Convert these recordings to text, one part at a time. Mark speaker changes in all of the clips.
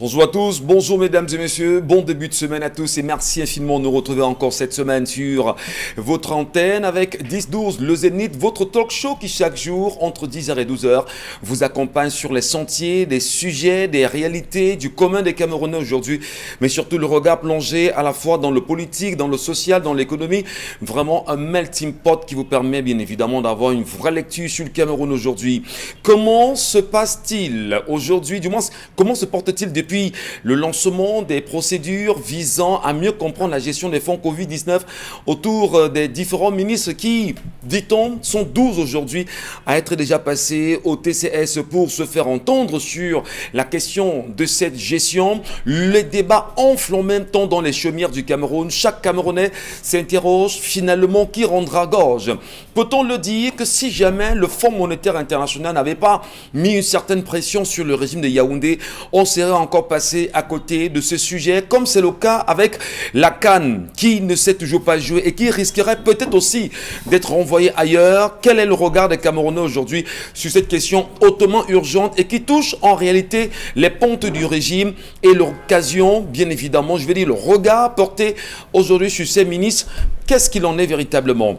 Speaker 1: Bonjour à tous, bonjour mesdames et messieurs, bon début de semaine à tous et merci infiniment de nous retrouver encore cette semaine sur votre antenne avec 10-12, le Zénith, votre talk show qui chaque jour entre 10h et 12h vous accompagne sur les sentiers, des sujets, des réalités, du commun des Camerounais aujourd'hui, mais surtout le regard plongé à la fois dans le politique, dans le social, dans l'économie, vraiment un melting pot qui vous permet bien évidemment d'avoir une vraie lecture sur le Cameroun aujourd'hui. Comment se passe-t-il aujourd'hui, du moins comment se porte-t-il depuis le lancement des procédures visant à mieux comprendre la gestion des fonds Covid-19 autour des différents ministres qui, dit-on, sont 12 aujourd'hui à être déjà passés au TCS pour se faire entendre sur la question de cette gestion. Les débats enflent en même temps dans les chaumières du Cameroun. Chaque Camerounais s'interroge finalement qui rendra gorge. Peut-on le dire que si jamais le Fonds monétaire international n'avait pas mis une certaine pression sur le régime de Yaoundé, on serait encore passé à côté de ce sujet, comme c'est le cas avec la CAN qui ne s'est toujours pas jouée et qui risquerait peut-être aussi d'être renvoyée ailleurs. Quel est le regard des Camerounais aujourd'hui sur cette question hautement urgente et qui touche en réalité les pontes du régime et l'occasion, bien évidemment, je vais dire le regard porté aujourd'hui sur ces ministres. Qu'est-ce qu'il en est véritablement?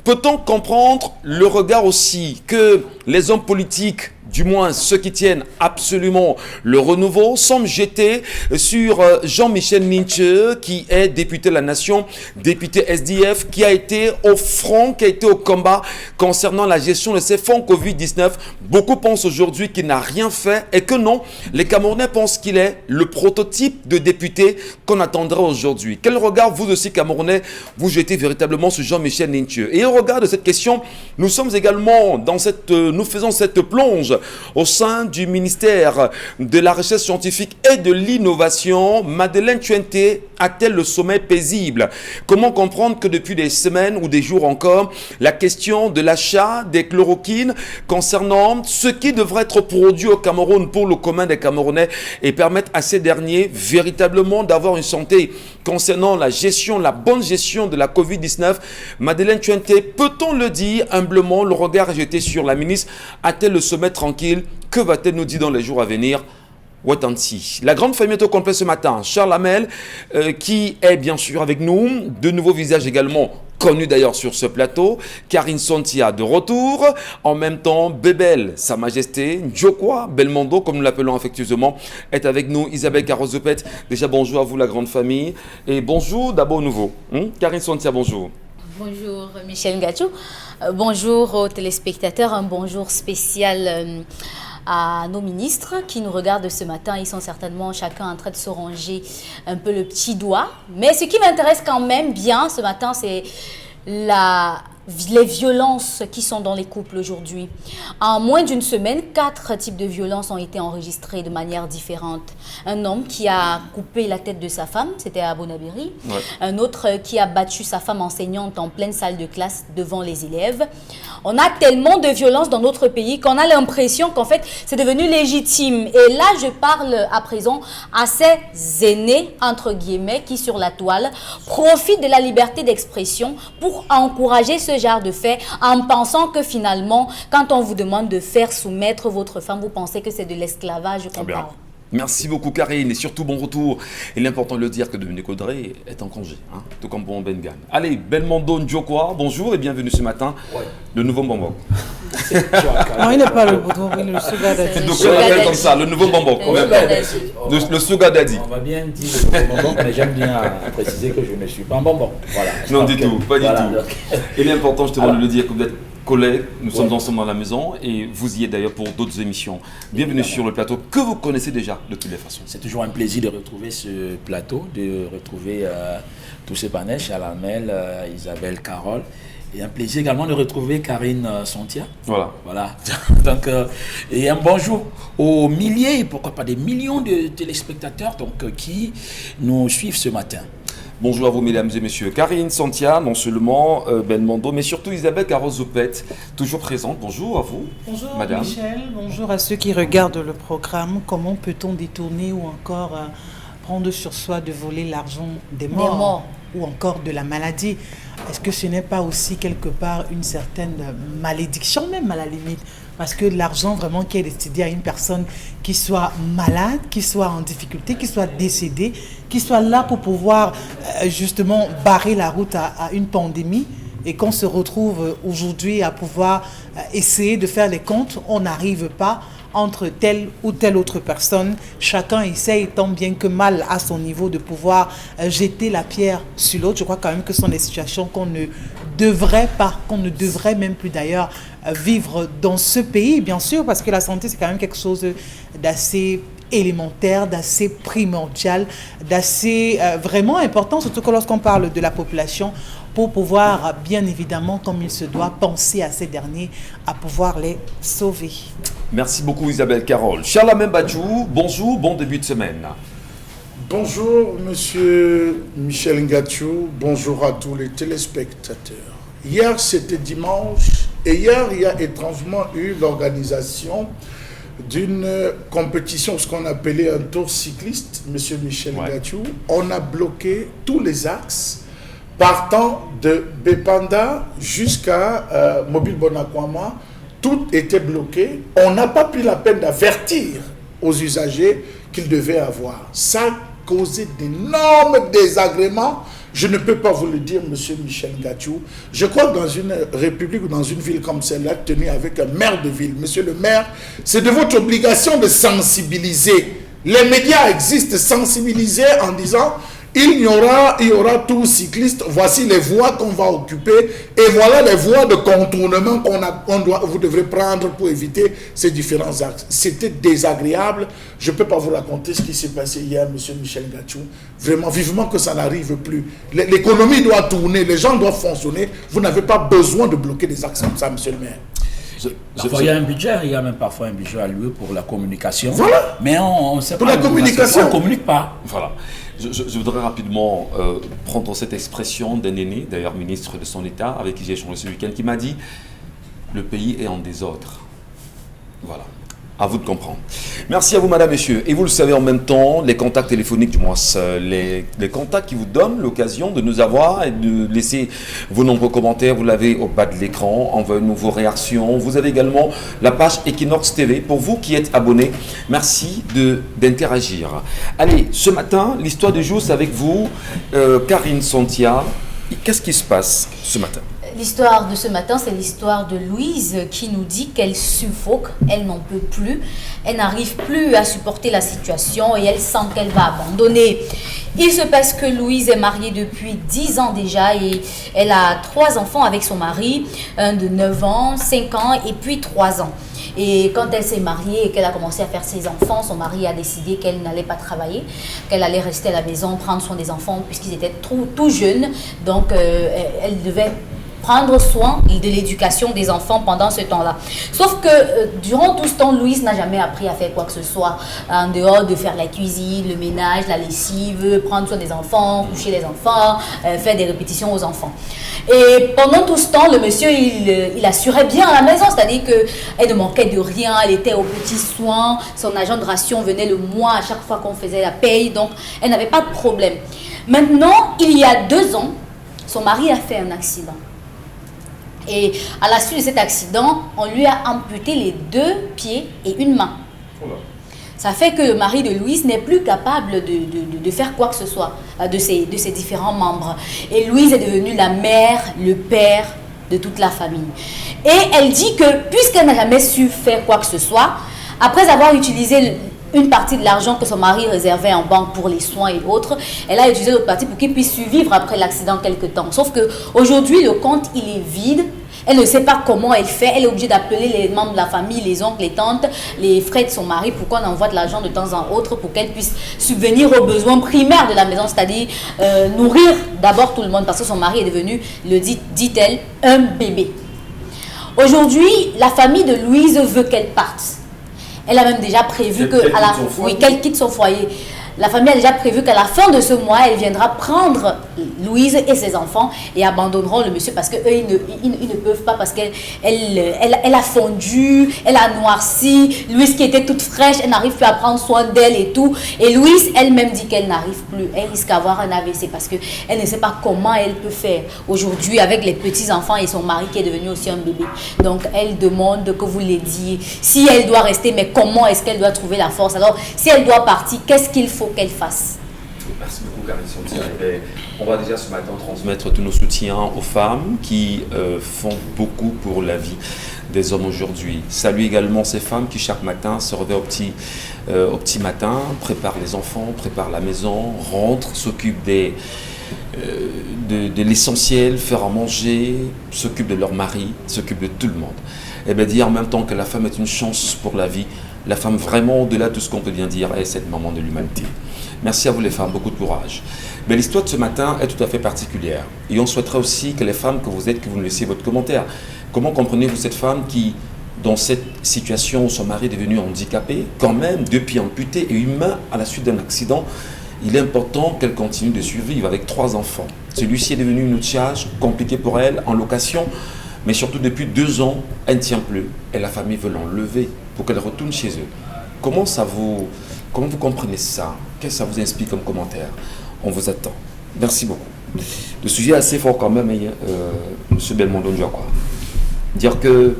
Speaker 1: Peut-on comprendre le regard aussi que les hommes politiques, du moins ceux qui tiennent absolument le renouveau, semblent jeter sur Jean-Michel Ninche, qui est député de la Nation, député SDF, qui a été au front, qui a été au combat concernant la gestion de ces fonds Covid-19. Beaucoup pensent aujourd'hui qu'il n'a rien fait et que non, les Camerounais pensent qu'il est le prototype de député qu'on attendrait aujourd'hui. Quel regard vous aussi, Camerounais, vous jetez véritablement sur Jean-Michel Ninche? Et au regard de cette question, nous sommes également nous faisons cette plonge au sein du ministère de la Recherche scientifique et de l'innovation. Madeleine Tchouenté a-t-elle le sommeil paisible? Comment comprendre que depuis des semaines ou des jours encore, la question de l'achat des chloroquines concernant ce qui devrait être produit au Cameroun pour le commun des Camerounais et permettre à ces derniers véritablement d'avoir une santé concernant la gestion, la bonne gestion de la Covid-19. Madeleine Tchouenté, peut-on le dire humblement, le regard est jeté sur la ministre, a-t-elle le sommeil tranquille? Que va-t-elle nous dire dans les jours à venir? Wait and see. La grande famille est au complet ce matin. Charles Hamel, qui est bien sûr avec nous. De nouveaux visages également connus d'ailleurs sur ce plateau. Karine Sontia de retour. En même temps, Bébel, Sa Majesté, Njokwa, Belmondo, comme nous l'appelons affectueusement, est avec nous. Isabelle Carozopet, déjà bonjour à vous la grande famille. Et bonjour d'abord au nouveau. Karine Sontia, bonjour.
Speaker 2: Bonjour Michel Ngachou, bonjour aux téléspectateurs, un bonjour spécial à nos ministres qui nous regardent ce matin. Ils sont certainement chacun en train de se ranger un peu le petit doigt. Mais ce qui m'intéresse quand même bien ce matin, c'est les violences qui sont dans les couples aujourd'hui. En moins d'une semaine, 4 types de violences ont été enregistrés de manière différente. Un homme qui a coupé la tête de sa femme, c'était à Bonabéry. Ouais. Un autre qui a battu sa femme enseignante en pleine salle de classe devant les élèves. On a tellement de violences dans notre pays qu'on a l'impression qu'en fait, c'est devenu légitime. Et là, je parle à présent à ces aînés, entre guillemets, qui sur la toile profitent de la liberté d'expression pour encourager ce genre de fait en pensant que finalement, quand on vous demande de faire soumettre votre femme, vous pensez que c'est de l'esclavage qu'on parle.
Speaker 1: Merci beaucoup Karine et surtout bon retour. Il est important de le dire que Dominique Audrey est en congé, tout comme pour Bengan. Allez, Belmondo Njokwa, bonjour et bienvenue ce matin. Ouais. Le nouveau bonbon.
Speaker 3: Non, il n'est pas le bonbon, le sugar daddy.
Speaker 1: Donc on l'appelle comme ça, le nouveau bonbon. Le sugar daddy.
Speaker 4: On va bien dire le bonbon, mais j'aime bien préciser que je ne suis pas un bonbon. Voilà.
Speaker 1: Non du tout, pas du tout. Il est important justement de le dire que vous êtes collègues, nous sommes ensemble à la maison et vous y êtes d'ailleurs pour d'autres émissions. Bienvenue sur le plateau que vous connaissez déjà de toutes les façons.
Speaker 4: C'est toujours un plaisir de retrouver ce plateau, de retrouver tous ces panels, Charles Hamel, Isabelle, Carole. Et un plaisir également de retrouver Karine Sontia. Voilà. Donc, et un bonjour aux milliers, pourquoi pas des millions de téléspectateurs qui nous suivent ce matin.
Speaker 1: Bonjour à vous mesdames et messieurs. Karine Sontia, non seulement Belmondo, mais surtout Isabelle Carozopet, toujours présente. Bonjour à vous.
Speaker 3: Bonjour
Speaker 1: madame.
Speaker 3: Michel, bonjour à ceux qui regardent le programme. Comment peut-on détourner ou encore prendre sur soi de voler l'argent des morts? ou encore de la maladie. Est-ce que ce n'est pas aussi quelque part une certaine malédiction même à la limite? Parce que l'argent vraiment qui est destiné à une personne qui soit malade, qui soit en difficulté, qui soit décédée, qui soit là pour pouvoir justement barrer la route à une pandémie, et qu'on se retrouve aujourd'hui à pouvoir essayer de faire les comptes, on n'arrive pas entre telle ou telle autre personne. Chacun essaye tant bien que mal à son niveau de pouvoir jeter la pierre sur l'autre. Je crois quand même que ce sont des situations qu'on ne devrait même plus d'ailleurs vivre dans ce pays, bien sûr, parce que la santé, c'est quand même quelque chose d'assez élémentaire, d'assez primordial, d'assez vraiment important, surtout que lorsqu'on parle de la population, pour pouvoir bien évidemment, comme il se doit, penser à ces derniers, à pouvoir les sauver.
Speaker 1: Merci beaucoup Isabelle Carole. Charles Badjou, bonjour, bon début de semaine.
Speaker 5: Bonjour Monsieur Michel Ngatiou, bonjour à tous les téléspectateurs. Hier c'était dimanche et hier il y a étrangement eu l'organisation d'une compétition, ce qu'on appelait un tour cycliste, Monsieur Michel Ngatiou. On a bloqué tous les axes partant de Bepanda jusqu'à Mobile Bonakwama. Tout était bloqué. On n'a pas pris la peine d'avertir aux usagers qu'ils devaient avoir. Ça a causé d'énormes désagréments. Je ne peux pas vous le dire, Monsieur Michel Ngatiou. Je crois que dans une république ou dans une ville comme celle-là, tenue avec un maire de ville, Monsieur le maire, c'est de votre obligation de sensibiliser. Les médias existent, sensibiliser en disant il y aura tout cycliste, voici les voies qu'on va occuper et voilà les voies de contournement vous devrez prendre pour éviter ces différents axes. C'était désagréable. Je ne peux pas vous raconter ce qui s'est passé hier, Monsieur Michel Ngatiou. Vraiment, vivement que ça n'arrive plus. L'économie doit tourner, les gens doivent fonctionner. Vous n'avez pas besoin de bloquer des axes comme ça, Monsieur le maire.
Speaker 4: Il y a un budget, il y a même parfois un budget alloué pour la communication.
Speaker 5: Voilà.
Speaker 4: Mais on ne sait pas.
Speaker 5: Pour la communication.
Speaker 4: On ne communique pas.
Speaker 1: Voilà. Je voudrais rapidement prendre cette expression d'un aîné, d'ailleurs ministre de son État, avec qui j'ai échangé ce week-end, qui m'a dit « le pays est en désordre ». Voilà. À vous de comprendre. Merci à vous, madame, messieurs. Et vous le savez en même temps, les contacts téléphoniques, du moins les contacts qui vous donnent l'occasion de nous avoir et de laisser vos nombreux commentaires, vous l'avez au bas de l'écran, envoyez-nous vos réactions. Vous avez également la page Equinox TV. Pour vous qui êtes abonnés, merci d'interagir. Allez, ce matin, l'histoire du jour, c'est avec vous, Karine Santia. Qu'est-ce qui se passe ce matin ?
Speaker 2: L'histoire de ce matin, c'est l'histoire de Louise qui nous dit qu'elle suffoque, elle n'en peut plus, elle n'arrive plus à supporter la situation et elle sent qu'elle va abandonner. Il se passe que Louise est mariée depuis 10 ans déjà et elle a 3 enfants avec son mari, un de 9 ans, 5 ans et puis 3 ans. Et quand elle s'est mariée et qu'elle a commencé à faire ses enfants, son mari a décidé qu'elle n'allait pas travailler, qu'elle allait rester à la maison, prendre soin des enfants puisqu'ils étaient tout jeunes. Donc elle devait prendre soin de l'éducation des enfants pendant ce temps-là. Sauf que durant tout ce temps, Louise n'a jamais appris à faire quoi que ce soit, en dehors de faire la cuisine, le ménage, la lessive, prendre soin des enfants, coucher les enfants, faire des répétitions aux enfants. Et pendant tout ce temps, le monsieur, il assurait bien à la maison, c'est-à-dire qu'elle ne manquait de rien, elle était aux petits soins, son agent de ration venait le mois à chaque fois qu'on faisait la paye, donc elle n'avait pas de problème. Maintenant, il y a 2 ans, son mari a fait un accident. Et à la suite de cet accident, on lui a amputé les 2 pieds et une main. Ça fait que le mari de Louise n'est plus capable de faire quoi que ce soit de ses différents membres. Et Louise est devenue la mère, le père de toute la famille. Et elle dit que puisqu'elle n'a jamais su faire quoi que ce soit, après avoir utilisé une partie de l'argent que son mari réservait en banque pour les soins et autres, elle a utilisé l'autre partie pour qu'il puisse survivre après l'accident quelque temps. Sauf qu'aujourd'hui, le compte, il est vide. Elle ne sait pas comment elle fait. Elle est obligée d'appeler les membres de la famille, les oncles, les tantes, les frères de son mari pour qu'on envoie de l'argent de temps en autre pour qu'elle puisse subvenir aux besoins primaires de la maison, c'est-à-dire nourrir d'abord tout le monde parce que son mari est devenu, dit-elle, un bébé. Aujourd'hui, la famille de Louise veut qu'elle parte. Elle a même déjà prévu qu'elle quitte son foyer. la famille a déjà prévu qu'à la fin de ce mois, elle viendra prendre Louise et ses enfants et abandonneront le monsieur parce qu'eux, ils ne peuvent pas parce qu'elle a fondu, elle a noirci. Louise qui était toute fraîche, elle n'arrive plus à prendre soin d'elle et tout. Et Louise elle-même dit qu'elle n'arrive plus. Elle risque d'avoir un AVC parce qu'elle ne sait pas comment elle peut faire aujourd'hui avec les petits-enfants et son mari qui est devenu aussi un bébé. Donc, elle demande que vous l'aidiez. Si elle doit rester, mais comment est-ce qu'elle doit trouver la force? Alors, si elle doit partir, qu'est-ce qu'il faut qu'elle fasse?
Speaker 1: Merci beaucoup, Karine Sontia. On va déjà ce matin transmettre tous nos soutiens aux femmes qui font beaucoup pour la vie des hommes aujourd'hui. Salut également ces femmes qui chaque matin se réveillent au petit matin, préparent les enfants, préparent la maison, rentrent, s'occupent de l'essentiel, faire à manger, s'occupent de leur mari, s'occupent de tout le monde. Et bien dire en même temps que la femme est une chance pour la vie, la femme vraiment au-delà de tout ce qu'on peut bien dire est cette maman de l'humanité. Merci à vous les femmes, beaucoup de courage. Mais l'histoire de ce matin est tout à fait particulière. Et on souhaiterait aussi que les femmes que vous êtes, que vous nous laissiez votre commentaire. Comment comprenez-vous cette femme qui, dans cette situation où son mari est devenu handicapé, quand même, 2 pieds amputés et humain à la suite d'un accident, il est important qu'elle continue de survivre avec 3 enfants. Celui-ci est devenu une charge compliquée pour elle, en location, mais surtout depuis 2 ans, elle ne tient plus. Et la famille veut l'enlever pour qu'elle retourne chez eux. Comment vous comprenez ça? Qu'est-ce que ça vous inspire comme commentaire? On vous attend. Merci beaucoup. Le sujet est assez fort quand même, M. Belmondo Ndiakwa. Dire que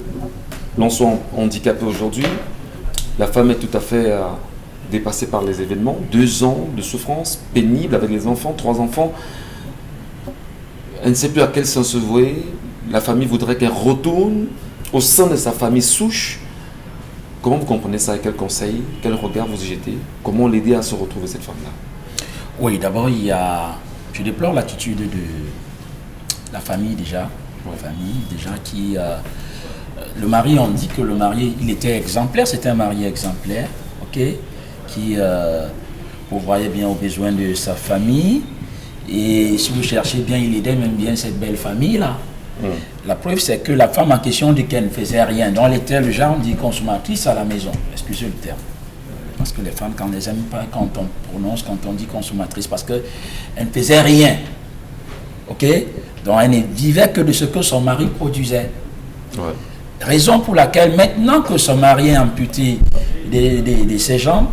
Speaker 1: l'on soit handicapé aujourd'hui, la femme est tout à fait dépassée par les événements. 2 ans de souffrance pénible avec les enfants, 3 enfants. Elle ne sait plus à quel sens se vouer. La famille voudrait qu'elle retourne au sein de sa famille souche. Comment vous comprenez ça et quel conseil, quel regard vous y jetez? Comment l'aider à se retrouver cette femme-là?
Speaker 4: Oui, d'abord, je déplore l'attitude de la famille déjà. La famille déjà qui... le mari, on dit que le mari, il était exemplaire, c'était un mari exemplaire, ok, qui pourvoyait bien aux besoins de sa famille. Et si vous cherchez bien, il aidait même bien cette belle famille-là. La preuve, c'est que la femme en question dit qu'elle ne faisait rien. Donc, elle était le genre dit consommatrice à la maison. Excusez le terme. Parce que les femmes, quand on les aime pas, quand on prononce, quand on dit consommatrice, parce qu'elle ne faisait rien. Ok? Donc, elle ne vivait que de ce que son mari produisait. Ouais. Raison pour laquelle, maintenant que son mari est amputé de ses jambes,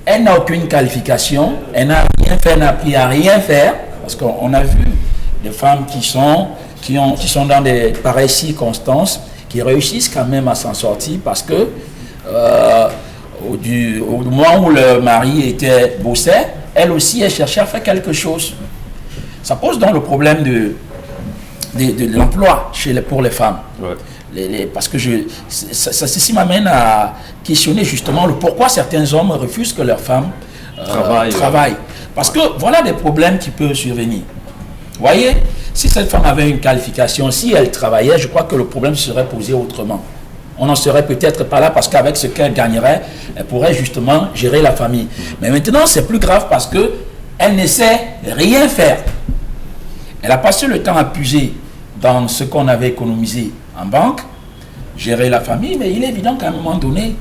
Speaker 4: elle n'a aucune qualification, elle n'a rien fait, elle n'a appris à rien faire, parce qu'on a vu des femmes qui sont dans des pareilles circonstances, qui réussissent quand même à s'en sortir, parce que au moment où le mari bossait, elle aussi, elle cherchait à faire quelque chose. Ça pose donc le problème de l'emploi pour les femmes. Ouais. Parce que ceci m'amène à questionner justement le pourquoi certains hommes refusent que leurs femmes travaillent. Parce que voilà des problèmes qui peuvent survenir. Vous voyez, si cette femme avait une qualification, si elle travaillait, je crois que le problème serait posé autrement. On n'en serait peut-être pas là parce qu'avec ce qu'elle gagnerait, elle pourrait justement gérer la famille. Mais maintenant, c'est plus grave parce qu'elle ne sait rien faire. Elle a passé le temps à puiser dans ce qu'on avait économisé en banque, gérer la famille, mais il est évident qu'à un moment donné,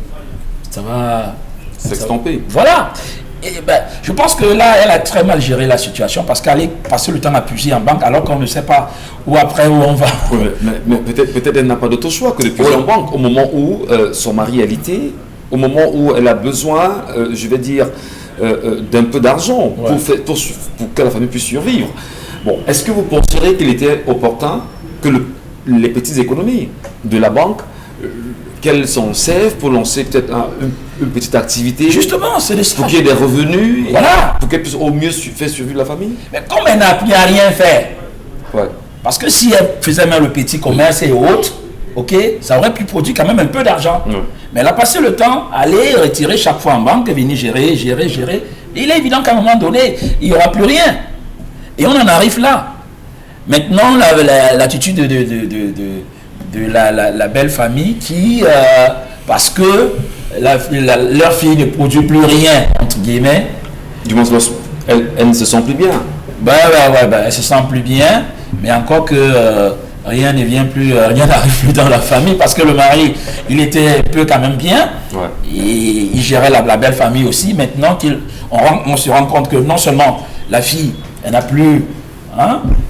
Speaker 4: ça va
Speaker 1: s'extamper.
Speaker 4: Voilà. Et je pense que là, elle a très mal géré la situation parce qu'elle est passé le temps à puiser en banque alors qu'on ne sait pas où on va.
Speaker 1: Ouais, mais peut-être elle n'a pas d'autre choix que de puiser en banque au moment où son mari est alité, au moment où elle a besoin, je vais dire, d'un peu d'argent pour que la famille puisse survivre. Bon, est-ce que vous penserez qu'il était opportun que les petites économies de la banque, qu'elles s'en servent pour lancer peut-être une petite activité?
Speaker 4: Justement, c'est
Speaker 1: pour qu'il y ait des revenus,
Speaker 4: voilà,
Speaker 1: pour qu'elle puisse au mieux faire survivre la famille.
Speaker 4: Mais comme elle n'a appris à rien faire, parce que si elle faisait même le petit commerce et autres, ok, ça aurait pu produire quand même un peu d'argent. Mais elle a passé le temps à aller retirer chaque fois en banque, venir gérer. Et il est évident qu'à un moment donné, il n'y aura plus rien. Et on en arrive là. Maintenant, l'attitude de la belle famille qui, parce que leur fille ne produit plus rien, entre guillemets.
Speaker 1: Du moins, elle ne se sent plus bien.
Speaker 4: Elle se sent plus bien, mais encore que rien n'arrive plus dans la famille parce que le mari, il était peu quand même bien. Ouais. Et il gérait la belle famille aussi. Maintenant on se rend compte que non seulement la fille, elle n'a plus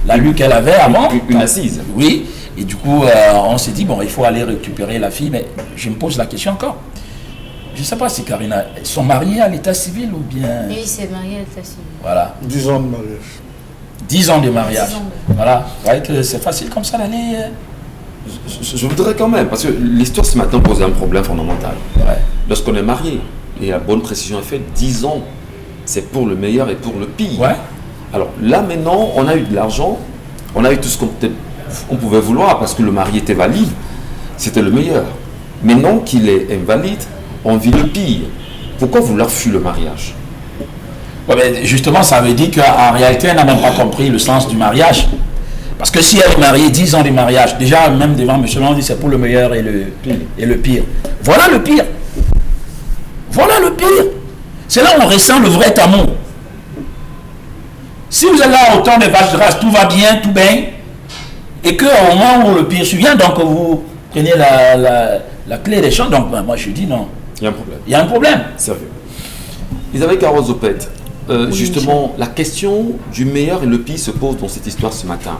Speaker 4: la lutte qu'elle avait avant.
Speaker 1: Une assise.
Speaker 4: Oui. Et du coup, on s'est dit, bon, il faut aller récupérer la fille. Mais je me pose la question encore. Je ne sais pas si Karina, sont mariés à l'état civil ou bien...
Speaker 2: Oui, c'est marié à l'état civil.
Speaker 4: Voilà.
Speaker 5: 10 ans de mariage.
Speaker 4: 10 ans de mariage. Voilà. Vous voyez que c'est facile comme ça d'aller...
Speaker 1: Je voudrais quand même, parce que l'histoire ce matin pose un problème fondamental. Ouais. Lorsqu'on est marié, et la bonne précision est faite, 10 ans, c'est pour le meilleur et pour le pire. Ouais. Alors là maintenant, on a eu de l'argent, on a eu tout ce qu'on pouvait vouloir, parce que le mari était valide, c'était le meilleur. Maintenant qu'il est invalide, on vit le pire. Pourquoi vouloir fuir le mariage?
Speaker 4: Ouais, mais justement, ça veut dire qu'en réalité, elle n'a même pas compris le sens du mariage. Parce que si elle est mariée, 10 ans de mariage, déjà, même devant M. on dit c'est pour le meilleur et le pire. Voilà le pire. Voilà le pire. C'est là où on ressent le vrai amour. Si vous êtes là au temps des vaches de race, tout va bien, tout bien, et qu'au moment où le pire survient, donc vous prenez la clé des champs, donc moi je dis non.
Speaker 1: Il y a un problème.
Speaker 4: Il y a un problème.
Speaker 1: Sérieux. Isabelle Carozopette, justement, la question du meilleur et le pire se pose dans cette histoire ce matin.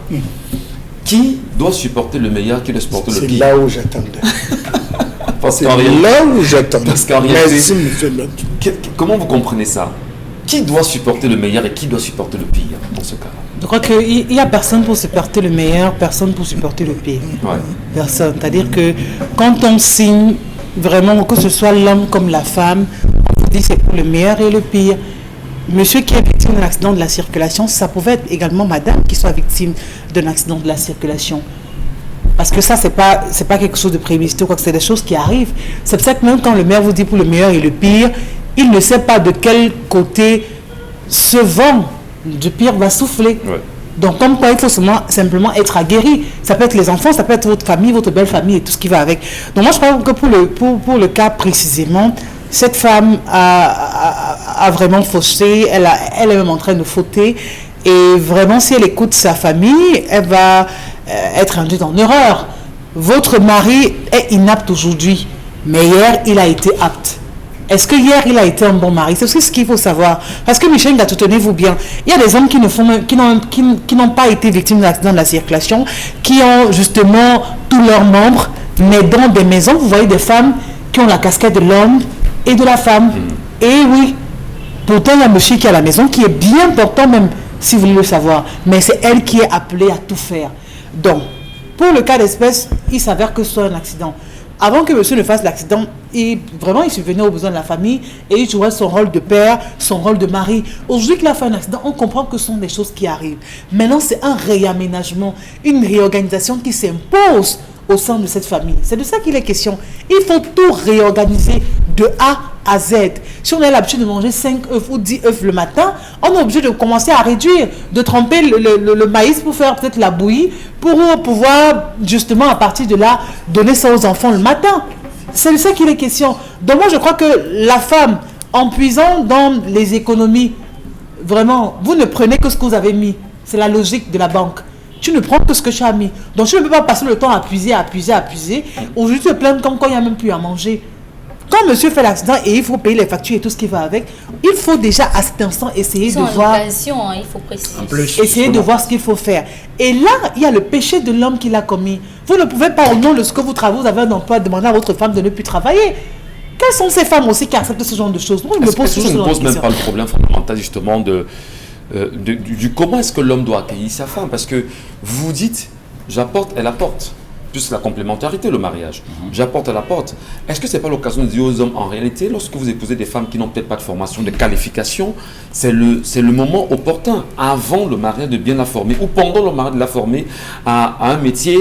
Speaker 1: Qui doit supporter le meilleur, qui doit supporter le pire?
Speaker 5: C'est là où j'attendais.
Speaker 1: Parce qu'en réalité, comment vous comprenez ça? Qui doit supporter le meilleur et qui doit supporter le pire dans ce cas?
Speaker 3: Je crois qu'il n'y a personne pour supporter le meilleur, personne pour supporter le pire. Ouais. Personne. C'est-à-dire que quand on signe vraiment, que ce soit l'homme comme la femme, on vous dit c'est pour le meilleur et le pire. Monsieur qui est victime d'un accident de la circulation, ça pouvait être également madame qui soit victime d'un accident de la circulation. Parce que ça, c'est pas quelque chose de prémédité, quoi que c'est des choses qui arrivent. C'est pour ça que même quand le maire vous dit pour le meilleur et le pire, il ne sait pas de quel côté ce vent du pire va souffler. Ouais. Donc, comme quoi, il faut simplement être aguerri. Ça peut être les enfants, ça peut être votre famille, votre belle famille et tout ce qui va avec. Donc, moi, je pense que pour le cas précisément, cette femme a vraiment faussé, elle est même en train de fauter. Et vraiment, si elle écoute sa famille, elle va être induite en erreur. Votre mari est inapte aujourd'hui, mais hier, il a été apte. Est-ce que hier, il a été un bon mari? C'est aussi ce qu'il faut savoir. Parce que Michel Ngatou, tenez-vous bien, il y a des hommes qui n'ont pas été victimes d'un accident de la circulation, qui ont justement tous leurs membres, mais dans des maisons, vous voyez des femmes qui ont la casquette de l'homme et de la femme. Et oui, pourtant, il y a monsieur qui est à la maison, qui est bien portant même, si vous voulez le savoir. Mais c'est elle qui est appelée à tout faire. Donc, pour le cas d'espèce, il s'avère que ce soit un accident. Avant que monsieur ne fasse l'accident, il subvenait aux besoins de la famille et il jouait son rôle de père, son rôle de mari. Aujourd'hui qu'il a fait un accident, on comprend que ce sont des choses qui arrivent. Maintenant, c'est un réaménagement, une réorganisation qui s'impose au sein de cette famille. C'est de ça qu'il est question. Il faut tout réorganiser de A à Z. Si on a l'habitude de manger 5 œufs ou 10 œufs le matin, on est obligé de commencer à réduire, de tremper le maïs pour faire peut-être la bouillie, pour pouvoir justement à partir de là donner ça aux enfants le matin. C'est de ça qu'il est question. Donc moi je crois que la femme, en puisant dans les économies, vraiment, vous ne prenez que ce que vous avez mis. C'est la logique de la banque. Tu ne prends que ce que tu as mis. Donc tu ne peux pas passer le temps à puiser. Aujourd'hui tu te plains comme quand il n'y a même plus à manger. Quand monsieur fait l'accident et il faut payer les factures et tout ce qui va avec, il faut déjà à cet instant essayer de voir.
Speaker 2: Il faut préciser.
Speaker 4: En plus,
Speaker 3: essayer de voir ce qu'il faut faire. Et là, il y a le péché de l'homme qui l'a commis. Vous ne pouvez pas, au nom de ce que vous travaillez, vous avez un emploi, demander à votre femme de ne plus travailler. Quelles sont ces femmes aussi qui acceptent ce genre de choses? Moi, je me pose
Speaker 1: ne pose même pas le problème fondamental justement du comment est-ce que l'homme doit accueillir sa femme? Parce que vous vous dites, j'apporte, elle apporte. Plus la complémentarité, le mariage. J'apporte, elle apporte. Est-ce que ce n'est pas l'occasion de dire aux hommes, en réalité, lorsque vous épousez des femmes qui n'ont peut-être pas de formation, de qualification, c'est le moment opportun, avant le mariage, de bien la former, ou pendant le mariage, de la former à un métier,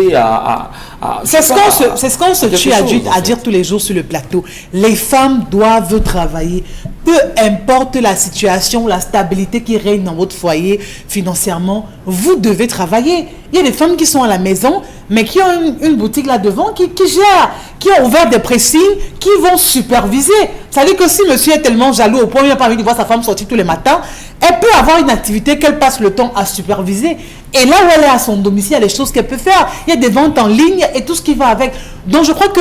Speaker 3: c'est ce qu'on se tue à dire tous les jours sur le plateau. Les femmes doivent travailler. Peu importe la situation, la stabilité qui règne dans votre foyer financièrement, vous devez travailler. Il y a des femmes qui sont à la maison, mais qui ont une boutique là devant, qui gèrent, qui ont ouvert des pressings, qui vont superviser. Ça veut dire que si monsieur est tellement jaloux au point où il n'a pas envie de voir sa femme sortir tous les matins, elle peut avoir une activité qu'elle passe le temps à superviser. Et là où elle est à son domicile, il y a des choses qu'elle peut faire. Il y a des ventes en ligne et tout ce qui va avec. Donc je crois que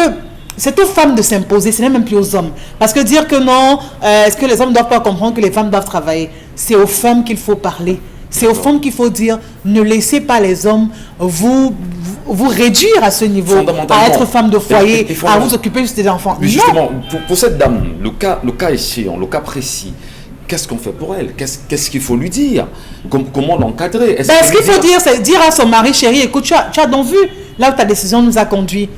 Speaker 3: c'est aux femmes de s'imposer, ce n'est même plus aux hommes. Parce que dire que non, est-ce que les hommes ne doivent pas comprendre que les femmes doivent travailler? C'est aux femmes qu'il faut parler. C'est aux femmes qu'il faut dire, ne laissez pas les hommes vous réduire à ce niveau, à être femme de foyer, à vous occuper juste des enfants.
Speaker 1: Mais justement, pour cette dame, le cas échéant, le cas précis, qu'est-ce qu'on fait pour elle? Qu'est-ce qu'il faut lui dire? Comment l'encadrer?
Speaker 3: Ce qu'il faut dire, c'est dire à son mari, chérie, écoute, tu as donc vu là où ta décision nous a conduit.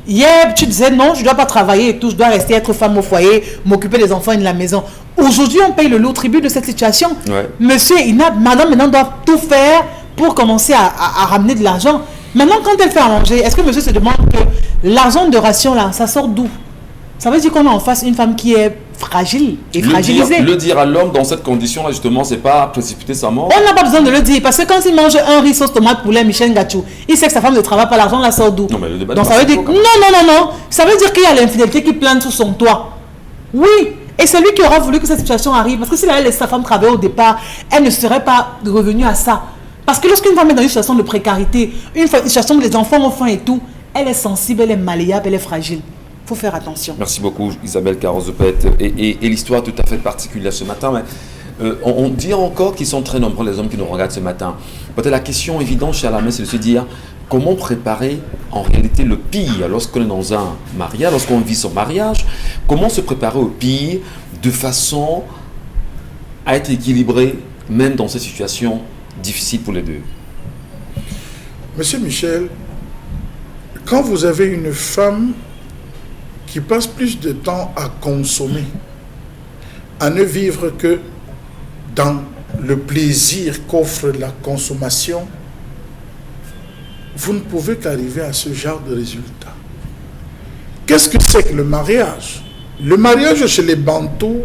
Speaker 3: Hier, tu disais non, je ne dois pas travailler et tout, je dois rester être femme au foyer, m'occuper des enfants et de la maison. Aujourd'hui, on paye le lourd tribut de cette situation. Ouais. Monsieur, madame maintenant doit tout faire pour commencer à ramener de l'argent. Maintenant, quand elle fait à manger, est-ce que monsieur se demande que l'argent de ration, là, ça sort d'où? Ça veut dire qu'on a en face une femme qui est fragile et fragilisée.
Speaker 1: Le dire à l'homme dans cette condition-là, justement, c'est pas précipiter sa mort.
Speaker 3: On n'a pas besoin de le dire, parce que quand il mange un riz sauce tomate poulet Michel Ngachou, il sait que sa femme ne travaille pas, l'argent la sort d'où?
Speaker 1: Non, mais le débat.
Speaker 3: Donc ça veut dire non. Ça veut dire qu'il y a l'infidélité qui plane sous son toit. Oui. Et c'est lui qui aura voulu que cette situation arrive. Parce que s'il avait laissé sa femme travailler au départ, elle ne serait pas revenue à ça. Parce que lorsqu'une femme est dans une situation de précarité, une situation où les enfants ont faim et tout, elle est sensible, elle est malléable, elle est fragile. Il faut faire attention.
Speaker 1: Merci beaucoup Isabelle Carozepet. Et l'histoire est tout à fait particulière ce matin. Mais on dit encore qu'ils sont très nombreux les hommes qui nous regardent ce matin. Peut-être la question évidente chez Alamé, c'est de se dire comment préparer en réalité le pire lorsqu'on est dans un mariage, lorsqu'on vit son mariage. Comment se préparer au pire de façon à être équilibré même dans ces situations difficiles pour les deux.
Speaker 5: Monsieur Michel, quand vous avez une femme qui passe plus de temps à consommer, à ne vivre que dans le plaisir qu'offre la consommation, vous ne pouvez qu'arriver à ce genre de résultat. Qu'est-ce que c'est que le mariage? Le mariage chez les Bantous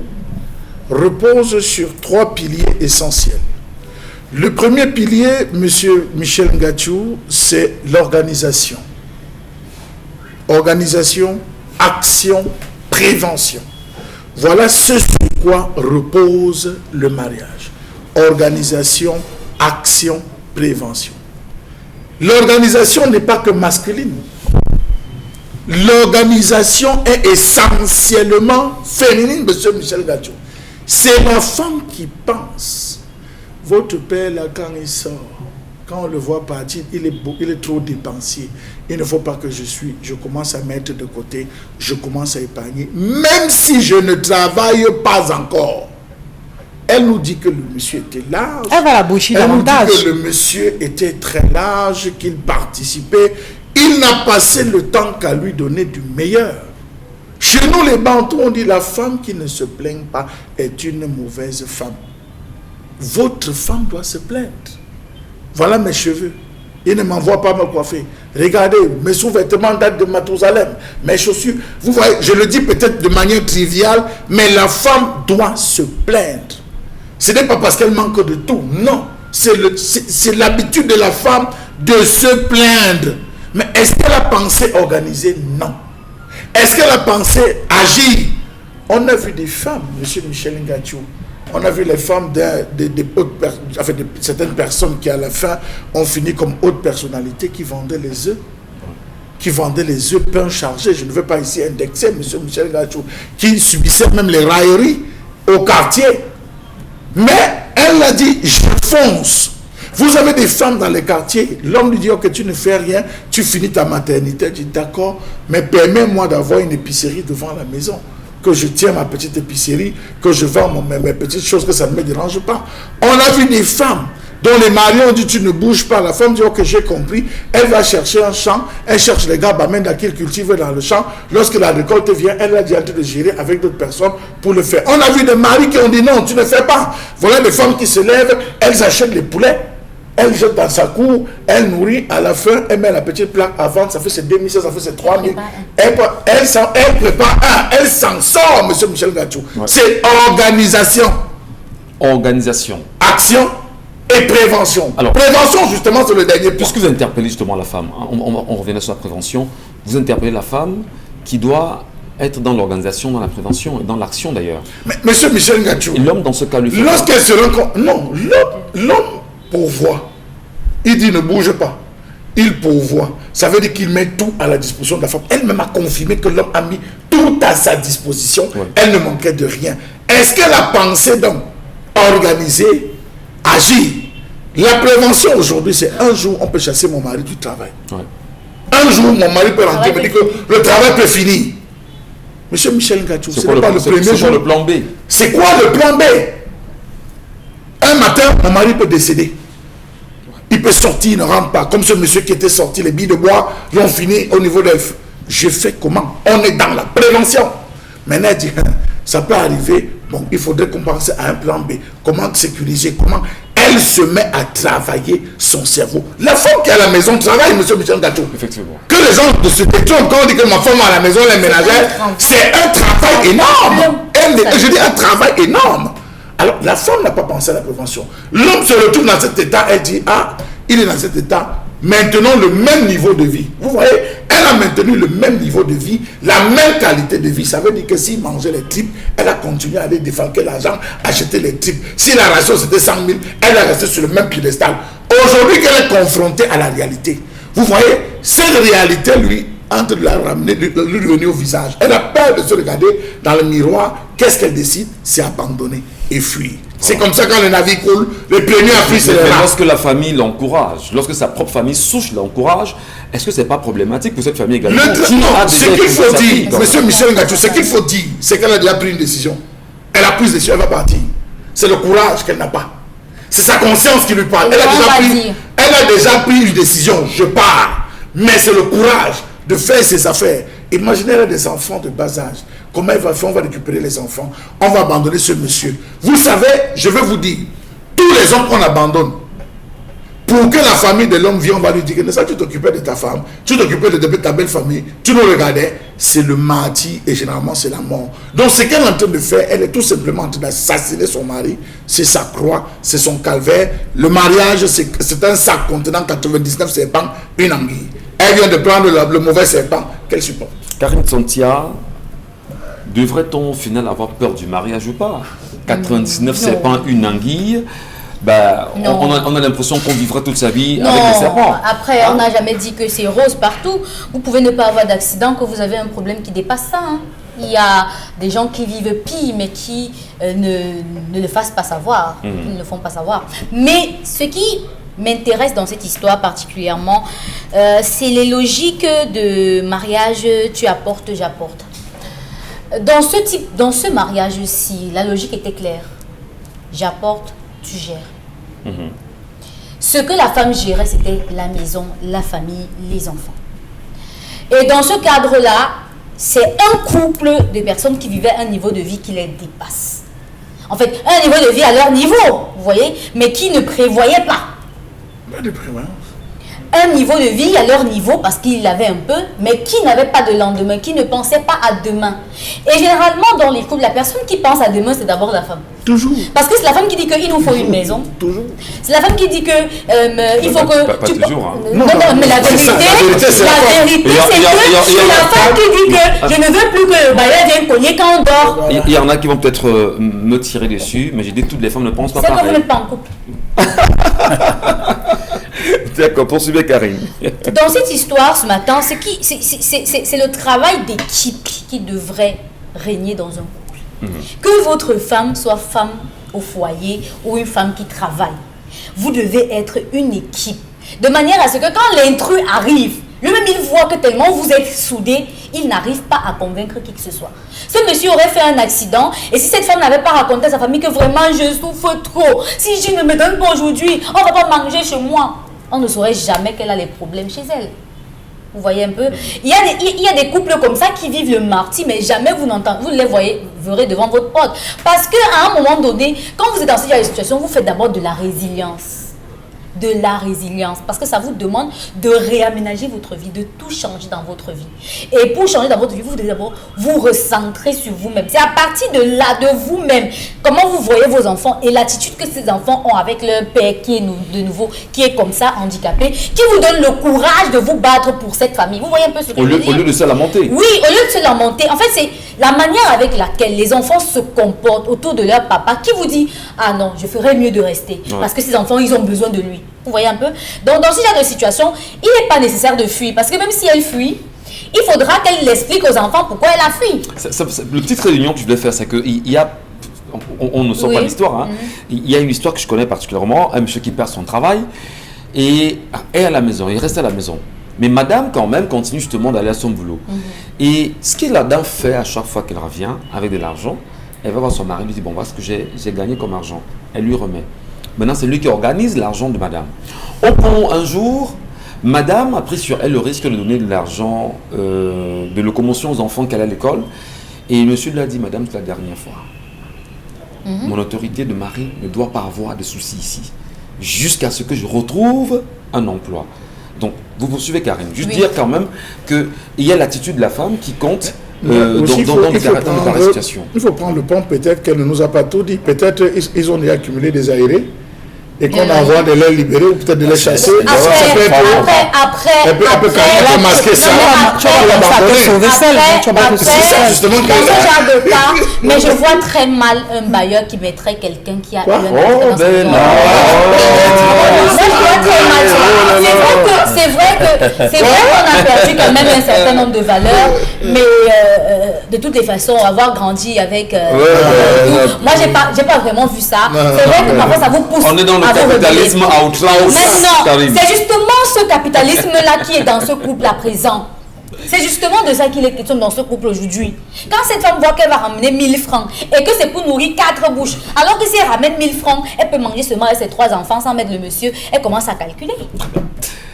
Speaker 5: repose sur 3 piliers essentiels. Le premier pilier, monsieur Michel Ngachou, c'est l'organisation. Organisation, action, prévention. Voilà ce sur quoi repose le mariage. Organisation, action, prévention. L'organisation n'est pas que masculine. L'organisation est essentiellement féminine, monsieur Michel Ngachou. C'est la femme qui pense. Votre père, là, quand il sort, quand on le voit partir, il est trop dépensier. Il ne faut pas que je commence à mettre de côté, je commence à épargner, même si je ne travaille pas encore. Elle nous dit que le monsieur était large.
Speaker 3: Elle va la boucher davantage.
Speaker 5: Elle nous dit que le monsieur était très large, qu'il participait. Il n'a passé le temps qu'à lui donner du meilleur. Chez nous, les Bantous, on dit la femme qui ne se plaigne pas est une mauvaise femme. Votre femme doit se plaindre. Voilà mes cheveux. Il ne m'envoie pas me coiffer. Regardez, mes sous-vêtements datent de Mathusalem. Mes chaussures, vous voyez, je le dis peut-être de manière triviale, mais la femme doit se plaindre. Ce n'est pas parce qu'elle manque de tout, non. C'est l'habitude de la femme de se plaindre. Mais est-ce qu'elle a pensé organiser? Non. Est-ce qu'elle a pensé agir? On a vu des femmes, monsieur Michel Ngachou, on a vu les femmes de certaines personnes qui à la fin ont fini comme haute personnalité qui vendaient les œufs. Qui vendaient les œufs pain chargés. Je ne veux pas ici indexer, monsieur Michel Ngachou, qui subissait même les railleries au quartier. Mais elle a dit, je fonce. Vous avez des femmes dans les quartiers, l'homme lui dit, ok, tu ne fais rien, tu finis ta maternité. Elle dit, d'accord, mais permets-moi d'avoir une épicerie devant la maison. Que je tiens ma petite épicerie, que je vends mes petites choses, que ça ne me dérange pas. On a vu des femmes dont les maris ont dit, tu ne bouges pas. La femme dit, ok, j'ai compris. Elle va chercher un champ, elle cherche les gars, bamène qu'ils cultivent dans le champ. Lorsque la récolte vient, elle a dit en train de gérer avec d'autres personnes pour le faire. On a vu des maris qui ont dit, non, tu ne fais pas. Voilà des femmes qui se lèvent, elles achètent les poulets. Elle jette dans sa cour, elle nourrit, à la fin, elle met la petite plaque à vendre, ça fait ses 2000, ça fait ses 3000. Elle prépare elle s'en sort, monsieur Michel Ngachou. Ouais. C'est organisation.
Speaker 1: Organisation.
Speaker 5: Action, et prévention. Alors, prévention, justement, c'est le dernier point.
Speaker 1: Puisque vous interpellez justement la femme, on revient sur la prévention, vous interpellez la femme qui doit être dans l'organisation, dans la prévention et dans l'action d'ailleurs.
Speaker 5: Mais monsieur Michel Ngachou,
Speaker 1: l'homme dans ce cas lui fait...
Speaker 5: Lorsqu'elle se rend compte... Non, l'homme pourvoit. Il dit ne bouge pas. Il pourvoit. Ça veut dire qu'il met tout à la disposition de la femme. Elle-même a confirmé que l'homme a mis tout à sa disposition. Ouais. Elle ne manquait de rien. Est-ce qu'elle a pensé donc organiser, agir? La prévention aujourd'hui, c'est un jour on peut chasser mon mari du travail. Ouais. Un jour mon mari peut rentrer et me dire que le travail peut finir. Monsieur Michel Ngachou, ce n'est pas le premier jour.
Speaker 1: C'est quoi le plan B?
Speaker 5: C'est quoi le plan B? Un matin, mon mari peut décéder. Il peut sortir, il ne rentre pas. Comme ce monsieur qui était sorti, les billes de bois l'ont fini au niveau de... Je fais comment? On est dans la prévention. Maintenant, il dit, ça peut arriver. Bon, il faudrait qu'on pense à un plan B. Comment sécuriser? Comment? Elle se met à travailler son cerveau. La femme qui est à la maison travaille, monsieur Michel Ngachou.
Speaker 1: Effectivement.
Speaker 5: Que les gens se détournent quand on dit que ma femme est à la maison, elle est ménagère, c'est un travail énorme. Je dis un travail énorme. Alors, la femme n'a pas pensé à la prévention. L'homme se retrouve dans cet état, elle dit, ah, il est dans cet état, maintenant le même niveau de vie. Vous voyez, elle a maintenu le même niveau de vie, la même qualité de vie. Ça veut dire que s'il mangeait les tripes, elle a continué à aller défalquer l'argent, acheter les tripes. Si la ration c'était 100 000, elle est restée sur le même piédestal. Aujourd'hui qu'elle est confrontée à la réalité, vous voyez, cette réalité lui entre de la ramener, lui revenir au visage. Elle a peur de se regarder dans le miroir. Qu'est-ce qu'elle décide? C'est abandonner et fuir. C'est comme ça quand le navire coule, le premier à fuir c'est le rats.
Speaker 1: Lorsque la famille l'encourage, lorsque sa propre famille souche l'encourage, est-ce que c'est pas problématique pour cette famille également?
Speaker 5: Ce qu'il faut dire, monsieur Michel Ngachou, ce qu'il faut dire, c'est qu'elle a déjà pris une décision. Elle a pris une décision, elle va partir. C'est le courage qu'elle n'a pas. C'est sa conscience qui lui parle. Elle a déjà pris une décision, je pars. Mais c'est le courage de faire ses affaires. Imaginez des enfants de bas âge. Comment elle va faire? On va récupérer les enfants. On va abandonner ce monsieur. Vous savez, je vais vous dire, tous les hommes qu'on abandonne, pour que la famille de l'homme vienne, on va lui dire que ça, tu t'occupais de ta femme, tu t'occupais de ta belle famille, tu nous regardais, c'est le martyr et généralement c'est la mort. Donc ce qu'elle est en train de faire, elle est tout simplement en train d'assassiner son mari. C'est sa croix, c'est son calvaire. Le mariage, c'est un sac contenant 99 serpents, une anguille. Elle vient de prendre le mauvais serpent qu'elle supporte.
Speaker 1: Karine Santia, devrait-on au final avoir peur du mariage ou pas? 99 serpents, une anguille. Ben, on a l'impression qu'on vivrait toute sa vie avec les serpents.
Speaker 2: Après, on n'a jamais dit que c'est rose partout. Vous pouvez ne pas avoir d'accident que vous avez un problème qui dépasse ça. Hein. Il y a des gens qui vivent pire, mais qui ne le fassent pas savoir. Ils ne le font pas savoir. Mais ce qui m'intéresse dans cette histoire particulièrement, c'est les logiques de mariage, tu apportes, j'apporte. Dans ce mariage-ci, la logique était claire. J'apporte, tu gères. Ce que la femme gérait, c'était la maison, la famille, les enfants. Et dans ce cadre-là, c'est un couple de personnes qui vivaient un niveau de vie qui les dépasse. En fait, un niveau de vie à leur niveau, vous voyez, mais qui ne prévoyait pas. Un niveau de vie à leur niveau parce qu'ils l'avaient un peu, mais qui n'avait pas de lendemain, qui ne pensait pas à demain. Et généralement, dans les couples, la personne qui pense à demain, c'est d'abord la femme.
Speaker 5: Toujours.
Speaker 2: Parce que c'est la femme qui dit qu'il nous faut une maison.
Speaker 5: Toujours.
Speaker 2: C'est la femme qui dit que il faut que...
Speaker 1: Pas toujours. Hein.
Speaker 2: Non, mais la vérité, c'est la femme qui dit que je ne veux plus que le bailleur vienne cogner quand on dort.
Speaker 1: Il y en a qui vont peut-être me tirer dessus, mais j'ai dit toutes les femmes ne pensent pas pareil.
Speaker 2: C'est que vous n'êtes pas en couple.
Speaker 1: D'accord, poursuivez Karine.
Speaker 2: Dans cette histoire ce matin, c'est le travail d'équipe qui devrait régner dans un couple. Que votre femme soit femme au foyer ou une femme qui travaille, vous devez être une équipe. De manière à ce que quand l'intrus arrive, lui-même il voit que tellement vous êtes soudés, il n'arrive pas à convaincre qui que ce soit. Ce monsieur aurait fait un accident et si cette femme n'avait pas raconté à sa famille que vraiment je souffre trop, si je ne me donne pas aujourd'hui, on ne va pas manger chez moi, on ne saurait jamais qu'elle a les problèmes chez elle. Vous voyez un peu, il y a des couples comme ça qui vivent le martyre, mais jamais vous les verrez devant votre porte. Parce qu'à un moment donné, quand vous êtes dans cette situation, vous faites d'abord de la résilience. De la résilience, parce que ça vous demande de réaménager votre vie, de tout changer dans votre vie. Et pour changer dans votre vie, vous devez d'abord vous recentrer sur vous-même. C'est à partir de là, de vous-même, comment vous voyez vos enfants et l'attitude que ces enfants ont avec leur père qui est de nouveau, qui est comme ça, handicapé, qui vous donne le courage de vous battre pour cette famille. Vous voyez un peu ce que je veux dire?
Speaker 1: Au lieu de se lamenter.
Speaker 2: Oui, au lieu de se lamenter. En fait, c'est la manière avec laquelle les enfants se comportent autour de leur papa qui vous dit « Ah non, je ferais mieux de rester. Ouais. » Parce que ces enfants, ils ont besoin de lui. Vous voyez un peu? Donc, dans ce genre de situation, il n'est pas nécessaire de fuir. Parce que même si elle fuit, il faudra qu'elle explique aux enfants pourquoi elle a fui.
Speaker 1: Le petite réunion que je voulais faire, c'est qu'il y a... On ne sort pas l'histoire. Hein. Il y a une histoire que je connais particulièrement. Un monsieur qui perd son travail et est à la maison. Il reste à la maison. Mais madame, quand même, continue justement d'aller à son boulot. Et ce que la dame fait à chaque fois qu'elle revient avec de l'argent, elle va voir son mari, lui dit, bon, voilà ce que j'ai gagné comme argent. Elle lui remet. Maintenant, c'est lui qui organise l'argent de madame. Au point, un jour, madame a pris sur elle le risque de donner de l'argent de locomotion aux enfants qu'elle a à l'école. Et monsieur lui a dit, madame, c'est la dernière fois. Mon autorité de mari ne doit pas avoir de soucis ici. Jusqu'à ce que je retrouve un emploi. Donc, vous poursuivez Karine. Juste dire quand même qu'il y a l'attitude de la femme qui compte dans la situation.
Speaker 5: Il faut prendre le point, peut-être qu'elle ne nous a pas tout dit. Peut-être ils ont déjà accumulé des aérés et qu'on envoie de les libérer ou peut-être de les chasser.
Speaker 2: Après,
Speaker 5: elle peut masquer ça.
Speaker 2: Mais je vois très mal un bailleur qui mettrait quelqu'un qui a eu un c'est vrai qu'on a perdu quand même un certain nombre de valeurs, mais de toutes les façons, avoir grandi avec moi j'ai pas vraiment vu ça. C'est vrai que parfois ça vous pousse.
Speaker 1: On est dans le capitalisme à outrance.
Speaker 2: C'est justement ce capitalisme-là qui est dans ce couple à présent. C'est justement de ça qu'il est question dans ce couple aujourd'hui. Quand cette femme voit qu'elle va ramener 1000 francs et que c'est pour nourrir 4 bouches, alors que si elle ramène 1000 francs, elle peut manger seulement avec ses 3 enfants sans mettre le monsieur, elle commence à calculer.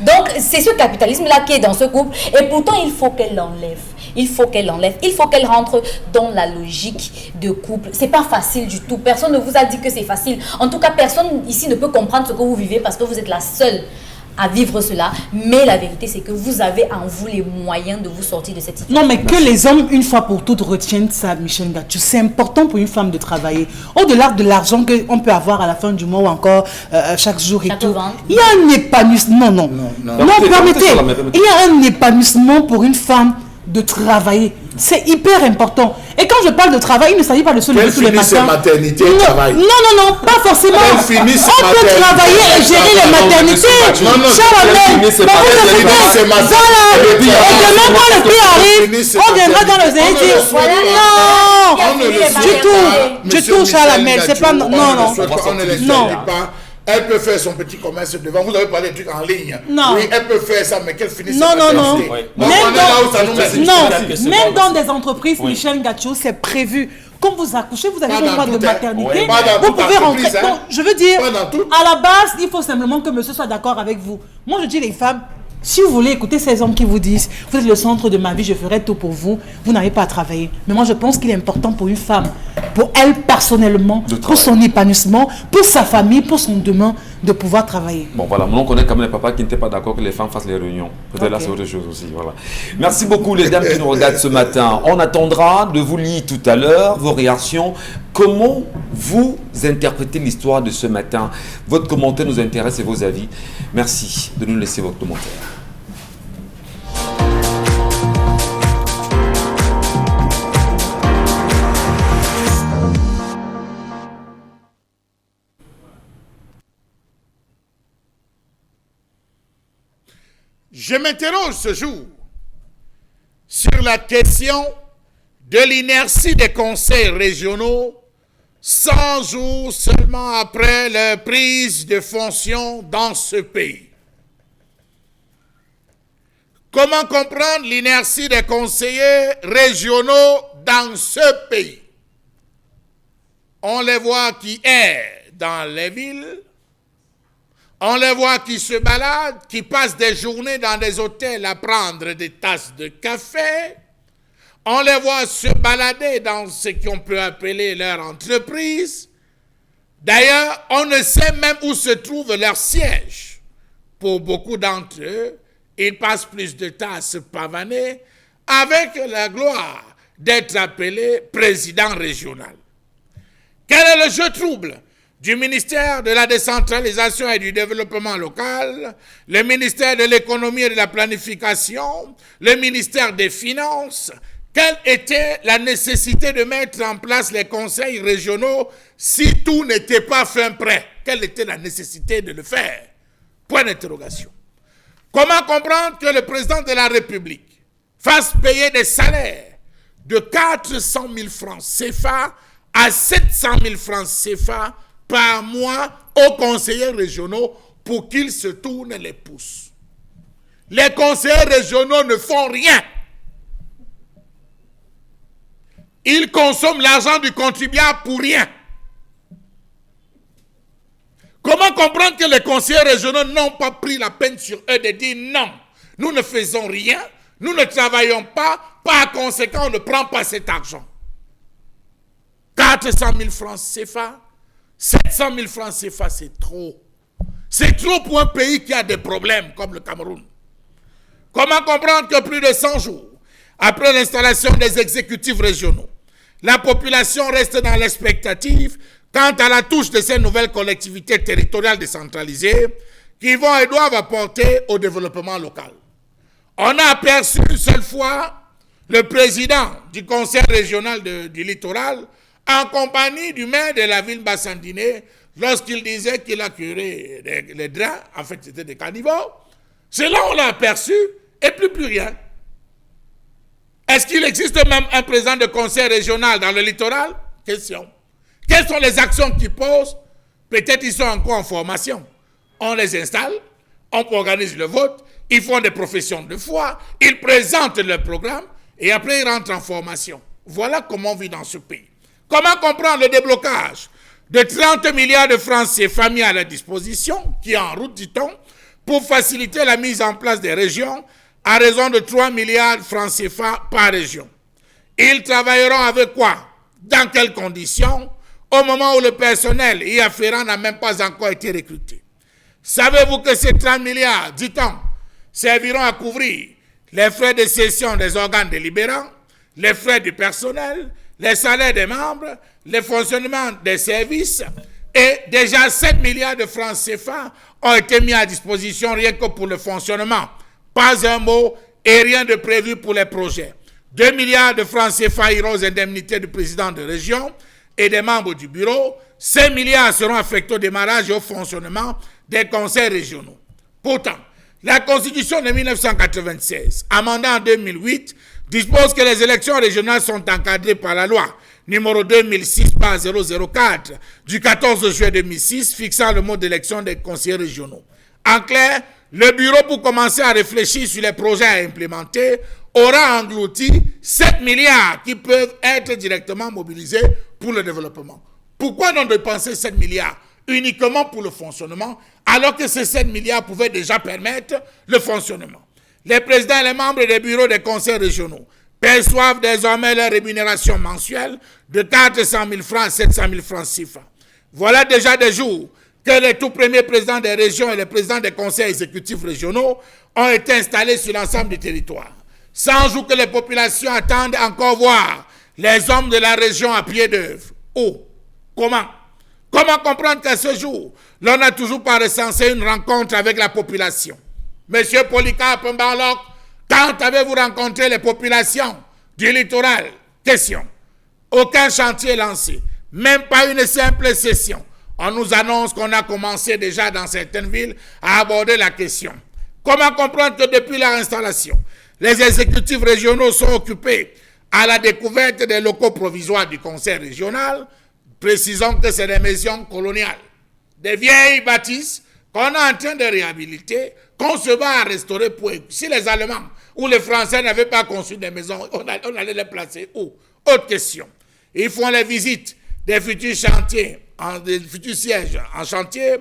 Speaker 2: Donc c'est ce capitalisme-là qui est dans ce couple et pourtant il faut qu'elle l'enlève. Il faut qu'elle rentre dans la logique de couple. C'est pas facile du tout. Personne ne vous a dit que c'est facile. En tout cas, personne ici ne peut comprendre ce que vous vivez parce que vous êtes la seule à vivre cela. Mais la vérité, c'est que vous avez en vous les moyens de vous sortir de cette situation.
Speaker 3: Non, mais que les hommes, une fois pour toutes, retiennent ça, Michel Gatou. C'est important pour une femme de travailler. Au-delà de l'argent qu'on peut avoir à la fin du mois ou encore chaque jour et tout. Il y a un épanouissement. Non, permettez. Il y a un épanouissement pour une femme de travailler. C'est hyper important. Et quand je parle de travail, il ne s'agit pas de se lever tous les matins.
Speaker 5: Maternité,
Speaker 3: non, pas forcément. On peut travailler et gérer les maternités. Demain, quand le pays arrive, on viendra dans le zénith et dire non, du tout, Chalamel, c'est pas non.
Speaker 5: Elle peut faire son petit commerce devant. Vous avez parlé de trucs en ligne.
Speaker 3: Non.
Speaker 5: Oui, elle peut faire ça, mais qu'elle finisse.
Speaker 3: Non. Même dans des entreprises, Michel Gatou, c'est prévu. Quand vous accouchez, vous avez le droit de maternité. Vous pouvez rentrer. Donc, je veux dire, à la base, il faut simplement que monsieur soit d'accord avec vous. Moi, je dis les femmes, si vous voulez écouter ces hommes qui vous disent « Vous êtes le centre de ma vie, je ferai tout pour vous », vous n'avez pas à travailler. Mais moi, je pense qu'il est important pour une femme, pour elle personnellement, pour son épanouissement, pour sa famille, pour son demain, de pouvoir travailler.
Speaker 1: Bon, voilà, on connaît quand même les papas qui n'étaient pas d'accord que les femmes fassent les réunions. Peut-être là, c'est autre chose aussi. Voilà. Merci beaucoup, les dames qui nous regardent ce matin. On attendra de vous lire tout à l'heure vos réactions. Comment vous interprétez l'histoire de ce matin? Votre commentaire nous intéresse et vos avis. Merci de nous laisser votre commentaire.
Speaker 5: Je m'interroge ce jour sur la question de l'inertie des conseils régionaux 100 jours seulement après leur prise de fonction dans ce pays. Comment comprendre l'inertie des conseillers régionaux dans ce pays? On les voit qui errent dans les villes, on les voit qui se baladent, qui passent des journées dans des hôtels à prendre des tasses de café. On les voit se balader dans ce qu'on peut appeler leur entreprise. D'ailleurs, on ne sait même où se trouve leur siège. Pour beaucoup d'entre eux, ils passent plus de temps à se pavaner avec la gloire d'être appelés président régional. Quel est le jeu trouble du ministère de la décentralisation et du développement local, le ministère de l'économie et de la planification, le ministère des finances? Quelle était la nécessité de mettre en place les conseils régionaux si tout n'était pas fin prêt? Quelle était la nécessité de le faire? Point d'interrogation. Comment comprendre que le président de la République fasse payer des salaires de 400 000 francs CFA à 700 000 francs CFA par mois aux conseillers régionaux pour qu'ils se tournent les pouces? Les conseillers régionaux ne font rien. Ils consomment l'argent du contribuable pour rien. Comment comprendre que les conseillers régionaux n'ont pas pris la peine sur eux de dire non, nous ne faisons rien, nous ne travaillons pas, par conséquent on ne prend pas cet argent? 400 000 francs CFA, 700 000 francs CFA, c'est trop. C'est trop pour un pays qui a des problèmes comme le Cameroun. Comment comprendre que plus de 100 jours après l'installation des exécutifs régionaux, la population reste dans l'expectative quant à la touche de ces nouvelles collectivités territoriales décentralisées qui vont et doivent apporter au développement local? On a aperçu une seule fois le président du conseil régional du littoral en compagnie du maire de la ville Bassandiné lorsqu'il disait qu'il a curé les drains, en fait c'était des carnivores. C'est là on l'a aperçu et plus rien. Est-ce qu'il existe même un président de conseil régional dans le littoral? Question. Quelles sont les actions qu'ils posent? Peut-être ils sont encore en formation. On les installe, on organise le vote, ils font des professions de foi, ils présentent leur programme et après ils rentrent en formation. Voilà comment on vit dans ce pays. Comment comprendre le déblocage de 30 milliards de francs CFA mis à la disposition, qui est en route, dit-on, pour faciliter la mise en place des régions à raison de 3 milliards de francs CFA par région? Ils travailleront avec quoi? Dans quelles conditions? Au moment où le personnel y afférent n'a même pas encore été recruté. Savez-vous que ces 30 milliards, dit-on, serviront à couvrir les frais de cession des organes délibérants, les frais du personnel, les salaires des membres, le fonctionnement des services, et déjà 7 milliards de francs CFA ont été mis à disposition rien que pour le fonctionnement. Pas un mot et rien de prévu pour les projets. 2 milliards de francs CFA iront aux indemnités du président de région et des membres du bureau. 5 milliards seront affectés au démarrage et au fonctionnement des conseils régionaux. Pourtant, la Constitution de 1996, amendée en 2008, dispose que les élections régionales sont encadrées par la loi numéro 2006/004 du 14 juillet 2006 fixant le mode d'élection des conseillers régionaux. En clair, le bureau, pour commencer à réfléchir sur les projets à implémenter, aura englouti 7 milliards qui peuvent être directement mobilisés pour le développement. Pourquoi donc dépenser 7 milliards uniquement pour le fonctionnement, alors que ces 7 milliards pouvaient déjà permettre le fonctionnement? Les présidents et les membres des bureaux des conseils régionaux perçoivent désormais leur rémunération mensuelle de 400 000 francs à 700 000 francs CFA. Voilà déjà des jours que les tout premiers présidents des régions et les présidents des conseils exécutifs régionaux ont été installés sur l'ensemble du territoire. 100 jours que les populations attendent encore voir les hommes de la région à pied d'œuvre. Où? Comment? Comment comprendre qu'à ce jour, l'on n'a toujours pas recensé une rencontre avec la population? Monsieur Polycarpe Mbarlok, quand avez-vous rencontré les populations du littoral? Question. Aucun chantier lancé, même pas une simple session. On nous annonce qu'on a commencé déjà dans certaines villes à aborder la question. Comment comprendre que depuis leur installation, les exécutifs régionaux sont occupés à la découverte des locaux provisoires du conseil régional? Précisons que c'est des maisons coloniales, des vieilles bâtisses qu'on est en train de réhabiliter, qu'on se bat à restaurer pour... Si les Allemands ou les Français n'avaient pas conçu des maisons, on allait les placer où? Autre question. Ils font les visites des futurs chantiers, des futurs sièges en chantier,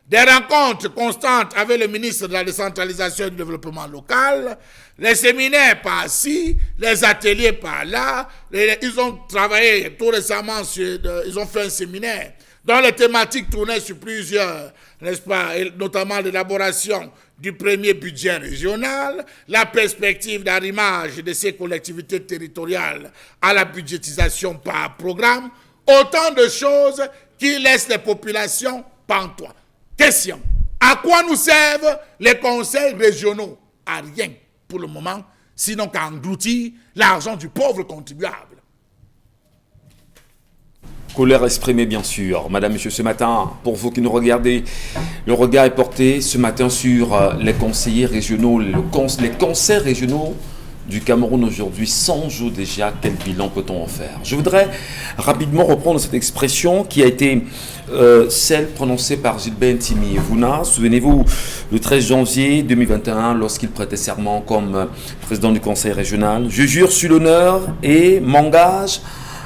Speaker 5: des rencontres constantes avec le ministre de la décentralisation et du développement local, les séminaires par-ci, les ateliers par-là. Ils ont travaillé tout récemment, ils ont fait un séminaire dont les thématiques tournaient sur plusieurs, n'est-ce pas, et notamment l'élaboration du premier budget régional, la perspective d'arrimage de ces collectivités territoriales à la budgétisation par programme. Autant de choses qui laissent les populations pantois. Question. À quoi nous servent les conseils régionaux? À rien pour le moment, sinon qu'à engloutir l'argent du pauvre contribuable.
Speaker 1: Colère exprimée, bien sûr. Madame, monsieur, ce matin, pour vous qui nous regardez, le regard est porté ce matin sur les conseillers régionaux, les conseils régionaux du Cameroun aujourd'hui. 100 jours déjà, quel bilan peut-on en faire? Je voudrais rapidement reprendre cette expression qui a été celle prononcée par Gilbert Ntimi-Evuna. Souvenez-vous, le 13 janvier 2021, lorsqu'il prêtait serment comme président du conseil régional. Je jure sur l'honneur et m'engage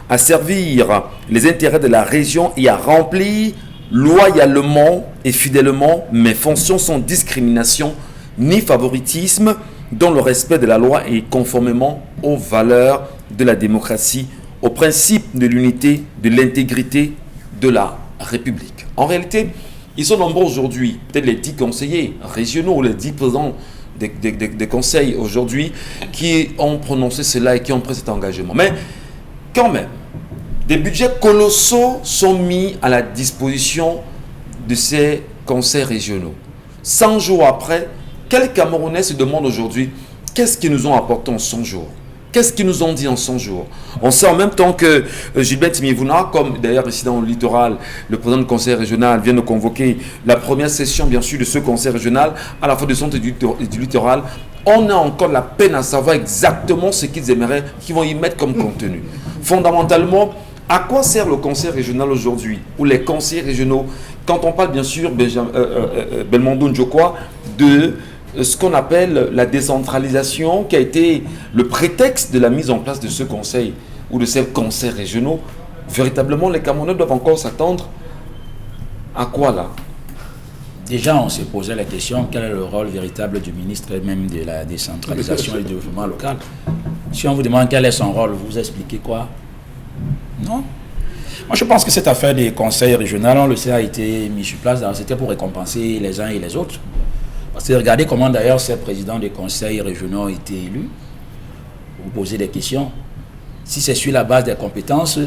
Speaker 1: à servir les intérêts de la région et à remplir loyalement et fidèlement mes fonctions sans discrimination ni favoritisme, dans le respect de la loi et conformément aux valeurs de la démocratie, aux principes de l'unité, de l'intégrité de la République. En réalité, ils sont nombreux aujourd'hui, peut-être les 10 conseillers régionaux, les 10 présidents des conseils aujourd'hui, qui ont prononcé cela et qui ont pris cet engagement. Mais quand même, des budgets colossaux sont mis à la disposition de ces conseils régionaux. 100 jours après, quels Camerounais se demandent aujourd'hui qu'est-ce qu'ils nous ont apporté en 100 jours? Qu'est-ce qu'ils nous ont dit en 100 jours? On sait en même temps que Gilbert Ntimi-Evuna, comme d'ailleurs ici dans le littoral, le président du conseil régional vient de convoquer la première session bien sûr de ce conseil régional à la fois du centre et du littoral. On a encore la peine à savoir exactement ce qu'ils aimeraient, qu'ils vont y mettre comme contenu. Fondamentalement, à quoi sert le conseil régional aujourd'hui, ou les conseils régionaux, quand on parle bien sûr, Belmondo Njokwa, de ce qu'on appelle la décentralisation, qui a été le prétexte de la mise en place de ce conseil, ou de ces conseils régionaux. Véritablement, les Camerounais doivent encore s'attendre à quoi là?
Speaker 4: Déjà, on s'est posé la question, quel est le rôle véritable du ministre et même de la décentralisation et du développement local? Si on vous demande quel est son rôle, vous expliquez quoi? Non. Moi, je pense que cette affaire des conseils régionaux, on le sait, a été mise sur place. C'était pour récompenser les uns et les autres. Parce que regardez comment d'ailleurs ces présidents des conseils régionaux ont été élus. Vous posez des questions. Si c'est sur la base des compétences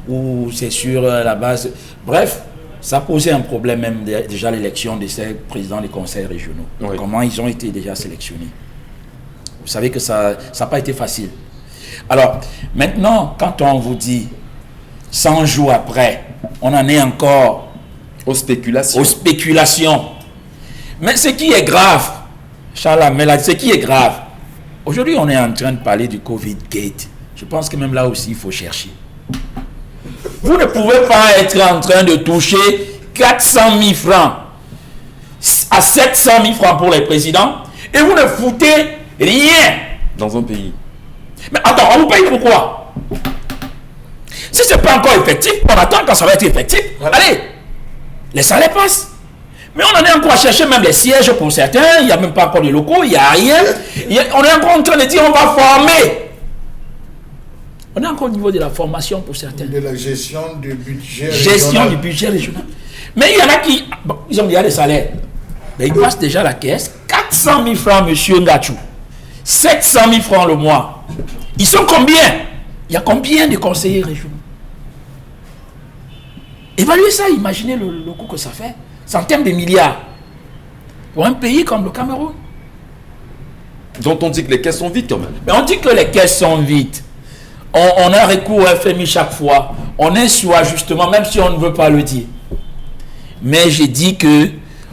Speaker 4: ou c'est sur la base... Bref, ça posait un problème même déjà l'élection de ces présidents des conseils régionaux. Oui. Comment ils ont été déjà sélectionnés. Vous savez que ça n'a pas été facile. Alors, maintenant, quand on vous dit 100 jours après, on en est encore
Speaker 1: aux spéculations.
Speaker 4: Mais ce qui est grave, Charles, ce qui est grave, aujourd'hui on est en train de parler du Covid Gate. Je pense que même là aussi il faut chercher. Vous ne pouvez pas être en train de toucher 400 000 francs à 700 000 francs pour les présidents et vous ne foutez rien
Speaker 1: dans un pays.
Speaker 4: Mais attends, on vous paye pourquoi? Si ce n'est pas encore effectif, on attend quand ça va être effectif. Voilà. Allez, les salaires passent. Mais on en est encore à chercher même les sièges pour certains. Il n'y a même pas encore de locaux, il n'y a rien. On est encore en train de dire on va former. On est encore au niveau de la formation pour certains.
Speaker 5: De la gestion du budget régional.
Speaker 4: Gestion du budget régional. Mais il y en a qui, bon, ils ont déjà des salaires. Mais ils passent déjà la caisse. 400 000 francs, monsieur Ngachou. 700 000 francs le mois. Ils sont combien? Il y a combien de conseillers régionaux? Évaluez ça, imaginez le coût que ça fait. Centaines de milliards. Pour un pays comme le Cameroun.
Speaker 1: Dont on dit que les caisses sont vides quand même.
Speaker 4: Mais on dit que les caisses sont vides. On a recours au FMI chaque fois. On est sous ajustement, même si on ne veut pas le dire. Mais j'ai dit que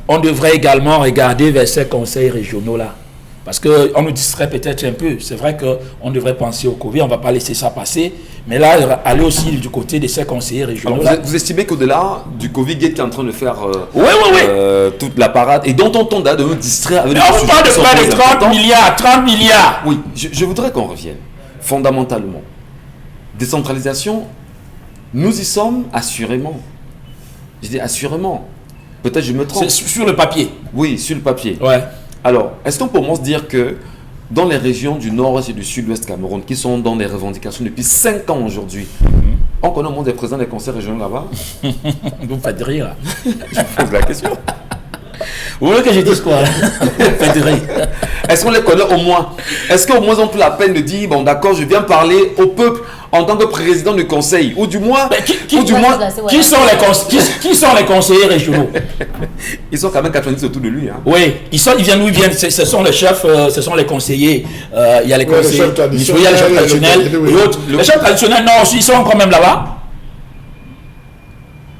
Speaker 4: on devrait également regarder vers ces conseils régionaux-là. Parce qu'on nous distrait peut-être un peu. C'est vrai qu'on devrait penser au Covid, on ne va pas laisser ça passer. Mais là, aller aussi du côté de ces conseillers régionaux.
Speaker 1: Alors vous estimez qu'au-delà du Covid qui est en train de faire toute la parade, et dont on tente de nous distraire avec...
Speaker 4: Mais on parle de près de 30 milliards, 30 milliards.
Speaker 1: Oui, je voudrais qu'on revienne. Fondamentalement, décentralisation, nous y sommes assurément. Je dis assurément. Peut-être je me trompe.
Speaker 4: C'est sur le papier.
Speaker 1: Oui, sur le papier.
Speaker 4: Ouais.
Speaker 1: Alors, est-ce qu'on peut au moins se dire que dans les régions du nord-est et du sud-ouest Cameroun, qui sont dans des revendications depuis 5 ans aujourd'hui, on connaît au moins des présidents des conseils régionaux là-bas?
Speaker 4: Vous me faites rire.
Speaker 1: Je pose la question.
Speaker 4: Vous voulez que je dise quoi?
Speaker 1: Est-ce qu'on les connaît au moins? Est-ce qu'au moins on peut la peine de dire, bon d'accord, je viens parler au peuple en tant que président du conseil? Ou du moins,
Speaker 4: qui sont les conseillers régionaux?
Speaker 1: Ils sont quand même 90 autour de lui. Hein.
Speaker 4: Oui, ils viennent d'où ils viennent. Ce sont les chefs, ce sont les conseillers. Il y a les conseillers, il y a les chefs traditionnels et autres. Les chefs traditionnels, non, ils sont quand même là-bas.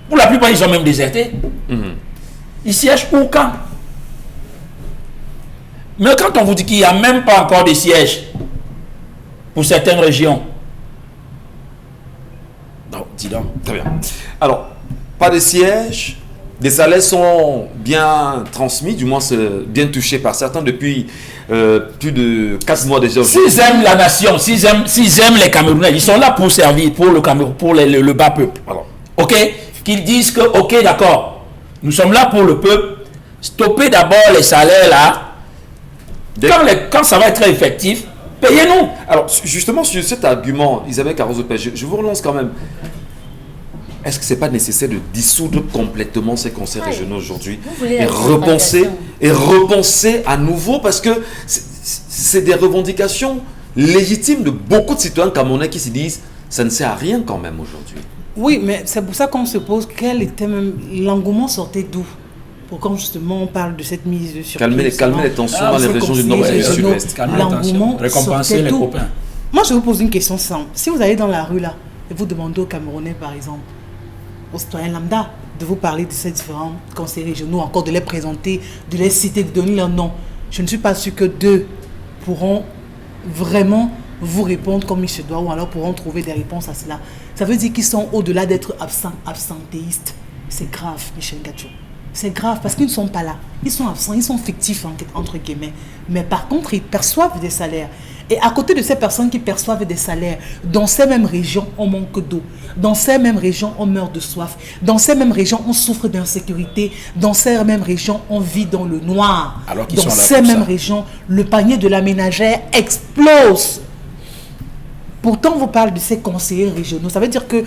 Speaker 4: Pour la plupart, ils ont même déserté. Ils siègent où, quand? Mais quand on vous dit qu'il n'y a même pas encore de sièges pour certaines régions, non, dis donc.
Speaker 1: Très bien. Alors, pas de sièges, les salaires sont bien transmis, du moins bien touchés par certains depuis plus de 4 mois déjà.
Speaker 4: S'ils aiment la nation, s'ils aiment les Camerounais, ils sont là pour servir, pour le Cameroun, pour le bas peuple. Alors, ok? Qu'ils disent que, ok, d'accord, nous sommes là pour le peuple, stoppez d'abord les salaires là. Quand ça va être effectif, payez-nous.
Speaker 1: Alors, justement, sur cet argument, Isabelle Carozo-Pech, je vous relance quand même. Est-ce que ce n'est pas nécessaire de dissoudre complètement ces conseils régionaux aujourd'hui et repenser à nouveau, parce que c'est des revendications légitimes de beaucoup de citoyens camerounais qui se disent ça ne sert à rien quand même aujourd'hui.
Speaker 3: Oui, mais c'est pour ça qu'on se pose quel était même l'engouement sortait d'où pour quand justement on parle de cette mise sur
Speaker 1: calmer les tensions dans les régions du Nord et du Sud-Ouest.
Speaker 3: L'engouement
Speaker 4: récompenser les copains.
Speaker 3: Moi, je vous pose une question simple. Si vous allez dans la rue là et vous demandez aux Camerounais, par exemple, aux citoyens lambda, de vous parler de ces différents conseils régionaux, encore de les présenter, de les citer, de donner leur nom, je ne suis pas sûr que 2 pourront vraiment vous répondre comme il se doit, ou alors pourront trouver des réponses à cela. Ça veut dire qu'ils sont au-delà d'être absentéistes. C'est grave, Michel Gacho. C'est grave parce qu'ils ne sont pas là. Ils sont absents, ils sont fictifs entre guillemets. Mais par contre, ils perçoivent des salaires. Et à côté de ces personnes qui perçoivent des salaires, dans ces mêmes régions, on manque d'eau. Dans ces mêmes régions, on meurt de soif. Dans ces mêmes régions, on souffre d'insécurité. Dans ces mêmes régions, on vit dans le noir. Dans ces mêmes régions, le panier de la ménagère explose. Pourtant, on vous parle de ces conseillers régionaux. Ça veut dire que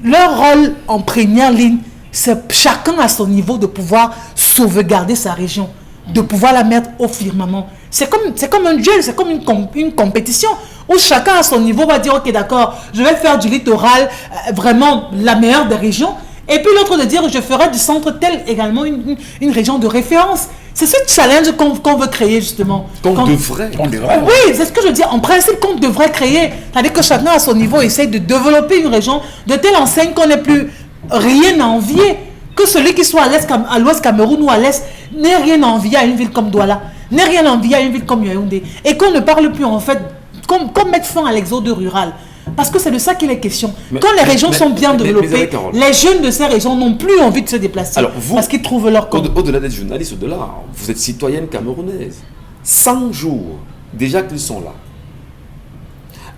Speaker 3: leur rôle en première ligne, c'est chacun à son niveau de pouvoir sauvegarder sa région, de pouvoir la mettre au firmament. C'est comme un duel, c'est comme une compétition où chacun à son niveau va dire ok d'accord, je vais faire du littoral vraiment la meilleure des régions, et puis l'autre de dire je ferai du centre tel également une région de référence. C'est ce challenge qu'on veut créer justement.
Speaker 1: Qu'on devrait.
Speaker 3: Oui, c'est ce que je dis. En principe, qu'on devrait créer. C'est-à-dire que chacun à son niveau essaye de développer une région de telle enseigne qu'on n'ait plus rien à envier. Que celui qui soit à l'ouest Cameroun ou à l'est n'ait rien à envier à une ville comme Douala, n'ait rien à envier à une ville comme Yaoundé. Et qu'on ne parle plus en fait, qu'on mette fin à l'exode rural. Parce que c'est de ça qu'il est question. Quand les régions sont bien développées, les jeunes de ces régions n'ont plus envie de se déplacer.
Speaker 1: Alors vous,
Speaker 3: parce qu'ils trouvent leur compte.
Speaker 1: Au-delà d'être journaliste, au-delà, vous êtes citoyenne camerounaise. 100 jours déjà qu'ils sont là.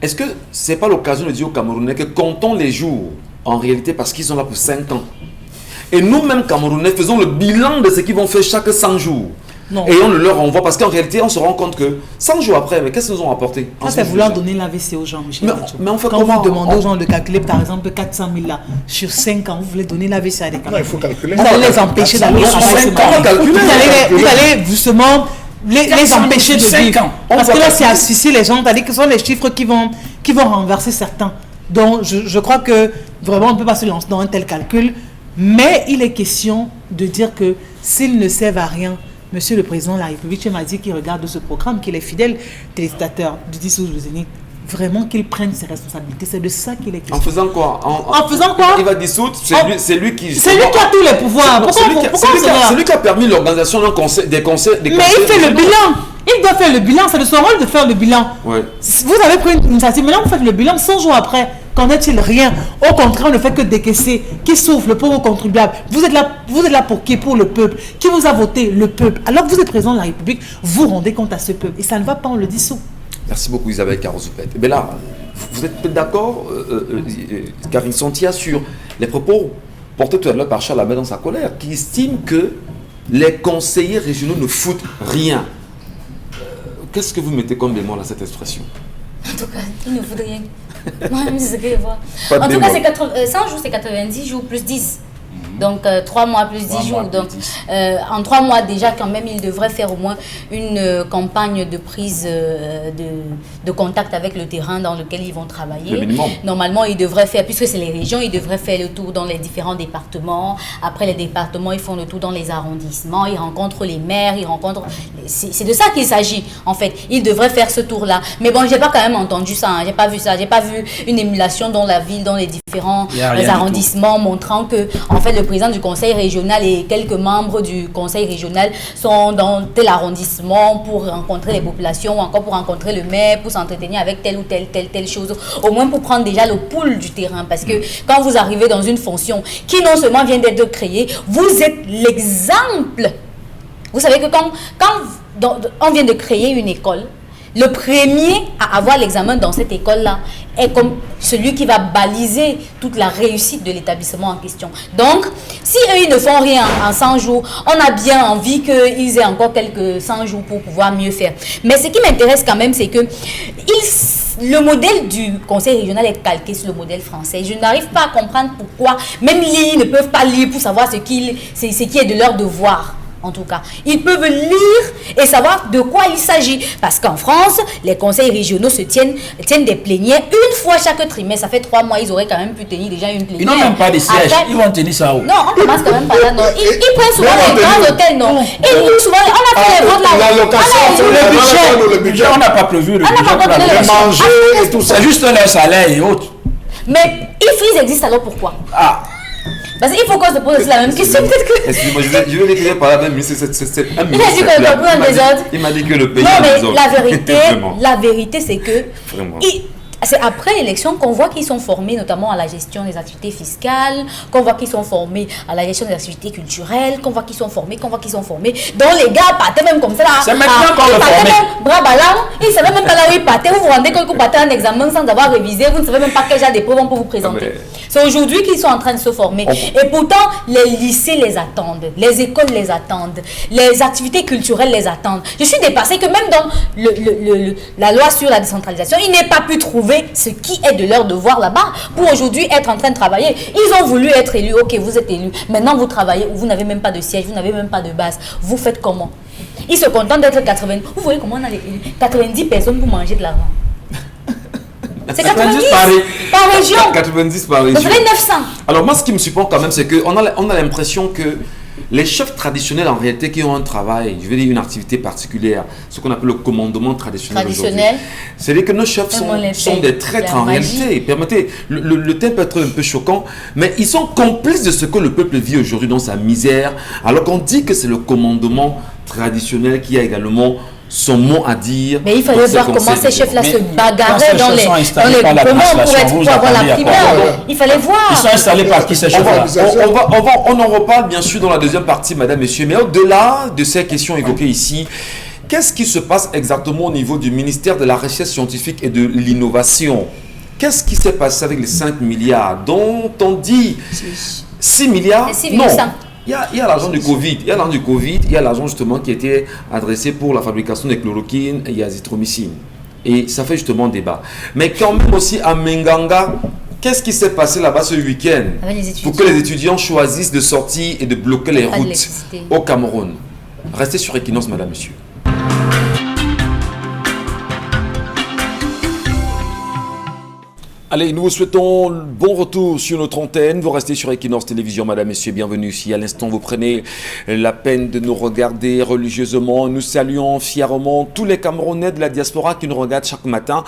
Speaker 1: Est-ce que ce n'est pas l'occasion de dire aux Camerounais que comptons les jours en réalité parce qu'ils sont là pour 5 ans. Et nous-mêmes Camerounais faisons le bilan de ce qu'ils vont faire chaque 100 jours. Non. Et on le leur envoie parce qu'en réalité, on se rend compte que 100 jours après, mais qu'est-ce qu'ils nous ont apporté?
Speaker 3: Ça, c'est vouloir donner l'AVC aux gens, Michel.
Speaker 1: Mais on fait
Speaker 3: quand vous demandez aux gens de calculer, par exemple, 400 000 là, sur 5 ans, vous voulez donner l'AVC à des Camerounais.
Speaker 5: Il faut calculer.
Speaker 3: Vous allez les empêcher d'aller travailler. Vous allez justement les empêcher de vivre. Parce que là, c'est asphyxier les gens, c'est-à-dire que ce sont les chiffres qui vont renverser certains. Donc, je crois que vraiment, on ne peut pas se lancer dans un tel calcul. Mais il est question de dire que s'ils ne servent à rien, Monsieur le Président de la République m'a dit qu'il regarde ce programme, qu'il est fidèle téléspectateur du 10 août le Zénith. Vraiment qu'il prenne ses responsabilités. C'est de ça qu'il est question.
Speaker 1: En faisant quoi?
Speaker 3: En faisant quoi?
Speaker 1: Il va dissoudre, c'est lui qui...
Speaker 3: C'est lui qui a tous les pouvoirs.
Speaker 1: C'est lui qui a permis l'organisation des conseils.
Speaker 3: Mais il fait le bilan. Il doit faire le bilan. C'est de son rôle de faire le bilan. Ouais. Vous avez pris une initiative. Maintenant, vous faites le bilan 100 jours après. Qu'en est-il? Rien. Au contraire, on ne fait que décaisser. Qui souffre? Le pauvre contribuable. Vous êtes là pour qui? Pour le peuple. Qui vous a voté? Le peuple. Alors que vous êtes président de la République, vous rendez compte à ce peuple. Et ça ne va pas, on le dissout.
Speaker 1: Merci beaucoup Isabelle Carozo-Pech. Mais là, vous êtes peut-être d'accord, Karine Santia, sur les propos portés tout à l'heure par Charles Lamé dans sa colère, qui estime que les conseillers régionaux ne foutent rien. Qu'est-ce que vous mettez comme bémol à cette expression?
Speaker 2: En tout cas, ils ne foutent rien. Moi, c'est ce que je vois. En tout cas, 100 jours, c'est 90 jours plus 10. Donc 3 mois plus 10 jours. Donc en 3 mois déjà quand même, ils devraient faire au moins une campagne de prise de contact avec le terrain dans lequel ils vont travailler. Normalement, ils devraient faire, puisque c'est les régions, ils devraient faire le tour dans les différents départements. Après les départements, ils font le tour dans les arrondissements, ils rencontrent les maires, ils rencontrent... C'est de ça qu'il s'agit, en fait. Ils devraient faire ce tour-là. Mais bon, j'ai pas quand même entendu ça, hein. J'ai pas vu ça. J'ai pas vu une émulation dans la ville, dans les différents arrondissements, montrant que, en fait, le président du conseil régional et quelques membres du conseil régional sont dans tel arrondissement pour rencontrer les populations ou encore pour rencontrer le maire, pour s'entretenir avec telle ou telle chose. Au moins pour prendre déjà le pouls du terrain. Parce que quand vous arrivez dans une fonction qui non seulement vient d'être créée, vous êtes l'exemple. Vous savez que quand on vient de créer une école, le premier à avoir l'examen dans cette école-là est comme celui qui va baliser toute la réussite de l'établissement en question. Donc, si eux, ils ne font rien en 100 jours, on a bien envie qu'ils aient encore quelques 100 jours pour pouvoir mieux faire. Mais ce qui m'intéresse quand même, c'est que le modèle du conseil régional est calqué sur le modèle français. Je n'arrive pas à comprendre pourquoi, même lire, ils ne peuvent pas lire pour savoir ce qui est de leur devoir. En tout cas, ils peuvent lire et savoir de quoi il s'agit. Parce qu'en France, les conseils régionaux tiennent des plénières une fois chaque trimestre. Ça fait 3 mois, ils auraient quand même pu tenir déjà une plénière.
Speaker 4: Ils n'ont même pas de siège. Ils vont tenir ça où?
Speaker 2: Non, on commence quand même par là. Non. Ils prennent souvent les grands hôtels, non. Et souvent, on a fait les ventes là.
Speaker 5: Le budget,
Speaker 4: on n'a pas prévu le budget
Speaker 5: pour manger et tout ça.
Speaker 4: C'est juste leur salaire et autres.
Speaker 2: Mais IFRIS existe alors pourquoi? Parce qu'il faut qu'on se pose la même question, peut-être que...
Speaker 1: Excusez-moi, je vais décrire par la même ministre, c'est un ministre.
Speaker 2: Il a dit que le problème des autres.
Speaker 1: Il m'a dit que le pays
Speaker 2: non, mais
Speaker 1: des autres.
Speaker 2: la vérité, c'est que...
Speaker 1: Vraiment.
Speaker 2: C'est après l'élection qu'on voit qu'ils sont formés notamment à la gestion des activités fiscales, qu'on voit qu'ils sont formés à la gestion des activités culturelles, qu'on voit qu'ils sont formés. Donc les gars partaient même comme ça là.
Speaker 4: C'est maintenant qu'on le formait.
Speaker 2: Bras ballants, ils ne savaient même pas là où ils partaient. Vous vous rendez compte que vous partez un examen sans avoir révisé, vous ne savez même pas quel genre d'épreuve on peut vous présenter. C'est aujourd'hui qu'ils sont en train de se former. Et pourtant, les lycées les attendent, les écoles les attendent, les activités culturelles les attendent. Je suis dépassée que même dans la loi sur la décentralisation, ils n'aient pas pu trouver ce qui est de leur devoir là-bas pour aujourd'hui être en train de travailler. Ils ont voulu être élus. Ok, vous êtes élus. Maintenant, vous travaillez. Vous n'avez même pas de siège. Vous n'avez même pas de base. Vous faites comment? Ils se contentent d'être 80. Vous voyez comment on a les 90 personnes pour manger de l'argent. C'est 90 par région.
Speaker 1: 90 par région.
Speaker 2: Donc, ça fait 900.
Speaker 1: Alors moi, ce qui me surprend quand même, c'est qu'on a l'impression que les chefs traditionnels, en réalité, qui ont un travail, je veux dire une activité particulière, ce qu'on appelle le commandement traditionnel aujourd'hui. C'est-à-dire que nos chefs sont des traîtres en réalité. Permettez, le thème peut être un peu choquant, mais ils sont complices de ce que le peuple vit aujourd'hui dans sa misère, alors qu'on dit que c'est le commandement traditionnel qui a également son mot à dire.
Speaker 2: Mais il fallait voir comment ces chefs-là se bagarraient dans les commandes pour avoir la primaire. Il fallait voir.
Speaker 4: Ils sont installés par qui ces chefs-là?
Speaker 1: On en reparle bien sûr dans la deuxième partie, madame, messieurs. Mais au-delà de ces questions évoquées ici, qu'est-ce qui se passe exactement au niveau du ministère de la Recherche scientifique et de l'innovation? Qu'est-ce qui s'est passé avec les 5 milliards dont on dit 6 milliards? Non. Il y a l'argent du Covid, il y a l'argent justement qui était adressé pour la fabrication des chloroquines et azithromycine. Et ça fait justement débat. Mais quand même aussi à Menganga, qu'est-ce qui s'est passé là-bas ce week-end pour que les étudiants choisissent de sortir et de bloquer les routes au Cameroun? Restez sur Equinox, madame, monsieur. Allez, nous vous souhaitons bon retour sur notre antenne. Vous restez sur Equinox Télévision, madame, messieurs, bienvenue. Si à l'instant vous prenez la peine de nous regarder religieusement, nous saluons fièrement tous les Camerounais de la diaspora qui nous regardent chaque matin.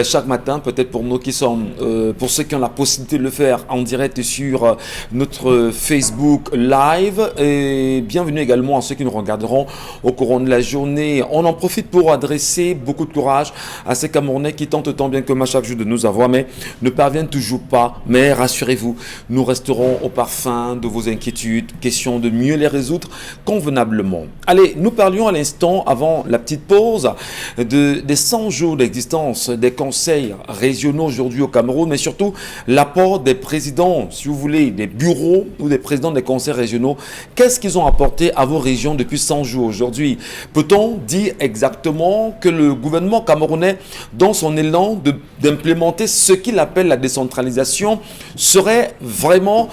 Speaker 1: Chaque matin, peut-être pour nous qui sommes, pour ceux qui ont la possibilité de le faire en direct sur notre Facebook Live. Et bienvenue également à ceux qui nous regarderont au courant de la journée. On en profite pour adresser beaucoup de courage à ces Camerounais qui tentent tant bien que mal chaque jour de nous avoir, mais ne parviennent toujours pas. Mais rassurez-vous, nous resterons au parfum de vos inquiétudes, question de mieux les résoudre convenablement. Allez, nous parlions à l'instant, avant la petite pause, des 100 jours d'existence des conseils régionaux aujourd'hui au Cameroun, mais surtout l'apport des présidents, si vous voulez, des bureaux ou des présidents des conseils régionaux. Qu'est-ce qu'ils ont apporté à vos régions depuis 100 jours aujourd'hui? Peut-on dire exactement que le gouvernement camerounais, dans son élan d'implémenter ce qu'il qu'il appelle la décentralisation serait vraiment,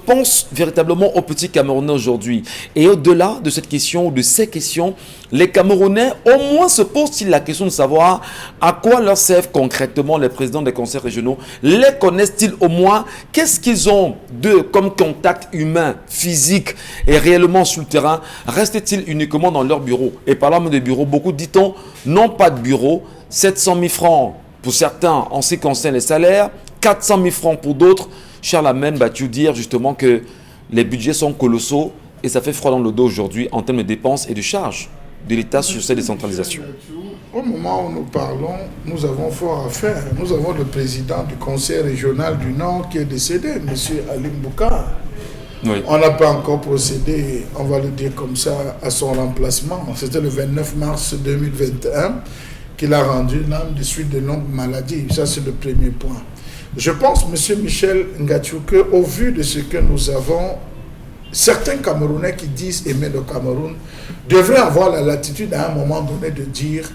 Speaker 1: pense véritablement aux petits Camerounais aujourd'hui. Et au-delà de cette question ou de ces questions, les Camerounais au moins se posent-ils la question de savoir à quoi leur servent concrètement les présidents des conseils régionaux? Les connaissent-ils au moins? Qu'est-ce qu'ils ont comme contact humain, physique et réellement sur le terrain? Restent-ils uniquement dans leur bureau? Et parlant de bureau, beaucoup dit-on n'ont pas de bureau. 700 000 francs pour certains en ce qui concerne les salaires, 400 000 francs pour d'autres. Charles Amen va-t-il dire justement que les budgets sont colossaux et ça fait froid dans le dos aujourd'hui en termes de dépenses et de charges de l'État sur cette décentralisation?
Speaker 5: Au moment où nous parlons, nous avons fort à faire. Nous avons le président du conseil régional du Nord qui est décédé, M. Alim Boukar. Oui. On n'a pas encore procédé, on va le dire comme ça, à son remplacement. C'était le 29 mars 2021 qu'il a rendu l'âme de suite de longues maladies. Ça, c'est le premier point. Je pense, M. Michel Ngatou, qu'au vu de ce que nous avons, certains Camerounais qui disent aimer le Cameroun devraient avoir la latitude à un moment donné de dire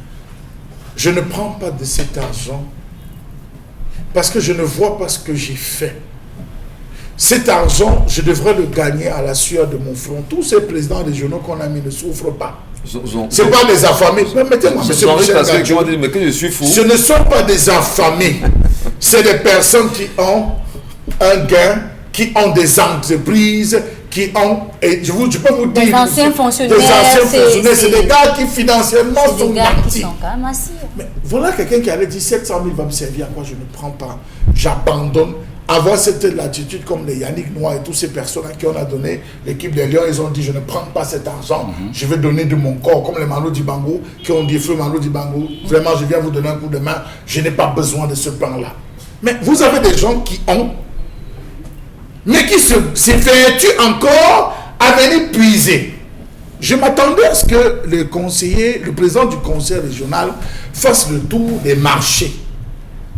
Speaker 5: « Je ne prends pas de cet argent parce que je ne vois pas ce que j'ai fait. Cet argent, je devrais le gagner à la sueur de mon front. » Tous ces présidents régionaux qu'on a mis ne souffrent pas. Ce n'est pas des affamés. Permettez-moi, M. Michel Ngatou. Ce ne sont pas des affamés. C'est des personnes qui ont un gain, qui ont des entreprises, qui ont, et je peux vous dire,
Speaker 2: des anciens fonctionnaires,
Speaker 5: c'est des gars qui financièrement sont nantis.
Speaker 2: Mais
Speaker 5: voilà quelqu'un qui avait dit 700 000 va me servir à quoi, je ne prends pas, j'abandonne. Avoir cette latitude comme les Yannick Noir et toutes ces personnes à qui on a donné l'équipe des Lions, ils ont dit je ne prends pas cet argent, je vais donner de mon corps, comme les Mano Dibango qui ont dit feu Mano Dibango, vraiment je viens vous donner un coup de main, je n'ai pas besoin de ce plan-là. Mais vous avez des gens qui ont, mais qui s'effectuent encore à venir puiser. Je m'attendais à ce que le président du conseil régional fasse le tour des marchés.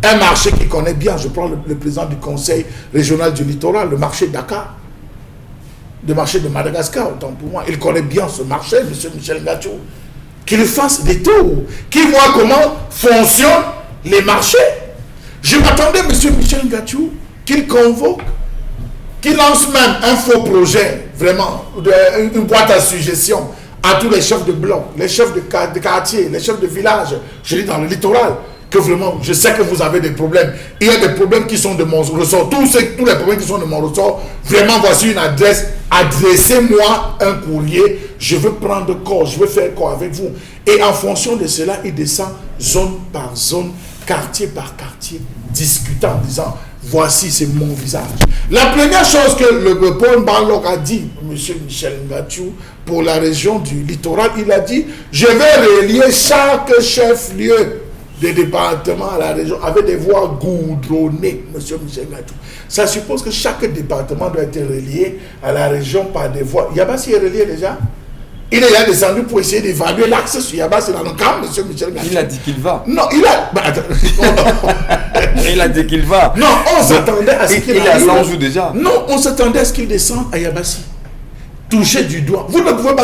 Speaker 5: Un marché qu'il connaît bien, je prends le président du conseil régional du littoral, le marché Dakar, le marché de Madagascar, autant pour moi. Il connaît bien ce marché, M. Michel Ngatou. Qu'il fasse des tours, qu'il voit comment fonctionnent les marchés. Je m'attendais, M. Michel Ngatou, qu'il convoque, qu'il lance même un faux projet, vraiment, une boîte à suggestions à tous les chefs de bloc, les chefs de quartier, les chefs de village, je dis dans le littoral, que vraiment, je sais que vous avez des problèmes. Il y a des problèmes qui sont de mon ressort. Tous les problèmes qui sont de mon ressort, vraiment, voici une adresse. Adressez-moi un courrier. Je veux prendre corps, je veux faire corps avec vous. Et en fonction de cela, il descend zone par zone, quartier par quartier, discutant, en disant, voici, c'est mon visage. La première chose que le Paul Barlock a dit, M. Michel Ngatou, pour la région du littoral, il a dit, je vais relier chaque chef-lieu des départements à la région avec des voies goudronnées, M. Michel Ngatou. Ça suppose que chaque département doit être relié à la région par des voies. Yabassi est relié déjà. Il est déjà descendu pour essayer d'évaluer l'accès sur Yabassi dans le camp, M. Michel Ngatou.
Speaker 1: Il a dit qu'il va.
Speaker 5: Non, il a...
Speaker 1: Il a dit qu'il va.
Speaker 5: Non, on s'attendait à ce qu'il
Speaker 1: arrive. Il est à 100 jours déjà.
Speaker 5: Non, on s'attendait à ce qu'il descende à Yabassi. Toucher du doigt. Vous ne pouvez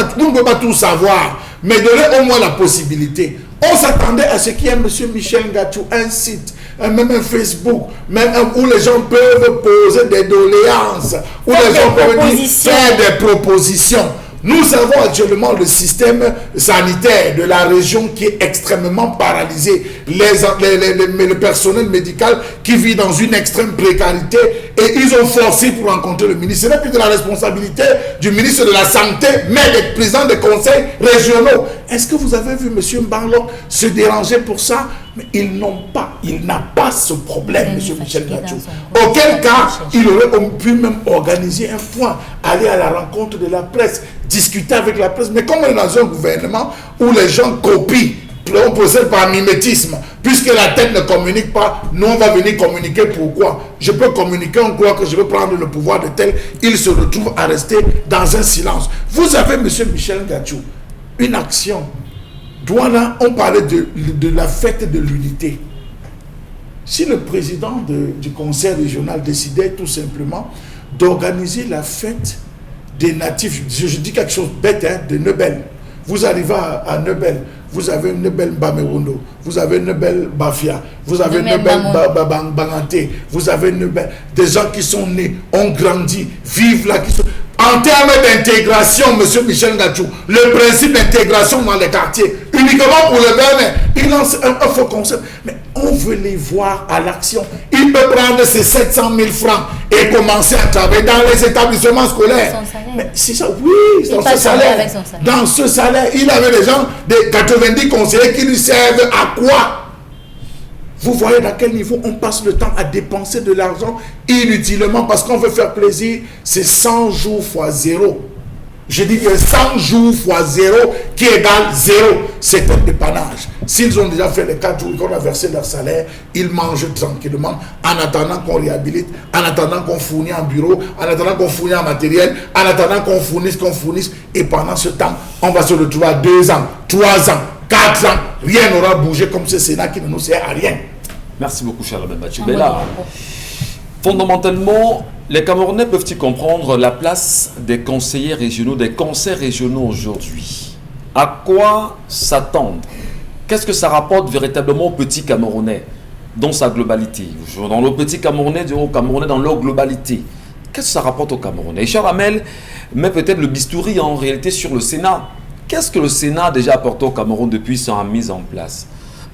Speaker 5: pas tout savoir, mais donnez au moins la possibilité. On s'attendait à ce qu'il y ait M. Michel Ngatou, un site, même un Facebook, même où les gens peuvent poser des doléances, où les gens peuvent faire des propositions. Nous avons actuellement le système sanitaire de la région qui est extrêmement paralysé. Le personnel médical qui vit dans une extrême précarité et ils ont forcé pour rencontrer le ministre. Ce n'est plus de la responsabilité du ministre de la Santé, mais des présidents des conseils régionaux. Est-ce que vous avez vu M. Mbarlo se déranger pour ça? Mais il n'a pas ce problème, M. Michel Ngatou. Auquel cas, il aurait pu même organiser un point, aller à la rencontre de la presse, discuter avec la presse. Mais comme on est dans un gouvernement où les gens copient, on procède par mimétisme, puisque la tête ne communique pas, nous on va venir communiquer. Pourquoi? Je peux communiquer, on croit que je vais prendre le pouvoir de tel, il se retrouve à rester dans un silence. Vous avez, M. Michel Ngatou, une action. Douala, on parlait de la fête de l'unité. Si le président du conseil régional décidait tout simplement d'organiser la fête des natifs, je dis quelque chose bête, de Nebel, Vous arrivez à Nebel, vous avez Nebel Bamerundo, vous avez Nebel Bafia, vous avez Nebel Banganté, vous avez Nebel, des gens qui sont nés, ont grandi, vivent là, qui sont... En termes d'intégration, M. Michel Ngachou, le principe d'intégration dans les quartiers, uniquement pour le Bénin, il lance un faux concept. Mais on veut les voir à l'action. Il peut prendre ses 700 000 francs et commencer à travailler dans les établissements scolaires. Mais c'est ça, oui, dans ce salaire. Dans ce salaire, il avait des gens, des 90 conseillers qui lui servent à quoi? Vous voyez dans quel niveau on passe le temps à dépenser de l'argent inutilement parce qu'on veut faire plaisir. C'est 100 jours fois 0. Je dis que 100 jours fois 0 qui égale 0. C'est un dépannage. S'ils ont déjà fait les 4 jours qu'on a versé leur salaire, ils mangent tranquillement en attendant qu'on réhabilite, en attendant qu'on fournit un bureau, en attendant qu'on fournit un matériel, en attendant qu'on fournisse. Et pendant ce temps, on va se retrouver à 2 ans, 3 ans, 4 ans. Rien n'aura bougé comme ce Sénat qui ne nous sert à rien.
Speaker 1: Merci beaucoup, cher Albert Mathieu. Mais là, fondamentalement, les Camerounais peuvent-ils comprendre la place des conseillers régionaux, des conseils régionaux aujourd'hui? À quoi s'attendre? Qu'est-ce que ça rapporte véritablement aux petits Camerounais dans sa globalité? Dans le petit Camerounais, aux Camerounais dans leur globalité. Qu'est-ce que ça rapporte aux Camerounais? Et Charles Hamel met peut-être le bistouri en réalité sur le Sénat. Qu'est-ce que le Sénat a déjà apporté au Cameroun depuis sa mise en place?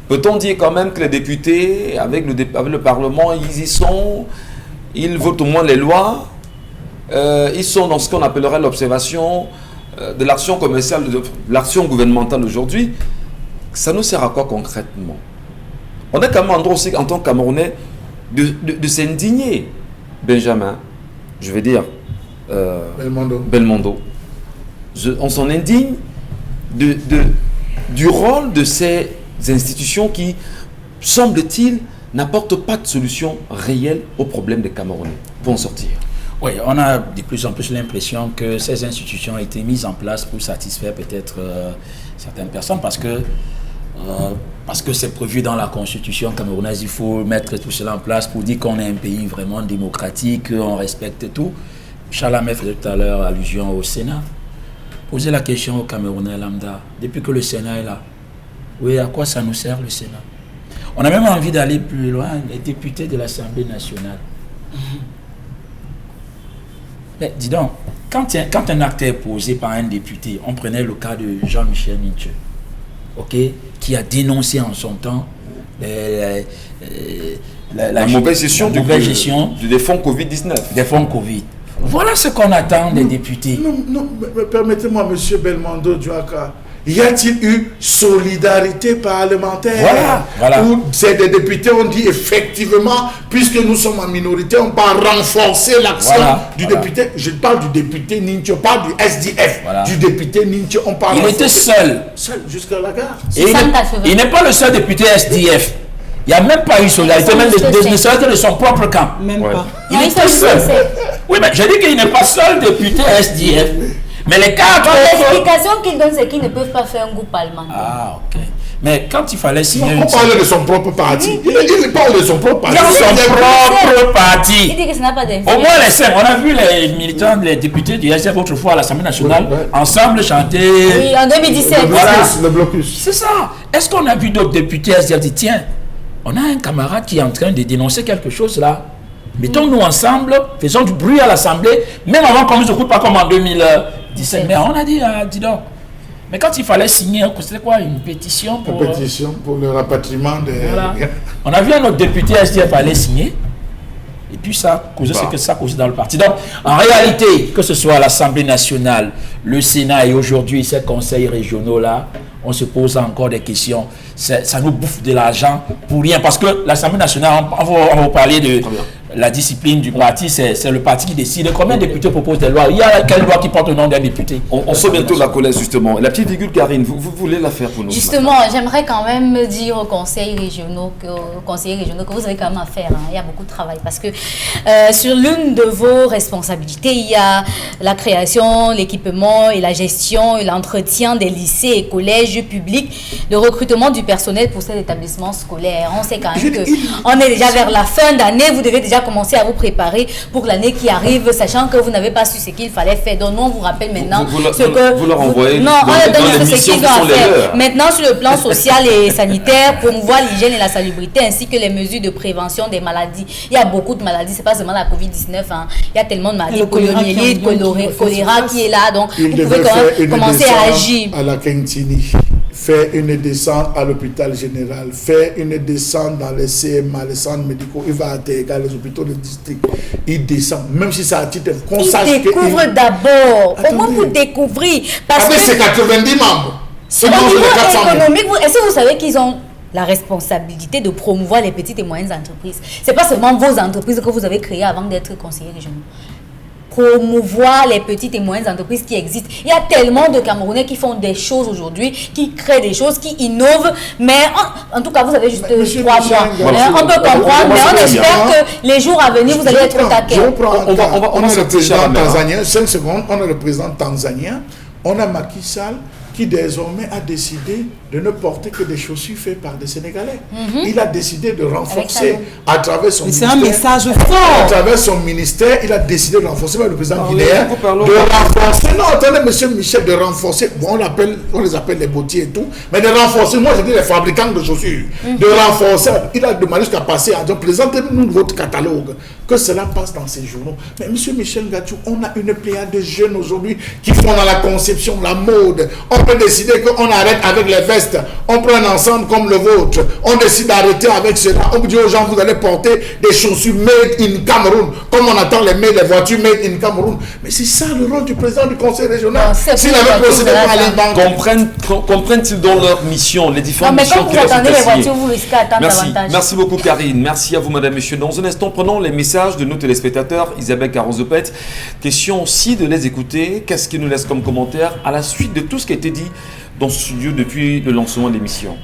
Speaker 1: Peut-on dire quand même que les députés, avec le Parlement, ils y sont, ils votent au moins les lois, ils sont dans ce qu'on appellerait l'observation de l'action commerciale, de l'action gouvernementale aujourd'hui. Ça nous sert à quoi concrètement? On est quand même en droit aussi, en tant que Camerounais, de s'indigner. Benjamin, je vais dire, Belmondo. On s'en indigne du rôle de ces institutions qui, semble-t-il, n'apportent pas de solution réelle aux problèmes des Camerounais pour en sortir.
Speaker 4: Oui, on a de plus en plus l'impression que ces institutions ont été mises en place pour satisfaire peut-être certaines personnes parce que c'est prévu dans la constitution camerounaise. Il faut mettre tout cela en place pour dire qu'on est un pays vraiment démocratique, on respecte tout. Charles Hamel faisait tout à l'heure allusion au Sénat. Posez la question aux Camerounais lambda, depuis que le Sénat est là, oui, à quoi ça nous sert le Sénat? On a même envie d'aller plus loin, les députés de l'Assemblée nationale. Mais dis donc, quand un acte est posé par un député, on prenait le cas de Jean-Michel Nietzsche, qui a dénoncé en son temps
Speaker 1: la mauvaise gestion des fonds Covid-19.
Speaker 4: Des fonds Covid. Voilà ce qu'on attend des députés.
Speaker 5: Non, permettez-moi, monsieur Belmondo Diouaka. Y a-t-il eu solidarité parlementaire?
Speaker 4: Voilà.
Speaker 5: Où des députés ont dit effectivement, puisque nous sommes en minorité, on va renforcer l'action du député. Je parle du député Nincho, pas du SDF. Du député Nincho, on parle.
Speaker 4: Il était seul.
Speaker 5: Seul jusqu'à la gare.
Speaker 4: Et il n'est pas le seul député SDF. Il n'y a même pas eu solidarité, même de son propre camp.
Speaker 3: Même pas.
Speaker 4: Il était seul. Oui, mais je dis qu'il n'est pas seul député SDF. Mais les quatre
Speaker 2: l'explication qu'il donne, c'est qu'ils ne peuvent pas faire un groupe parlementaire.
Speaker 4: Ah, ok. Mais quand il fallait signer...
Speaker 5: On parlait de son propre parti. Il parle de son propre parti.
Speaker 4: Dans son propre parti.
Speaker 2: Il dit que ça n'a pas d'influence.
Speaker 4: Au moins les cinq. On a vu les militants, les députés du SDF autrefois à l'Assemblée nationale, ensemble chanter...
Speaker 2: Oui, en 2017.
Speaker 5: Le blocus.
Speaker 4: C'est ça. Est-ce qu'on a vu d'autres députés SDF dire, tiens, on a un camarade qui est en train de dénoncer quelque chose là. Mettons-nous ensemble, faisons du bruit à l'Assemblée, même avant qu'on ne se coupe pas comme en 2017. Mais on a dit, dis donc. Mais quand il fallait signer, c'était quoi? Une pétition pour...
Speaker 5: Une pétition pour le rapatriement des...
Speaker 4: Voilà. On a vu un autre député SDF aller signer. Et puis ça causait ce que ça causait dans le parti. Donc, en réalité, que ce soit l'Assemblée nationale, le Sénat et aujourd'hui ces conseils régionaux-là, on se pose encore des questions. Ça nous bouffe de l'argent pour rien. Parce que l'Assemblée nationale, on va parler de la discipline du parti, c'est le parti qui décide. Combien de députés proposent des lois? Il y a quelle loi qui porte le nom d'un député?
Speaker 1: On sort bientôt la colère, justement. La petite virgule, Karine, vous voulez la faire pour nous?
Speaker 2: Justement, j'aimerais quand même dire aux conseils régionaux, que vous avez quand même à faire. Hein. Il y a beaucoup de travail. Parce que sur l'une de vos responsabilités, il y a la création, l'équipement et la gestion et l'entretien des lycées et collèges publics, le recrutement du personnel pour ces établissements scolaires. On sait quand même qu'on est déjà vers la fin d'année, vous devez déjà déjà commencé à vous préparer pour l'année qui arrive, sachant que vous n'avez pas su ce qu'il fallait faire. Donc, nous, on vous rappelle maintenant
Speaker 1: vous leur envoyez
Speaker 2: non, on leur donne ce qu'ils ont à faire.
Speaker 1: Leurs.
Speaker 2: Maintenant, sur le plan social et sanitaire, promouvoir l'hygiène et la salubrité, ainsi que les mesures de prévention des maladies. Il y a beaucoup de maladies, c'est pas seulement la COVID-19. Hein. Il y a tellement de maladies, poliomyélite, choléra qui est là. Donc, vous pouvez quand même commencer à agir.
Speaker 5: À la Quintini, faire une descente à l'hôpital général, faire une descente dans les CMA, les centres médicaux, il va intégrer les hôpitaux de district. Il descend, même si c'est à titre qu'on sache que...
Speaker 2: Il découvre d'abord. Au moins, vous découvrez. Parce
Speaker 5: avec
Speaker 2: que
Speaker 5: ses 90 membres.
Speaker 2: Au niveau économique, est-ce que vous savez qu'ils ont la responsabilité de promouvoir les petites et moyennes entreprises? Ce n'est pas seulement vos entreprises que vous avez créées avant d'être conseiller régional. Promouvoir les petites et moyennes entreprises qui existent. Il y a tellement de Camerounais qui font des choses aujourd'hui, qui créent des choses, qui innovent, mais en tout cas, vous avez juste 3 mois. On peut comprendre, mais on espère que les jours à venir, vous allez être au taquet.
Speaker 5: On a le président tanzanien, 5 secondes, on a le président tanzanien, on a Macky Sall, qui désormais a décidé de ne porter que des chaussures faites par des Sénégalais. Il a décidé de renforcer à travers son ministère.
Speaker 3: C'est un message fort.
Speaker 5: À travers son ministère, il a décidé de renforcer, le président guinéen, de renforcer. Non, attendez, monsieur Michel, de renforcer. Bon, on les appelle les bottiers et tout, mais de renforcer, moi je dis les fabricants de chaussures. De renforcer. Il a demandé jusqu'à passer à dire, présentez-nous votre catalogue. Que cela passe dans ces journaux. Mais monsieur Michel Ngatiou, on a une pléiade de jeunes aujourd'hui qui font dans la conception, la mode. On peut décider qu'on arrête avec les vestes. On prend un ensemble comme le vôtre. On décide d'arrêter avec cela. On dit aux gens, vous allez porter des chaussures made in Cameroun. Comme on attend les voitures made in Cameroun. Mais c'est ça le rôle du président du conseil régional. S'il avait procédé par les banques.
Speaker 1: Comprennent-ils dans leur mission, les différentes missions
Speaker 2: qui leur sont assignées? Les voitures, vous risquez d'attendre davantage.
Speaker 1: Merci beaucoup Karine. Merci à vous madame, messieurs. Dans un instant, prenons les messages de nos téléspectateurs. Isabelle Caron-Zopet, question aussi de les écouter. Qu'est-ce qu'ils nous laissent comme commentaire à la suite de tout ce qui a été dit dans ce studio depuis le lancement de l'émission?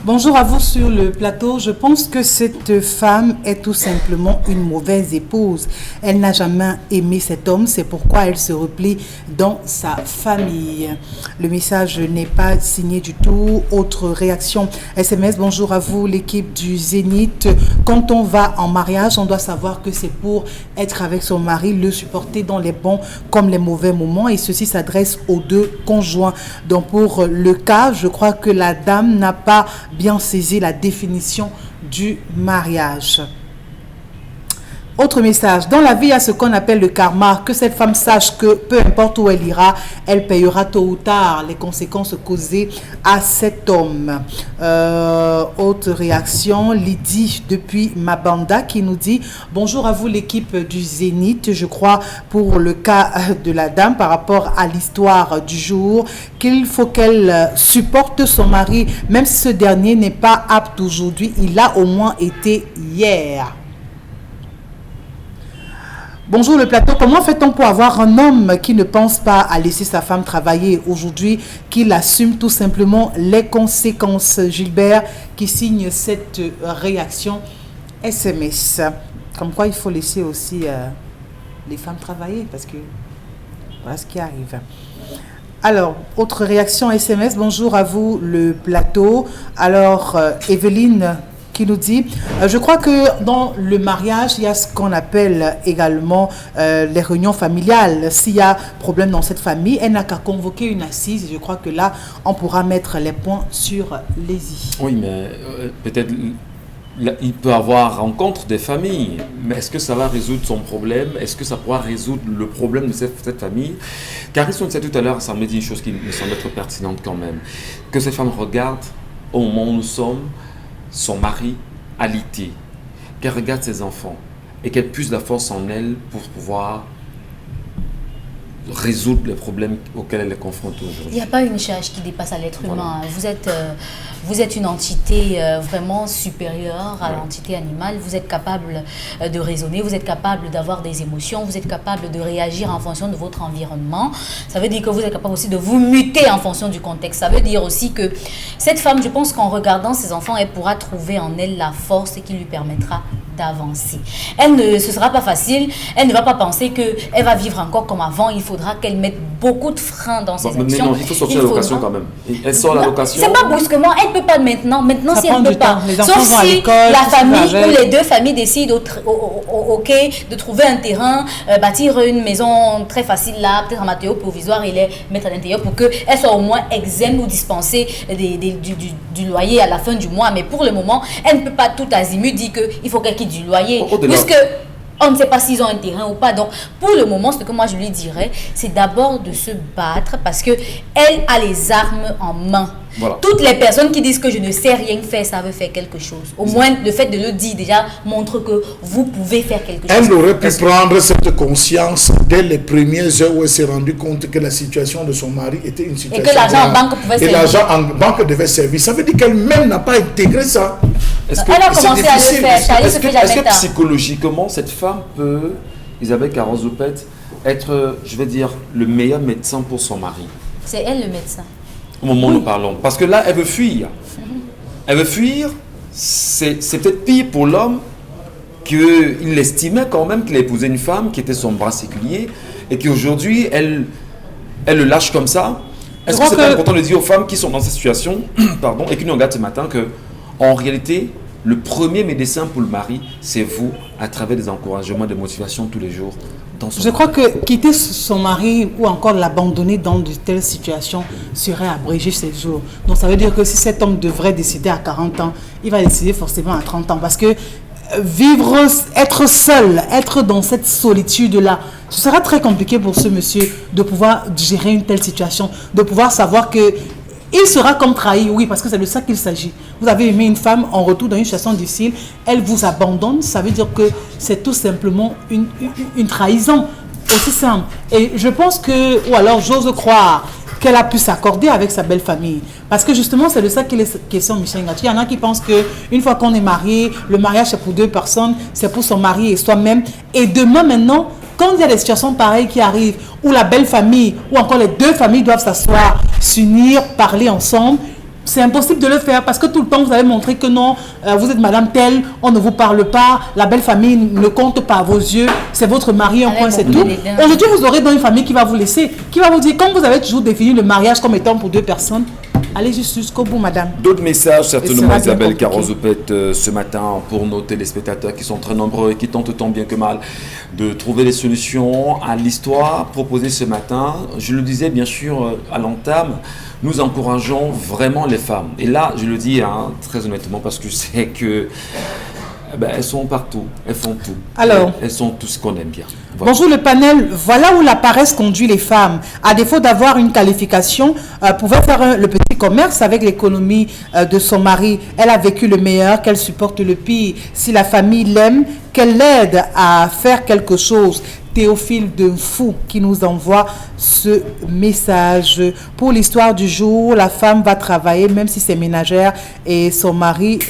Speaker 3: Bonjour à vous sur le plateau. Je pense que cette femme est tout simplement une mauvaise épouse. Elle n'a jamais aimé cet homme, c'est pourquoi elle se replie dans sa famille. Le message n'est pas signé du tout. Autre réaction SMS, bonjour à vous l'équipe du Zénith. Quand on va en mariage, on doit savoir que c'est pour être avec son mari, le supporter dans les bons comme les mauvais moments, et ceci s'adresse aux deux conjoints. Donc pour le cas, je crois que la dame n'a pas bien saisi la définition du mariage. Autre message, dans la vie, il y a ce qu'on appelle le karma, que cette femme sache que peu importe où elle ira, elle payera tôt ou tard les conséquences causées à cet homme. Autre réaction, Lydie depuis Mabanda qui nous dit « Bonjour à vous l'équipe du Zénith, je crois pour le cas de la dame par rapport à l'histoire du jour, qu'il faut qu'elle supporte son mari, même si ce dernier n'est pas apte aujourd'hui, il a au moins été hier. » Bonjour le plateau, comment fait-on pour avoir un homme qui ne pense pas à laisser sa femme travailler aujourd'hui, qu'il assume tout simplement les conséquences? Gilbert qui signe cette réaction SMS. Comme quoi il faut laisser aussi les femmes travailler parce que voilà ce qui arrive. Alors, autre réaction SMS, bonjour à vous le plateau. Alors, Evelyne qui nous dit, je crois que dans le mariage, il y a ce qu'on appelle également les réunions familiales. S'il y a problème dans cette famille, elle n'a qu'à convoquer une assise. Je crois que là, on pourra mettre les points sur les i.
Speaker 1: Oui, mais peut-être il peut avoir rencontre des familles, mais est-ce que ça va résoudre son problème? Est-ce que ça pourra résoudre le problème de cette famille? Car ils sont dit tout à l'heure, ça me dit une chose qui me semble être pertinente quand même. Que cette femme regarde au moment où nous sommes, son mari alité, qu'elle regarde ses enfants et qu'elle puise la force en elle pour pouvoir résoudre les problèmes auxquels elle est confrontée aujourd'hui.
Speaker 2: Il n'y a pas une charge qui dépasse à l'être humain. Vous êtes une entité vraiment supérieure à l'entité animale. Vous êtes capable de raisonner, vous êtes capable d'avoir des émotions, vous êtes capable de réagir en fonction de votre environnement. Ça veut dire que vous êtes capable aussi de vous muter en fonction du contexte. Ça veut dire aussi que cette femme, je pense qu'en regardant ses enfants, elle pourra trouver en elle la force qui lui permettra d'avancer. Ce ne sera pas facile. Elle ne va pas penser qu'elle va vivre encore comme avant. Il faudra qu'elle mette beaucoup de freins dans ses actions.
Speaker 1: Mais non, il faut sortir la location quand même. Elle sort la location.
Speaker 2: C'est pas brusquement, elle ne peut pas maintenant. Maintenant, si elle ne peut pas. Sauf si
Speaker 3: la
Speaker 2: famille ou les deux familles décident de trouver un terrain, bâtir une maison très facile là, peut-être en matériaux provisoires et les mettre à l'intérieur pour qu'elle soit au moins exempte ou dispensée du loyer à la fin du mois. Mais pour le moment, elle ne peut pas tout azimut dire qu'il faut qu'elle quitte du loyer. Puisque on ne sait pas s'ils ont un terrain ou pas. Donc, pour le moment, ce que moi je lui dirais, c'est d'abord de se battre parce qu'elle a les armes en main. Voilà. Toutes les personnes qui disent que je ne sais rien faire, ça veut faire quelque chose. Au moins, le fait de le dire déjà montre que vous pouvez faire quelque chose.
Speaker 5: Elle aurait pu prendre cette conscience dès les premières heures où elle s'est rendue compte que la situation de son mari était une situation...
Speaker 2: Et que l'argent en banque pouvait servir.
Speaker 5: Et l'argent en banque devait servir. Ça veut dire qu'elle-même n'a pas intégré ça.
Speaker 2: Elle a commencé à le faire.
Speaker 1: Est-ce que psychologiquement, cette femme peut, Isabelle Carrozopet, être, je vais dire, le meilleur médecin pour son mari?
Speaker 2: C'est elle le médecin.
Speaker 1: Au moment où nous parlons. Parce que là, elle veut fuir. Elle veut fuir. C'est peut-être pire pour l'homme qu'il estimait quand même qu'il a épousé une femme qui était son bras séculier et qu'aujourd'hui, elle le lâche comme ça. Est-ce que c'est pas important de dire aux femmes qui sont dans cette situation et qui nous regardent ce matin que, en réalité, le premier médecin pour le mari, c'est vous, à travers des encouragements, des motivations tous les jours.
Speaker 3: Je crois que quitter son mari ou encore l'abandonner dans de telles situations serait abréger ses jours. Donc ça veut dire que si cet homme devrait décider à 40 ans, il va décider forcément à 30 ans. Parce que vivre, être seul, être dans cette solitude-là, ce sera très compliqué pour ce monsieur de pouvoir gérer une telle situation, de pouvoir savoir que il sera comme trahi, oui, parce que c'est de ça qu'il s'agit. Vous avez aimé une femme, en retour dans une situation difficile, elle vous abandonne, ça veut dire que c'est tout simplement une trahison, aussi simple. Et je pense que, ou alors j'ose croire, qu'elle a pu s'accorder avec sa belle famille. Parce que justement, c'est de ça qu'il est question, Michel Ngati. Il y en a qui pensent qu'une fois qu'on est marié, le mariage c'est pour deux personnes, c'est pour son mari et soi-même. Et demain maintenant, quand il y a des situations pareilles qui arrivent, où la belle famille, ou encore les deux familles doivent s'asseoir, s'unir, parler ensemble, c'est impossible de le faire parce que tout le temps vous avez montré que non, vous êtes madame telle, on ne vous parle pas, la belle famille ne compte pas à vos yeux, c'est votre mari en point, c'est tout. Aujourd'hui, vous aurez dans une famille qui va vous laisser, qui va vous dire, comme vous avez toujours défini le mariage comme étant pour deux personnes, allez jusqu'au bout, madame.
Speaker 1: D'autres messages, certainement, Isabelle Carrozopet, ce matin, pour nos téléspectateurs qui sont très nombreux et qui tentent tant bien que mal de trouver des solutions à l'histoire proposée ce matin. Je le disais, bien sûr, à l'entame, nous encourageons vraiment les femmes. Et là, je le dis très honnêtement, parce que je sais que elles sont partout, elles font tout.
Speaker 3: Alors,
Speaker 1: elles sont tout ce qu'on aime bien. Voilà.
Speaker 3: Bonjour le panel, voilà où la paresse conduit les femmes. À défaut d'avoir une qualification, pouvait faire le petit commerce avec l'économie de son mari. Elle a vécu le meilleur, qu'elle supporte le pire. Si la famille l'aime, qu'elle l'aide à faire quelque chose. Théophile de Fou qui nous envoie ce message. Pour l'histoire du jour, la femme va travailler même si c'est ménagère et son mari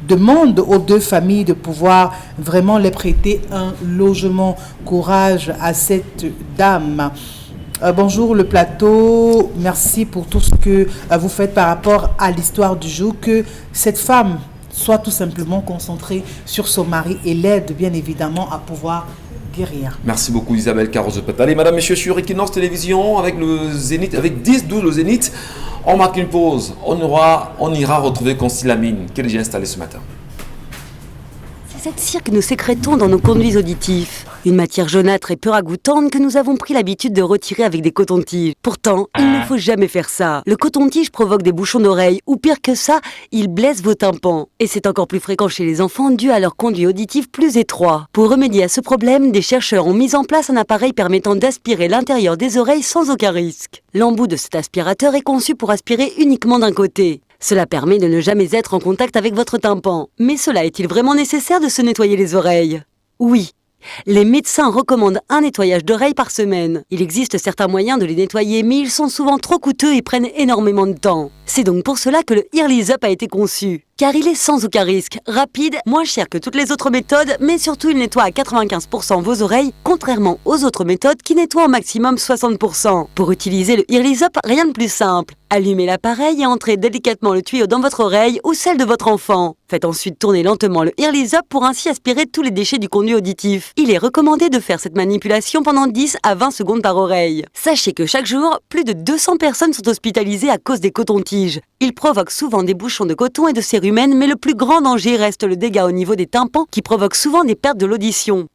Speaker 3: demande aux deux familles de pouvoir vraiment les prêter un logement. Courage à cette dame. Bonjour le plateau, merci pour tout ce que vous faites par rapport à l'histoire du jour. Que cette femme soit tout simplement concentrée sur son mari et l'aide bien évidemment à pouvoir guérir.
Speaker 1: Merci beaucoup Isabelle Carrozopet. Allez, madame, monsieur, sur Equinox Télévision avec le Zénith, avec 10-12 le Zénith. On marque une pause. On ira retrouver Constille Lamine qui est déjà installé ce matin.
Speaker 6: C'est cette cire que nous sécrétons dans nos conduits auditifs. Une matière jaunâtre et peu ragoûtante que nous avons pris l'habitude de retirer avec des cotons-tiges. Pourtant, il ne faut jamais faire ça. Le coton-tige provoque des bouchons d'oreilles ou pire que ça, il blesse vos tympans. Et c'est encore plus fréquent chez les enfants dû à leur conduit auditif plus étroit. Pour remédier à ce problème, des chercheurs ont mis en place un appareil permettant d'aspirer l'intérieur des oreilles sans aucun risque. L'embout de cet aspirateur est conçu pour aspirer uniquement d'un côté. Cela permet de ne jamais être en contact avec votre tympan. Mais cela est-il vraiment nécessaire de se nettoyer les oreilles ? Oui. Les médecins recommandent un nettoyage d'oreilles par semaine. Il existe certains moyens de les nettoyer, mais ils sont souvent trop coûteux et prennent énormément de temps. C'est donc pour cela que le Earlys Up a été conçu. car il est sans aucun risque, rapide, moins cher que toutes les autres méthodes, mais surtout il nettoie à 95% vos oreilles, contrairement aux autres méthodes qui nettoient au maximum 60%. Pour utiliser le Earlys Up, rien de plus simple. Allumez l'appareil et entrez délicatement le tuyau dans votre oreille ou celle de votre enfant. Faites ensuite tourner lentement le Earlys Up pour ainsi aspirer tous les déchets du conduit auditif. Il est recommandé de faire cette manipulation pendant 10 à 20 secondes par oreille. Sachez que chaque jour, plus de 200 personnes sont hospitalisées à cause des cotons-tiges. Ils provoquent souvent des bouchons de coton et de cérumen, mais le plus grand danger reste le dégât au niveau des tympans qui provoque souvent des pertes de l'audition.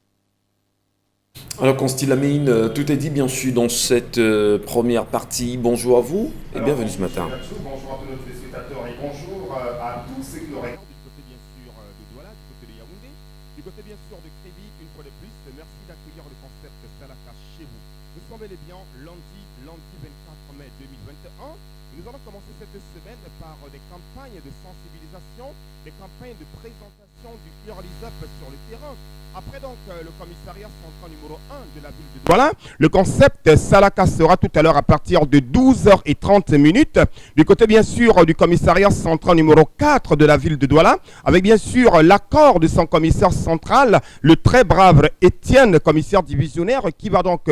Speaker 1: Alors Constille Lamine, tout est dit bien sûr dans cette première partie. Bonjour à vous et bienvenue ce matin.
Speaker 7: Bonjour à tous nos téléspectateurs et bonjour à tous ceux qui l'auraient du côté bien sûr de Douala, du côté de Yaoundé, du côté bien sûr de Créby, une fois de plus. Merci d'accueillir le concept Salaka chez vous. Nous sommes bel et bien lundi 24 mai 2021. Nous allons commencer cette semaine par des campagnes de sensibilisation, des campagnes de présentation du Earlys Up sur le terrain. Après donc le commissariat central numéro 1 de la ville de Douala. Voilà, le concept Salaka sera tout à l'heure à partir de 12h30 du côté bien sûr du commissariat central numéro 4 de la ville de Douala, avec bien sûr l'accord de son commissaire central, le très brave Étienne, commissaire divisionnaire, qui va donc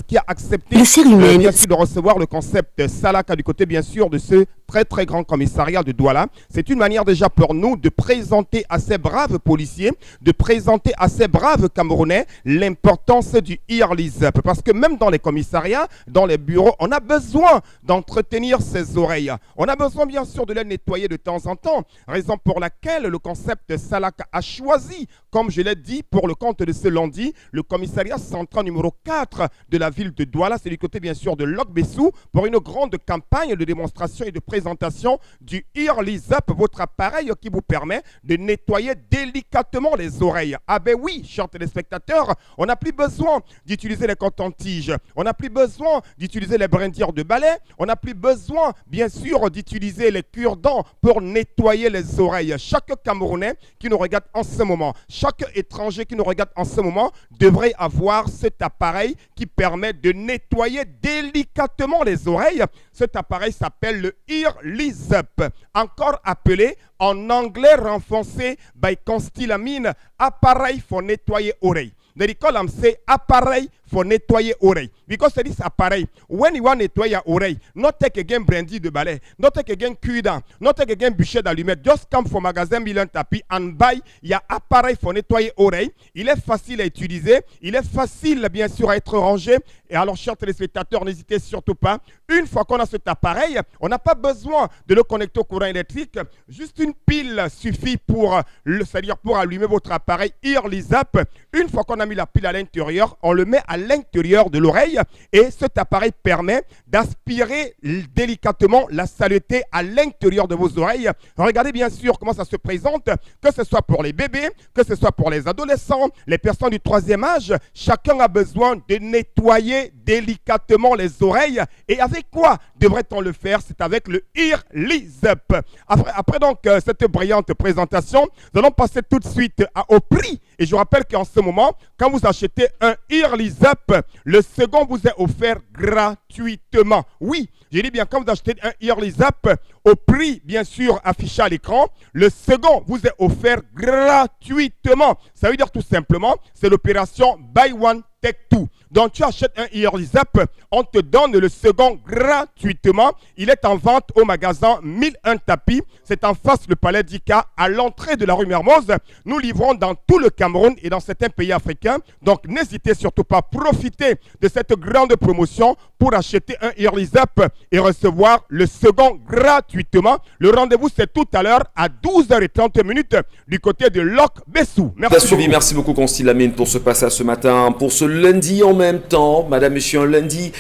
Speaker 7: qui a accepté bien sûr de recevoir le concept Salaka du côté bien sûr de ce très grand commissariat de Douala. C'est une manière déjà pour nous de présenter à ces braves policiers, de présenter à ces braves Camerounais l'importance du Earlys Up. Parce que même dans les commissariats, dans les bureaux, on a besoin d'entretenir ses oreilles. On a besoin bien sûr de les nettoyer de temps en temps. Raison pour laquelle le concept Salaka a choisi, comme je l'ai dit, pour le compte de ce lundi, le commissariat central numéro 4 de la ville de Douala, c'est du côté bien sûr de Lok-Bessou, pour une grande campagne de démonstration et de présentation du Earlys Up, votre appareil qui vous permet de nettoyer délicatement les oreilles. Ah ben oui, chers téléspectateurs, on n'a plus besoin d'utiliser les cotons-tiges, on n'a plus besoin d'utiliser les brindilles de balai, on n'a plus besoin, bien sûr, d'utiliser les cure-dents pour nettoyer les oreilles. Chaque Camerounais qui nous regarde en ce moment, chaque étranger qui nous regarde en ce moment devrait avoir cet appareil qui permet de nettoyer délicatement les oreilles. Cet appareil s'appelle le Earlys Up, encore appelé en anglais renfoncé by Constille Lamine, appareil pour nettoyer oreilles. They call them say appareil for nettoyer oreille. Because this appareil, when you want to nettoyer your oreille, not take again brandy de balai, not take again cuida, not take again bûcher d'allumette, just come from magasin Milan Tapi and buy your appareil for nettoyer oreille. Il est facile à utiliser, il est facile bien sûr à être rangé. Et alors, chers téléspectateurs, n'hésitez surtout pas. Une fois qu'on a cet appareil, on n'a pas besoin de le connecter au courant électrique. Juste une pile suffit pour, c'est-à-dire pour allumer votre appareil Earlys Up. Une fois qu'on a mis la pile à l'intérieur, on le met à l'intérieur de l'oreille et cet appareil permet d'aspirer délicatement la saleté à l'intérieur de vos oreilles. Regardez bien sûr comment ça se présente, que ce soit pour les bébés, que ce soit pour les adolescents, les personnes du 3e âge. Chacun a besoin de nettoyer délicatement les oreilles. Et avec quoi devrait-on le faire? C'est avec le Earlys Up. Après donc cette brillante présentation, nous allons passer tout de suite au prix. Et je rappelle qu'en ce moment, quand vous achetez un Earlys Up, le second vous est offert gratuitement. Oui, j'ai dit bien, quand vous achetez un Earlys Up, au prix bien sûr affiché à l'écran, le second vous est offert gratuitement. Ça veut dire tout simplement, c'est l'opération Buy One Take Two. Donc tu achètes un Earlys Up, on te donne le second gratuitement. Il est en vente au magasin 1001 Tapis. C'est en face le palais d'Ika, à l'entrée de la rue Mermoz. Nous livrons dans tout le Cameroun et dans certains pays africains. Donc n'hésitez surtout pas à profiter de cette grande promotion pour acheter un Earlys Up et recevoir le second gratuitement. Le rendez-vous c'est tout à l'heure à 12h30 du côté de Lok-Bessou.
Speaker 1: Merci beaucoup Constille Lamine pour ce passage ce matin, pour ce lundi en même temps, madame, monsieur, un lundi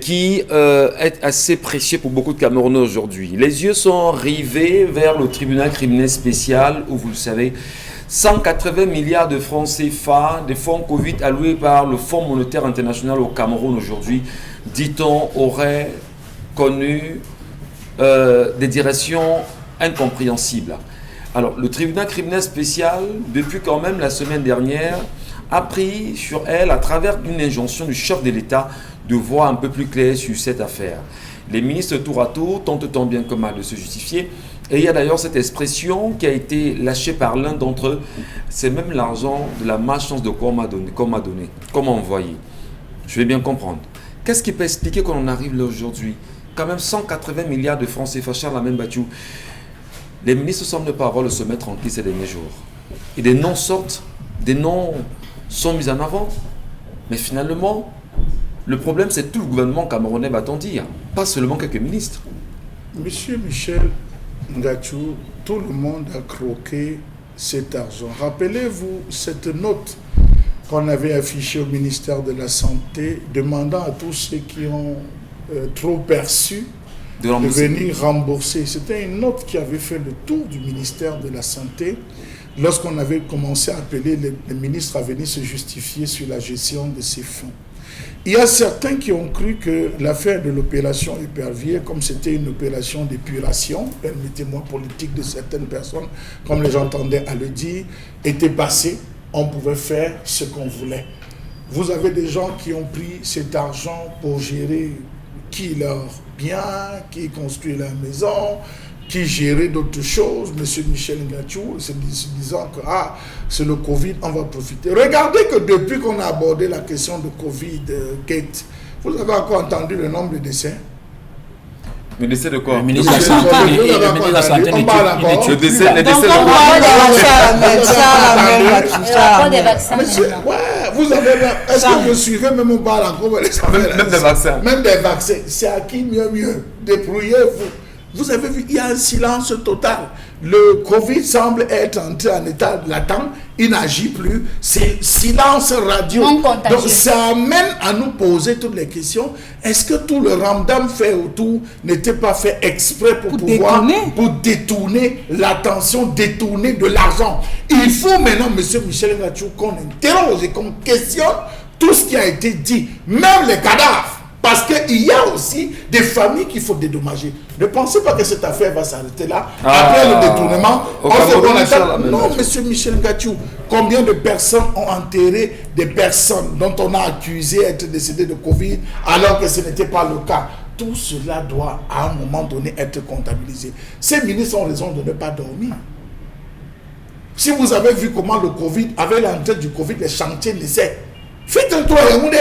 Speaker 1: qui est assez précieux pour beaucoup de Camerounais aujourd'hui. Les yeux sont rivés vers le tribunal criminel spécial où, vous le savez, 180 milliards de francs CFA, des fonds Covid alloués par le Fonds monétaire international au Cameroun aujourd'hui, dit-on, auraient connu des directions incompréhensibles. Alors, le tribunal criminel spécial, depuis quand même la semaine dernière, a pris sur elle, à travers une injonction du chef de l'État, de voir un peu plus clair sur cette affaire. Les ministres tour à tour tentent tant bien que mal de se justifier Et il y a d'ailleurs cette expression qui a été lâchée par l'un d'entre eux. C'est même l'argent de la malchance de quoi on m'a envoyé. Je vais bien comprendre. Qu'est-ce qui peut expliquer qu'on en arrive là aujourd'hui? Quand même 180 milliards de francs CFA, Charles Lamine Bachou. Les ministres semblent ne pas avoir le sommet tranquille ces derniers jours. Et des noms sortent, des noms sont mis en avant. Mais finalement, le problème c'est tout le gouvernement camerounais, va-t-on dire, pas seulement quelques ministres.
Speaker 5: Monsieur Michel Ngachou, tout le monde a croqué cet argent. Rappelez-vous cette note qu'on avait affichée au ministère de la Santé, demandant à tous ceux qui ont trop perçu de venir rembourser. C'était une note qui avait fait le tour du ministère de la Santé lorsqu'on avait commencé à appeler les ministres à venir se justifier sur la gestion de ces fonds. Il y a certains qui ont cru que l'affaire de l'opération Épervier, comme c'était une opération d'épuration, permettez-moi, politique de certaines personnes, comme les gens tendaient à le dire, était passée. On pouvait faire ce qu'on voulait. Vous avez des gens qui ont pris cet argent pour gérer qui leur bien, qui construit la maison, qui gérait d'autres choses. Monsieur Michel Ngachou, se disant que c'est le Covid, on va profiter. Regardez que depuis qu'on a abordé la question de Covid, Gate, vous avez encore entendu le nombre de décès?
Speaker 1: Le décès de quoi?
Speaker 4: Le ministre de la Santé.
Speaker 5: On parle encore.
Speaker 1: Le décès de
Speaker 5: quoi? Vous avez... Est-ce que vous suivez, même on parle encore?
Speaker 1: Même des vaccins.
Speaker 5: Même des vaccins. C'est à qui mieux? Débrouillez-vous. Vous avez vu, il y a un silence total. Le Covid semble être entré en état latent, il n'agit plus. C'est silence radio. Donc ça amène à nous poser toutes les questions. Est-ce que tout le ramadan fait autour n'était pas fait exprès pour détourner l'attention, détourner de l'argent? Il faut maintenant, monsieur Michel Ngachou, qu'on interroge et qu'on questionne tout ce qui a été dit, même les cadavres. Parce qu'il y a aussi des familles qu'il faut dédommager. Ne pensez pas que cette affaire va s'arrêter là. Après le détournement, on fait qu'on attend. Non, monsieur Michel Ngachou, combien de personnes ont enterré des personnes dont on a accusé d'être décédées de Covid alors que ce n'était pas le cas? Tout cela doit à un moment donné être comptabilisé. Ces ministres ont raison de ne pas dormir. Si vous avez vu comment le Covid, avec l'entrée du Covid, les chantiers naissaient. Faites un tour à Yaoundé.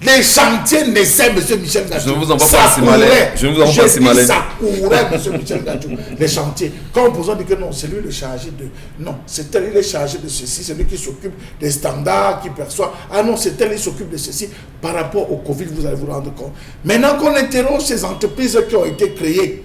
Speaker 5: Les chantiers naissaient, monsieur Michel Ngachou.
Speaker 1: Je ne vous en pas si malin. Je ne vous en pas si malin.
Speaker 5: Ça courait, monsieur Michel Ngachou. Les chantiers. Quand on peut dire que non, c'est lui le chargé de... Non, c'est tel, il est chargé de ceci. C'est lui qui s'occupe des standards, qui perçoit. Ah non, c'est tel, il s'occupe de ceci. Par rapport au Covid, vous allez vous rendre compte. Maintenant qu'on interroge ces entreprises qui ont été créées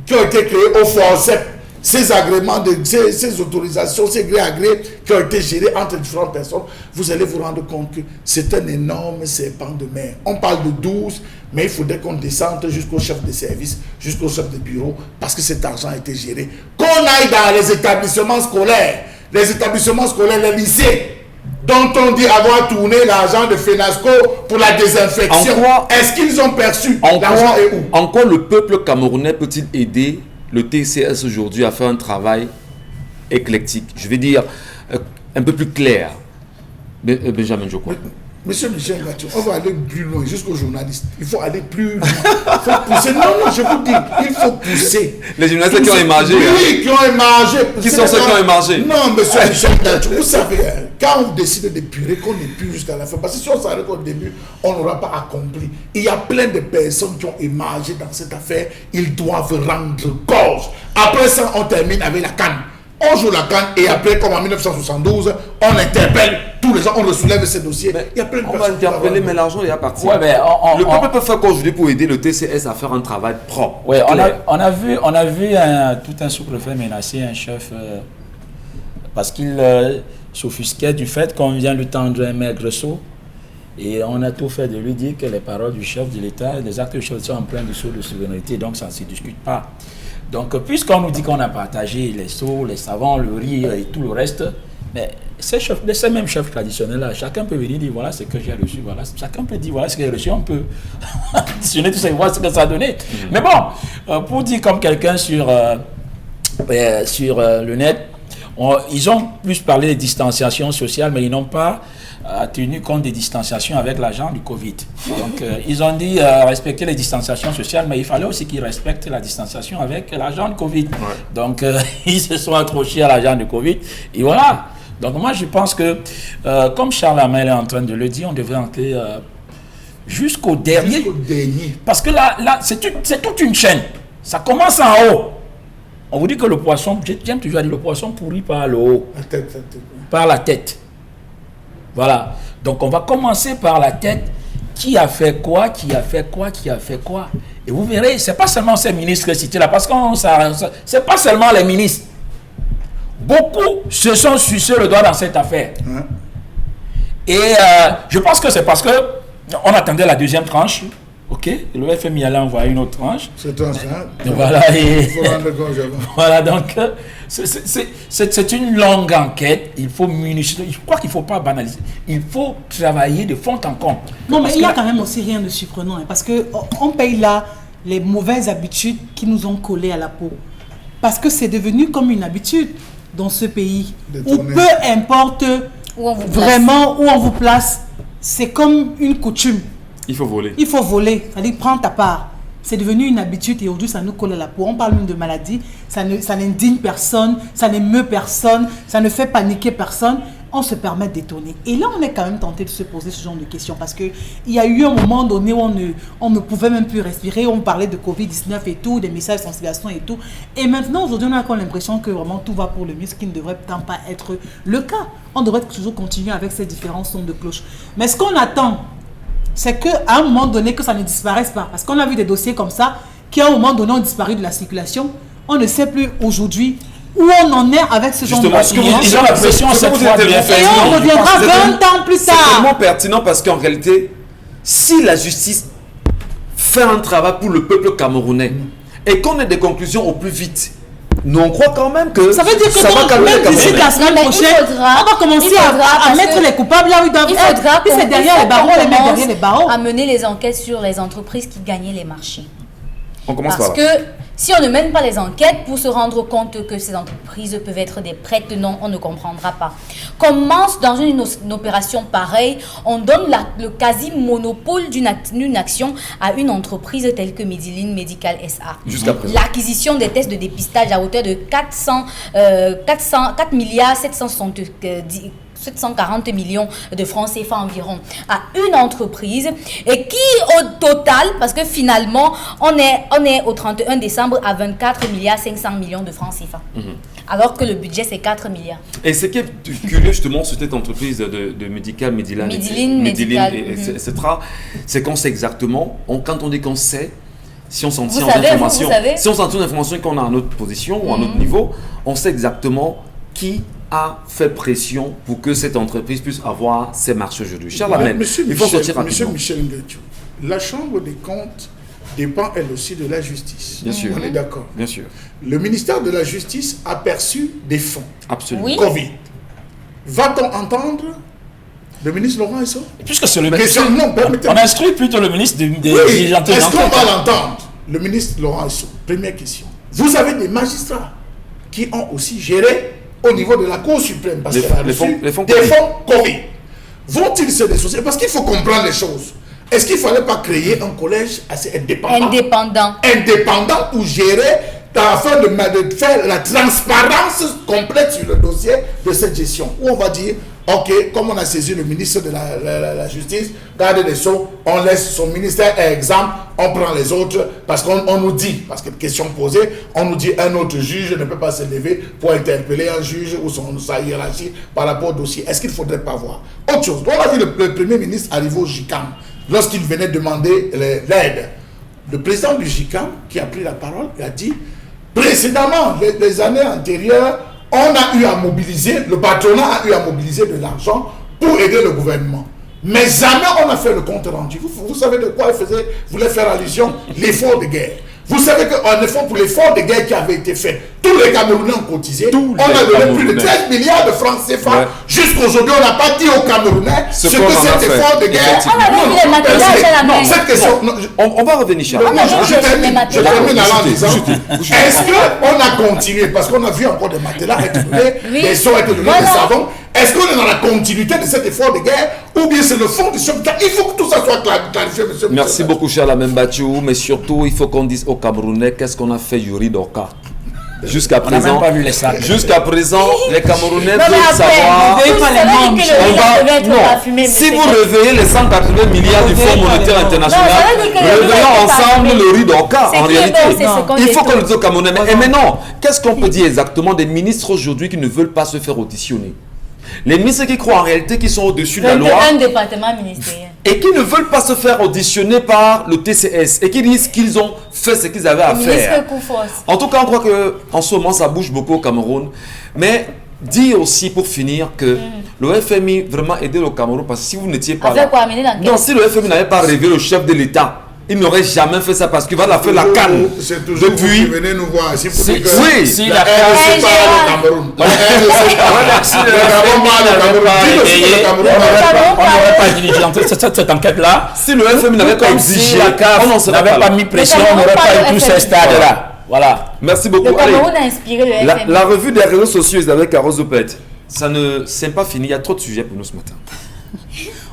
Speaker 5: au forceps, ces agréments, ces autorisations, ces gré à gré qui ont été gérés entre différentes personnes, vous allez vous rendre compte que c'est un énorme serpent de mer. On parle de 12, mais il faudrait qu'on descende jusqu'au chef de service, jusqu'au chef de bureau, parce que cet argent a été géré. Qu'on aille dans les établissements scolaires, les lycées, dont on dit avoir tourné l'argent de FENASCO pour la désinfection. Est-ce qu'ils ont perçu l'argent et où?
Speaker 1: En quoi le peuple camerounais peut-il aider le TCS aujourd'hui a fait un travail éclectique, je vais dire un peu plus clair? Benjamin Joko.
Speaker 5: Monsieur Michel Ngachou, on va aller plus loin, jusqu'aux journalistes. Il faut aller plus loin. Il faut pousser. Non, je vous dis, il faut pousser.
Speaker 1: Les journalistes qui ont émargé.
Speaker 5: Oui, qui ont émargé.
Speaker 1: Qui sont ceux qui ont émargé?
Speaker 5: Non, monsieur Michel Ngachou, vous savez, quand on décide d'épurer, qu'on épure jusqu'à la fin, parce que si on s'arrête au début, on n'aura pas accompli. Il y a plein de personnes qui ont émargé dans cette affaire. Ils doivent rendre gorge. Après ça, on termine avec la canne. On joue la canne et après, comme en 1972, on interpelle tous les gens, on soulève ces dossiers. Il y a plein de personnes.
Speaker 1: On va interpeller, mais l'argent est à partir. Ouais, le peuple peut faire quoi aujourd'hui pour aider le TCS à faire un travail propre?
Speaker 4: Oui, on a vu tout un sous-préfet menacer un chef parce qu'il s'offusquait du fait qu'on vient lui tendre un maigre saut. Et on a tout fait de lui dire que les paroles du chef de l'État, les actes du chef sont en plein de saut de souveraineté, donc ça ne se discute pas. Donc, puisqu'on nous dit qu'on a partagé les seaux, les savons, le riz et tout le reste, mais ces mêmes chefs traditionnels-là, chacun peut venir dire voilà ce que j'ai reçu, voilà. Chacun peut dire voilà ce que j'ai reçu, on peut additionner tout ça et voir ce que ça a donné. Mais bon, pour dire comme quelqu'un sur le net, ils ont plus parlé de distanciation sociale, mais ils n'ont pas a tenu compte des distanciations avec l'agent du Covid. Donc, ils ont dit respecter les distanciations sociales, mais il fallait aussi qu'ils respectent la distanciation avec l'agent du Covid. Ouais. Donc, ils se sont accrochés à l'agent du Covid. Et voilà. Donc, moi, je pense que, comme Charles Hamel est en train de le dire, on devrait entrer jusqu'au dernier. Parce que là c'est toute une chaîne. Ça commence en haut. On vous dit que le poisson, j'aime toujours dire, le poisson pourrit par le haut. Par la tête. Voilà. Donc on va commencer par la tête. Qui a fait quoi, qui a fait quoi, qui a fait quoi. Et vous verrez, c'est pas seulement ces ministres cités là, parce que c'est pas seulement les ministres. Beaucoup se sont sucés le doigt dans cette affaire. Et je pense que c'est parce que on attendait la deuxième tranche. Ok, le FMI allait envoyer une autre tranche.
Speaker 5: C'est tranche, hein?
Speaker 4: Voilà, voilà, donc c'est une longue enquête. Il faut minutieux. Je crois qu'il ne faut pas banaliser. Il faut travailler de fond en comble.
Speaker 3: Non, mais il y a quand même aussi rien de surprenant, hein, parce qu'on paye là les mauvaises habitudes qui nous ont collé à la peau. Parce que c'est devenu comme une habitude dans ce pays. Où peu importe où on vous place, c'est comme une coutume.
Speaker 1: Il faut voler.
Speaker 3: Il faut voler. C'est-à-dire, prends ta part. C'est devenu une habitude et aujourd'hui, ça nous colle à la peau. On parle même de maladie. Ça n'indigne personne. Ça n'émeut personne. Ça ne fait paniquer personne. On se permet d'étonner. Et là, on est quand même tenté de se poser ce genre de questions parce qu'il y a eu un moment donné où on ne pouvait même plus respirer. On parlait de Covid-19 et tout, des messages de sensibilisation et tout. Et maintenant, aujourd'hui, on a encore l'impression que vraiment tout va pour le mieux, ce qui ne devrait pourtant pas être le cas. On devrait toujours continuer avec ces différents sons de cloche. Mais ce qu'on attend, c'est qu'à un moment donné, que ça ne disparaisse pas. Parce qu'on a vu des dossiers comme ça, qui à un moment donné ont disparu de la circulation. On ne sait plus aujourd'hui où on en est avec ce genre de dossiers.
Speaker 4: Ils ont la pression cette fois de bien faire.
Speaker 3: Et on reviendra 20 ans plus tard.
Speaker 1: C'est tellement pertinent parce qu'en réalité, si la justice fait un travail pour le peuple camerounais et qu'on ait des conclusions au plus vite, nous on croit quand même que
Speaker 3: ça veut dire que ça va
Speaker 1: calmer
Speaker 3: même d'ici la semaine prochaine, on va commencer à mettre les coupables là où ils doivent être. Puis c'est derrière les barreaux, les mecs derrière les barreaux.
Speaker 2: À mener les enquêtes sur les entreprises qui gagnaient les marchés.
Speaker 1: On commence
Speaker 2: Parce
Speaker 1: par là.
Speaker 2: que si on ne mène pas les enquêtes pour se rendre compte que ces entreprises peuvent être des prêtres, non, on ne comprendra pas. Comment, dans une opération pareille, on donne le quasi-monopole d'une action à une entreprise telle que Medilin Medical SA.
Speaker 1: Jusqu'à présent.
Speaker 2: L'acquisition des tests de dépistage à hauteur de 4 milliards 740 millions de francs CFA environ à une entreprise et qui au total, parce que finalement on est au 31 décembre à 24 milliards 500 millions de francs CFA. Alors que le budget c'est 4 milliards.
Speaker 1: Et ce qui est curieux justement sur cette entreprise de Medilin, etc., c'est qu'on sait exactement, quand on dit qu'on sait, si on s'en tient aux informations, si on s'en tient aux informations qu'on a à notre position ou à notre niveau, on sait exactement qui a fait pression pour que cette entreprise puisse avoir ses marchés aujourd'hui. Charles Hamel, il faut sortir rapidement.
Speaker 5: Monsieur Michel Ngachou, la Chambre des comptes dépend elle aussi de la justice.
Speaker 1: Bien sûr.
Speaker 5: On est d'accord.
Speaker 1: Bien sûr.
Speaker 5: Le ministère de la Justice a perçu des fonds.
Speaker 1: Absolument.
Speaker 2: Oui.
Speaker 5: Covid. Va-t-on entendre le ministre Laurent Esso?
Speaker 4: Puisque c'est le ministre.
Speaker 5: Non,
Speaker 4: on instruit plutôt le ministre des
Speaker 5: oui. Est-ce qu'on va l'entendre, le ministre Laurent Esso? Première question. Vous avez des magistrats qui ont aussi géré au niveau de la Cour suprême, parce qu'elle a reçu des fonds Covid. Vont-ils se dissocier? Parce qu'il faut comprendre les choses. Est-ce qu'il ne fallait pas créer un collège assez indépendant pour gérer, afin de faire la transparence complète sur le dossier de cette gestion? Où on va dire, ok, comme on a saisi le ministre de la Justice, garde des Sceaux, on laisse son ministère exempt, on prend les autres, parce qu'on nous dit, parce que question posée, on nous dit un autre juge ne peut pas se lever pour interpeller un juge ou sa hiérarchie par rapport au dossier. Est-ce qu'il ne faudrait pas voir autre chose? On a vu le Premier ministre arriver au JICAM, lorsqu'il venait demander l'aide. Le président du JICAM, qui a pris la parole, il a dit, précédemment, les années antérieures, on a eu à mobiliser, le patronat a eu à mobiliser de l'argent pour aider le gouvernement. Mais jamais on a fait le compte rendu. Vous savez de quoi il voulait faire allusion? L'effort de guerre. Vous savez qu'un effort pour l'effort de guerre qui avait été fait, tous les Camerounais ont cotisé. On a donné plus de 13 milliards de francs CFA. Ouais. Jusqu'aujourd'hui, on n'a pas dit aux Camerounais ce que cet effort de guerre. Cette question.
Speaker 1: On va revenir, Charles.
Speaker 5: Je termine en disant, est-ce qu'on a continué, parce qu'on a vu encore des matelas être donnés, des seaux être donnés, des savons, Est-ce qu'on est dans la continuité de cet effort de guerre ou bien c'est le fond du chef d'État? Il faut que tout ça soit clarifié, monsieur.
Speaker 1: Merci beaucoup, cher Lamine Bachou, mais surtout, il faut qu'on dise aux Camerounais qu'est-ce qu'on a fait Yuri Dorka. Jusqu'à présent,
Speaker 4: même pas vu les sacs.
Speaker 1: Jusqu'à présent, les Camerounais
Speaker 2: Non, mais
Speaker 1: veulent
Speaker 2: après,
Speaker 1: savoir.
Speaker 2: vous savez que le riz devait être parfumé,
Speaker 1: Si
Speaker 2: mais
Speaker 1: vous
Speaker 2: c'est-
Speaker 1: réveillez les 180 milliards du Fonds monétaire international,
Speaker 2: Non, ça veut dire que le riz
Speaker 1: réveillons
Speaker 2: devait être
Speaker 1: ensemble
Speaker 2: parfumé.
Speaker 1: le riz d'Orca.
Speaker 2: C'est
Speaker 1: En
Speaker 2: qui est
Speaker 1: réalité,
Speaker 2: bon, c'est ce qu'on
Speaker 1: il faut
Speaker 2: dit
Speaker 1: qu'on le
Speaker 2: tous.
Speaker 1: dise aux Camerounais. Mais non, qu'est-ce qu'on peut dire exactement des ministres aujourd'hui qui ne veulent pas se faire auditionner? Les ministres qui croient en réalité qu'ils sont au-dessus de la loi
Speaker 2: Un département ministériel.
Speaker 1: et qui ne veulent pas se faire auditionner par le TCS et qui disent qu'ils ont fait ce qu'ils avaient à
Speaker 2: Le
Speaker 1: faire.
Speaker 2: ministre Koufos.
Speaker 1: En tout cas, on croit qu'en ce moment, ça bouge beaucoup au Cameroun. Mais dire aussi, pour finir, que le FMI vraiment aidé le Cameroun, parce que si vous n'étiez pas
Speaker 2: Avec
Speaker 1: là...
Speaker 2: quoi amener dans quel-
Speaker 1: Non, si le FMI n'avait pas révélé le chef de l'État, il n'aurait jamais fait ça parce qu'il va la faire la canne.
Speaker 5: C'est toujours vous
Speaker 1: Depuis...
Speaker 5: qui venez nous voir ici pour dire que
Speaker 1: oui.
Speaker 4: Si
Speaker 5: la
Speaker 4: la
Speaker 5: RDC parle au Cameroun. La RDC parle
Speaker 4: Si le FMI n'avait pas, on n'aurait pas diligenté cette enquête-là.
Speaker 1: Si le FMI n'avait pas
Speaker 4: Comme si
Speaker 1: exigé,
Speaker 4: la CAF
Speaker 1: on n'en serait
Speaker 4: n'avait
Speaker 1: pas
Speaker 4: pas
Speaker 1: là.
Speaker 4: mis pression,
Speaker 2: Le
Speaker 4: on n'aurait
Speaker 2: Cameroun
Speaker 4: pas eu
Speaker 2: parle
Speaker 4: tout
Speaker 2: au
Speaker 4: ce
Speaker 2: FMI.
Speaker 4: stade-là. Voilà.
Speaker 1: Merci beaucoup.
Speaker 2: Le
Speaker 1: Allez.
Speaker 2: Cameroun a inspiré le FMI.
Speaker 1: La revue des réseaux sociaux Isabelle Carozopet, ça ne c'est pas fini, il y a trop de sujets pour nous ce matin.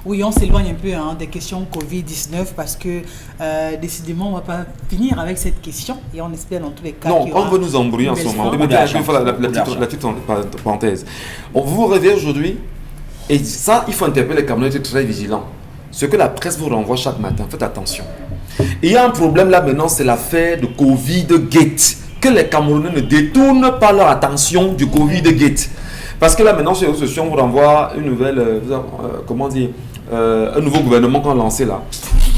Speaker 3: Oui, on s'éloigne un peu des questions Covid-19 parce que décidément, on ne va pas finir avec cette question et on espère dans tous les cas.
Speaker 1: Non,
Speaker 3: qu'il y aura
Speaker 1: on veut nous embrouiller en ce
Speaker 3: une
Speaker 1: moment.
Speaker 3: belle
Speaker 1: Permettez-moi
Speaker 4: d'argent.
Speaker 1: de faire la petite parenthèse. On vous réveille aujourd'hui et ça, il faut interpeller les Camerounais, être très vigilants. Ce que la presse vous renvoie chaque matin, faites attention. Il y a un problème là maintenant, c'est l'affaire de Covid-Gate. Que les Camerounais ne détournent pas leur attention du Covid-Gate. Parce que là maintenant, sur les réseaux sociaux, on vous renvoie une nouvelle, comment dire, un nouveau gouvernement qu'on a lancé là.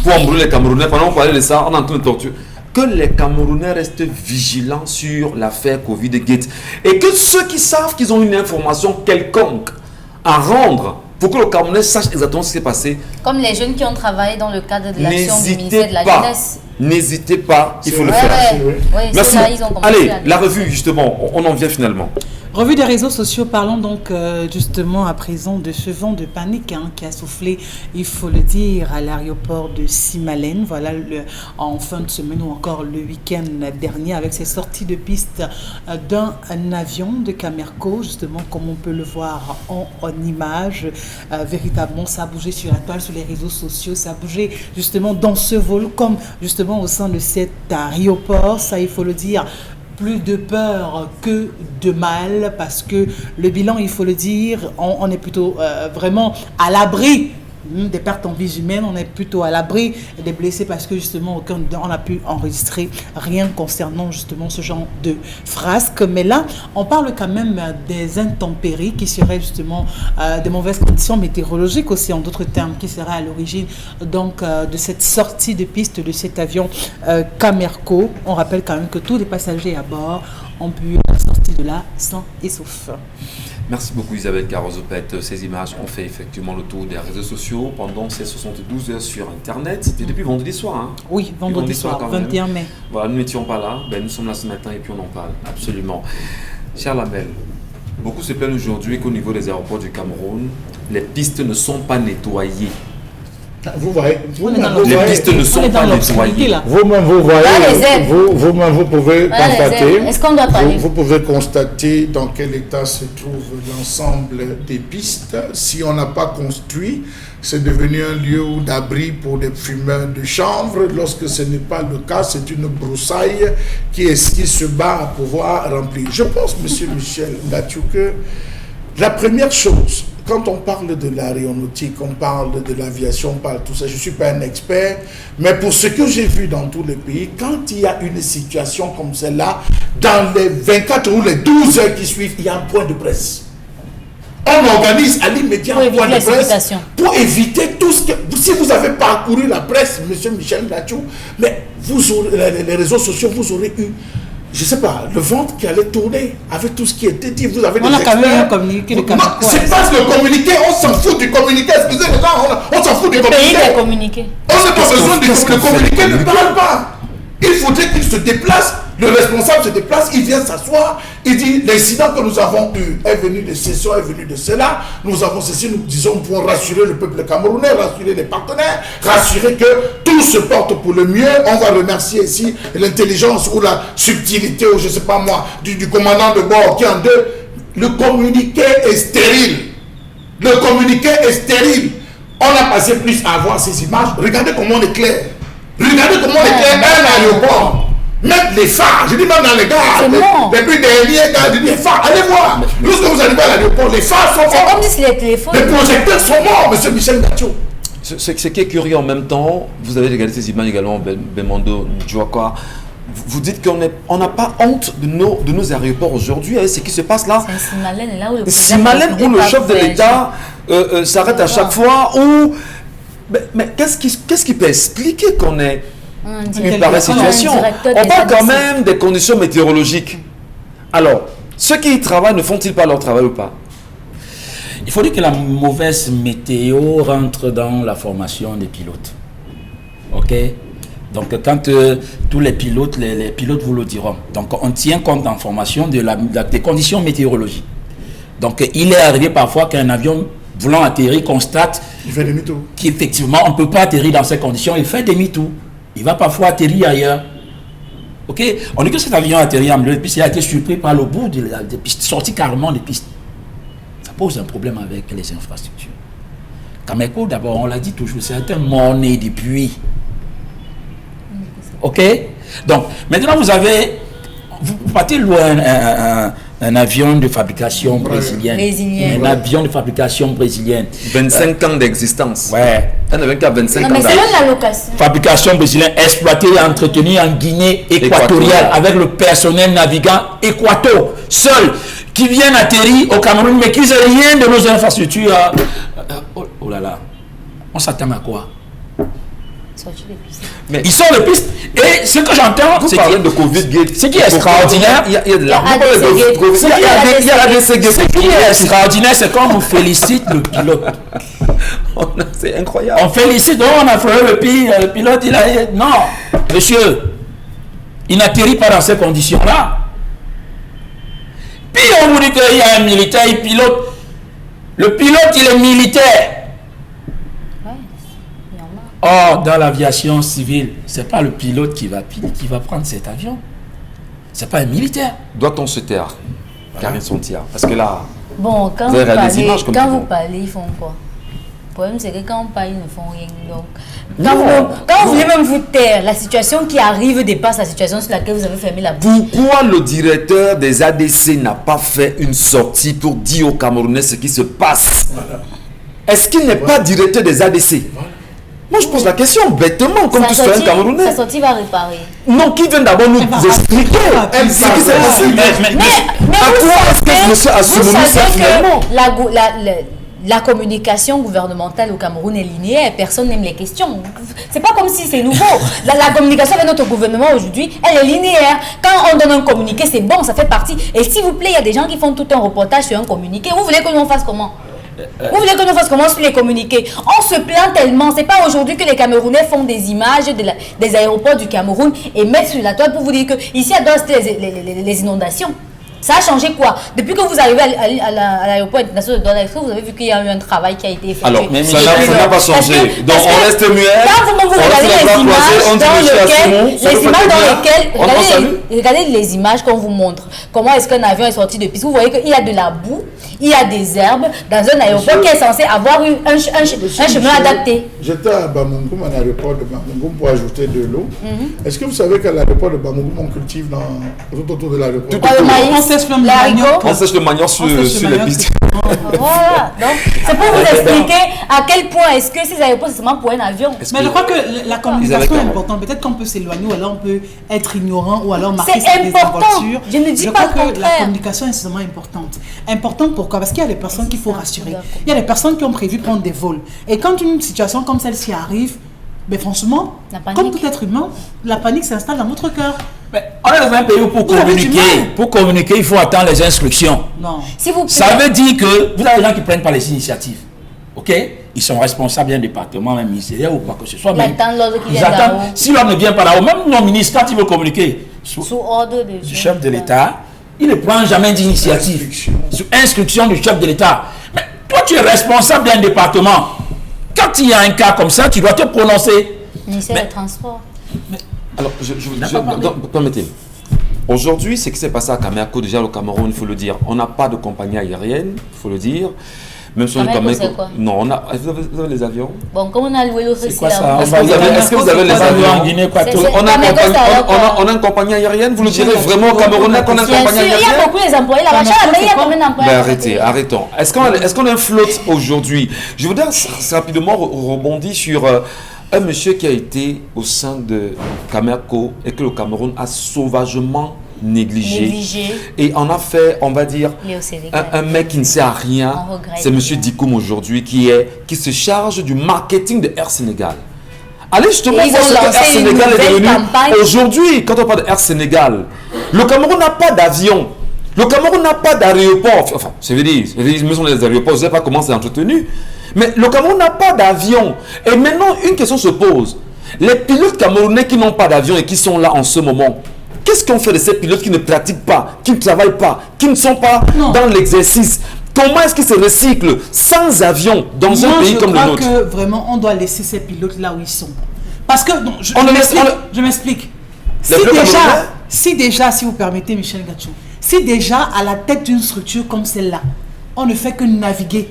Speaker 1: Pour embrouiller les Camerounais, pendant qu'on parlait de ça, on est en train de torturer. Que les Camerounais restent vigilants sur l'affaire Covid-Gate. Et que ceux qui savent qu'ils ont une information quelconque à rendre pour que le Camerounais sache exactement ce qui s'est passé,
Speaker 2: Comme les jeunes qui ont travaillé dans le cadre de l'action du ministère
Speaker 1: n'hésitez
Speaker 2: de la
Speaker 1: pas.
Speaker 2: jeunesse.
Speaker 1: N'hésitez pas, il faut le
Speaker 2: Ouais,
Speaker 1: faire.
Speaker 2: ouais. Oui, c'est
Speaker 1: Merci.
Speaker 2: ça, ils ont commencé
Speaker 1: Allez,
Speaker 2: à-
Speaker 1: la revue, justement, on en vient finalement.
Speaker 3: Revue des réseaux sociaux, parlons donc justement à présent de ce vent de panique qui a soufflé, il faut le dire, à l'aéroport de Simalène. Voilà, en fin de semaine ou encore le week-end dernier, avec ces sorties de piste d'un avion de Camerco, justement, comme on peut le voir en image. Véritablement, ça a bougé sur la toile, sur les réseaux sociaux, ça a bougé justement dans ce vol, comme justement au sein de cet aéroport. Ça, il faut le dire, plus de peur que de mal, parce que le bilan, il faut le dire, on est plutôt vraiment à l'abri des pertes en vies humaines, on est plutôt à l'abri des blessés parce que justement on n'a pu enregistrer rien concernant justement ce genre de frasques. Mais là, on parle quand même des intempéries qui seraient justement des mauvaises conditions météorologiques aussi, en d'autres termes, qui seraient à l'origine donc de cette sortie de piste de cet avion Camerco. On rappelle quand même que tous les passagers à bord ont pu sortir de là sains et saufs.
Speaker 1: Merci beaucoup Isabelle Carozopet. Ces images ont fait effectivement le tour des réseaux sociaux pendant ces 72 heures sur Internet. C'était depuis vendredi soir. Hein.
Speaker 3: Oui, vendredi soir,
Speaker 1: quand même.
Speaker 3: 21 mai.
Speaker 1: Voilà, nous n'étions pas là. Nous sommes là ce matin et puis on en parle. Absolument. Cher Lamel, beaucoup se plaignent aujourd'hui qu'au niveau des aéroports du Cameroun, les pistes ne sont pas nettoyées.
Speaker 5: Vous voyez,
Speaker 1: Les pistes ne sont pas nettoyées.
Speaker 3: là.
Speaker 5: Vous-même, vous voyez, vous-même, vous pouvez
Speaker 2: Voilà les
Speaker 5: constater,
Speaker 2: aides. Est-ce qu'on doit parler?
Speaker 5: vous pouvez constater dans quel état se trouve l'ensemble des pistes. Si on n'a pas construit, c'est devenu un lieu d'abri pour des fumeurs de chanvre. Lorsque ce n'est pas le cas, c'est une broussaille qui se bat à pouvoir remplir. Je pense, monsieur Michel Ngatiou, que la première chose, quand on parle de l'aéronautique, on parle de l'aviation, on parle de tout ça, je ne suis pas un expert, mais pour ce que j'ai vu dans tous les pays, quand il y a une situation comme celle-là, dans les 24 ou les 12 heures qui suivent, il y a un point de presse. On organise à l'immédiat un point de presse pour éviter tout ce que... Si vous avez parcouru la presse, monsieur Michel Ngatiou, mais vous aurez, les réseaux sociaux, vous aurez eu... Je ne sais pas, le ventre qui allait tourner avec tout ce qui était dit. Vous avez
Speaker 3: On a quand même un communiqué de Camerco.
Speaker 5: Non, c'est pas le communiqué, on s'en fout du communiqué. Excusez les gens, on s'en fout du communiqué.
Speaker 2: Pays des communiqués.
Speaker 5: On n'a pas besoin de le communiqué, ne parle pas. Il faudrait qu'il se déplace, le responsable se déplace, il vient s'asseoir, il dit l'incident que nous avons eu est venu de ceci, est venu de cela, nous avons ceci, nous disons pour rassurer le peuple camerounais, rassurer les partenaires, rassurer que tout se porte pour le mieux. On va remercier ici l'intelligence ou la subtilité, ou je ne sais pas moi, du commandant de bord qui en deux. Le communiqué est stérile. Le communiqué est stérile. On a passé plus à voir ces images. Regardez comment on est clair. Regardez comment on est clair un aéroport. Même les phares, je dis même dans les gares, les plus derniers gares, je dis les phares, allez voir. Lorsque vous arrivez à l'aéroport, les phares sont morts.
Speaker 2: C'est comme si les téléphones.
Speaker 5: Les projecteurs sont morts, monsieur Michel Gatio.
Speaker 1: Ce qui est curieux en même temps, vous avez regardé ces images également, Bemondo, Djouakwa. Vous dites qu'on n'a pas honte de nos aéroports aujourd'hui, avec ce qui se passe là.
Speaker 2: C'est Simalène, là où le
Speaker 1: Simalène, où le chef de l'État s'arrête à chaque fois, où... Mais qu'est-ce qui peut expliquer qu'on est une pareille situation? On parle quand même des conditions météorologiques. Alors, ceux qui y travaillent, ne font-ils pas leur travail ou pas?
Speaker 4: Il faut dire que la mauvaise météo rentre dans la formation des pilotes. Ok? Donc, quand tous les pilotes vous le diront. Donc, on tient compte en formation des conditions météorologiques. Donc, il est arrivé parfois qu'un avion voulant atterrir constate qu'effectivement, on ne peut pas atterrir dans ces conditions. Il fait demi-tour. Il va parfois atterrir ailleurs. Ok? On dit que cet avion a atterri en milieu de piste, il a été surpris par le bout des pistes, sorti carrément des pistes. Ça pose un problème avec les infrastructures. Cameco, d'abord, on l'a dit toujours, c'est un monnaie du puits. Ok? Donc, maintenant vous partez loin un avion de fabrication brésilienne. Un avion de fabrication brésilienne.
Speaker 1: 25 ans d'existence.
Speaker 4: Ouais.
Speaker 1: Un avion qui a 25 ans.
Speaker 2: Mais c'est la location.
Speaker 4: Fabrication brésilienne, exploitée et entretenue en Guinée équatoriale avec le personnel navigant équato, seul, qui viennent atterrir au Cameroun, mais qui n'ont rien de nos infrastructures. Oh là là. On s'attend à quoi? Mais ils sont les pistes. Et ce que j'entends,
Speaker 1: c'est de Covid.
Speaker 4: Ce qui est extraordinaire, il y a de la Ce qui est extraordinaire, c'est qu'on nous félicite le pilote.
Speaker 1: C'est incroyable.
Speaker 4: On félicite, on a fait le pilote, il a... Non, monsieur, il n'atterrit pas dans ces conditions-là. Puis on vous dit qu'il y a un militaire, il pilote. Le pilote, il est militaire. Or, dans l'aviation civile, ce n'est pas le pilote qui va prendre cet avion. Ce n'est pas un militaire.
Speaker 1: Doit-on se taire, Karine Sontia? Parce que là,
Speaker 2: bon, quand vous parlez, ils font quoi? Le problème, c'est que quand on parle, ils ne font rien. Donc, quand vous voulez même vous taire, la situation qui arrive dépasse la situation sur laquelle vous avez fermé la bouche.
Speaker 1: Pourquoi le directeur des ADC n'a pas fait une sortie pour dire aux Camerounais ce qui se passe? Est-ce qu'il n'est pas directeur des ADC? Moi, je pose la question bêtement, comme tout citoyen camerounais.
Speaker 2: Sa sortie va réparer.
Speaker 1: Non, qui vient d'abord nous expliquer ce qui s'est passé.
Speaker 2: Mais vous savez que la communication gouvernementale au Cameroun est linéaire. Personne n'aime les questions. C'est pas comme si c'est nouveau. La communication avec notre gouvernement aujourd'hui, elle est linéaire. Quand on donne un communiqué, c'est bon, ça fait partie. Et s'il vous plaît, il y a des gens qui font tout un reportage sur un communiqué. Vous voulez que nous fasse comment? Vous voulez que nous fassions comment sur les communiqués? On se plaint tellement. C'est pas aujourd'hui que les Camerounais font des images des aéroports du Cameroun et mettent sur la toile pour vous dire que ici à Doha, c'était les inondations. Ça a changé quoi? Depuis que vous arrivez à l'aéroport international de Doha, est-ce que vous avez vu qu'il y a eu un travail qui a été effectué?
Speaker 1: Alors, ça n'a pas changé. Donc on reste muet.
Speaker 2: Quand vous regardez regardez les images qu'on vous montre, comment est-ce qu'un avion est sorti de piste, vous voyez qu'il y a de la boue, il y a des herbes dans un aéroport qui est censé avoir eu un chemin adapté.
Speaker 5: J'étais à Bamougoum, à l'aéroport de Bamougoum, pour ajouter de l'eau. Est-ce que vous savez qu'à l'aéroport de Bamougoum, on cultive tout autour de l'aéroport?
Speaker 1: On sèche le manioc sur les pistes.
Speaker 2: Voilà, donc c'est pour vous expliquer à quel point est-ce que ces aéroports c'est seulement pour un avion.
Speaker 3: Mais je crois que la communication est importante. Peut-être qu'on peut s'éloigner ou alors on peut être ignorant ou alors marquer sa désinvolture.
Speaker 2: Je ne dis pas le contraire.
Speaker 3: La communication est extrêmement importante. Importante pourquoi? Parce qu'il y a des personnes qu'il faut rassurer. Il y a des personnes qui ont prévu prendre des vols. Et quand une situation comme celle-ci arrive, mais franchement, comme tout être humain, la panique s'installe dans votre cœur.
Speaker 4: Mais on est dans un pays où pour communiquer, il faut attendre les instructions.
Speaker 3: Non.
Speaker 4: Ça veut dire que vous avez des gens qui ne prennent pas les initiatives. Ok? Ils sont responsables d'un département, même ministériel ou quoi que ce soit.
Speaker 2: Ils attendent.
Speaker 4: Si l'homme ne vient pas là-haut, même nos ministres, quand ils veulent communiquer sous ordre du chef de l'État, il ne prend jamais d'initiative. Sous instruction du chef de l'État. Mais toi, tu es responsable d'un département. Quand il y a un cas comme ça, tu dois te prononcer.
Speaker 2: Ministère des Transports.
Speaker 1: Alors, permettez. Aujourd'hui, ce qui s'est passé à Cameco, déjà au Cameroun, il faut le dire, on n'a pas de compagnie aérienne, il faut le dire. Même si on est quand même.
Speaker 2: Quoi?
Speaker 1: Non, on a. Vous avez les avions?
Speaker 2: Bon, comme on a loué l'autre
Speaker 4: c'est quoi ça?
Speaker 1: Est-ce que vous avez les avions?
Speaker 2: On
Speaker 1: a une compagnie aérienne, vous le direz vraiment au Camerounais qu'on a une compagnie aérienne?
Speaker 2: Il y a beaucoup les employés là-bas. Il y a combien d'employés?
Speaker 1: Arrêtons. Est-ce qu'on a une flotte aujourd'hui? Je voudrais rapidement rebondir sur un monsieur qui a été au sein de Camerco et que le Cameroun a sauvagement négligé. Et on a fait, on va dire, un mec qui ne sert à rien. C'est monsieur Dikoum aujourd'hui qui se charge du marketing de Air Sénégal. Allez justement voir ce que Air Sénégal est devenu. Aujourd'hui, quand on parle de Air Sénégal, le Cameroun n'a pas d'avion. Le Cameroun n'a pas d'aéroport. Enfin, je veux dire, même les aéroports, je ne sais pas comment c'est entretenu. Mais le Cameroun n'a pas d'avion. Et maintenant, une question se pose. Les pilotes camerounais qui n'ont pas d'avion et qui sont là en ce moment, qu'est-ce qu'on fait de ces pilotes qui ne pratiquent pas, qui ne travaillent pas, qui ne sont pas dans l'exercice? Comment est-ce qu'ils se recyclent sans avion dans un pays comme le nôtre?
Speaker 3: Je crois que vraiment, on doit laisser ces pilotes là où ils sont. Parce que, non, je m'explique. Si déjà, si vous permettez, Michel Gatchou, si déjà à la tête d'une structure comme celle-là, on ne fait que naviguer,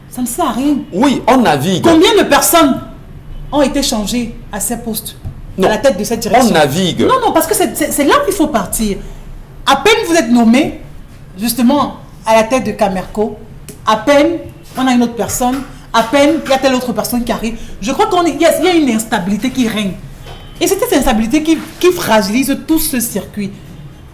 Speaker 3: ça ne sert à rien.
Speaker 1: Oui, on navigue.
Speaker 3: Combien de personnes ont été changées à ces postes? À la tête de cette direction?
Speaker 1: On navigue.
Speaker 3: Non, parce que c'est là qu'il faut partir. À peine vous êtes nommé, justement, à la tête de Camerco, à peine on a une autre personne, à peine il y a telle autre personne qui arrive. Je crois qu'il y a une instabilité qui règne. Et c'est cette instabilité qui fragilise tout ce circuit.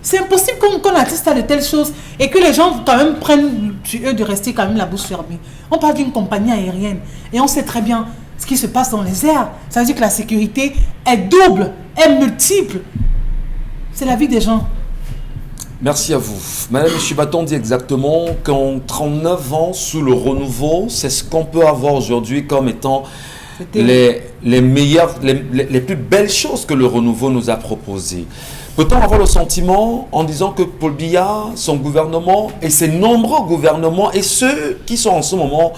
Speaker 3: C'est impossible qu'on assiste à de telles choses et que les gens quand même prennent sur eux de rester quand même la bouche fermée. On parle d'une compagnie aérienne et on sait très bien ce qui se passe dans les airs. Ça veut dire que la sécurité est double, est multiple. C'est la vie des gens.
Speaker 1: Merci à vous. Madame Chibaton dit exactement qu'en 39 ans sous le renouveau, c'est ce qu'on peut avoir aujourd'hui comme étant les meilleures, les plus belles choses que le renouveau nous a proposées. Peut-on avoir le sentiment en disant que Paul Biya, son gouvernement et ses nombreux gouvernements et ceux qui sont en ce moment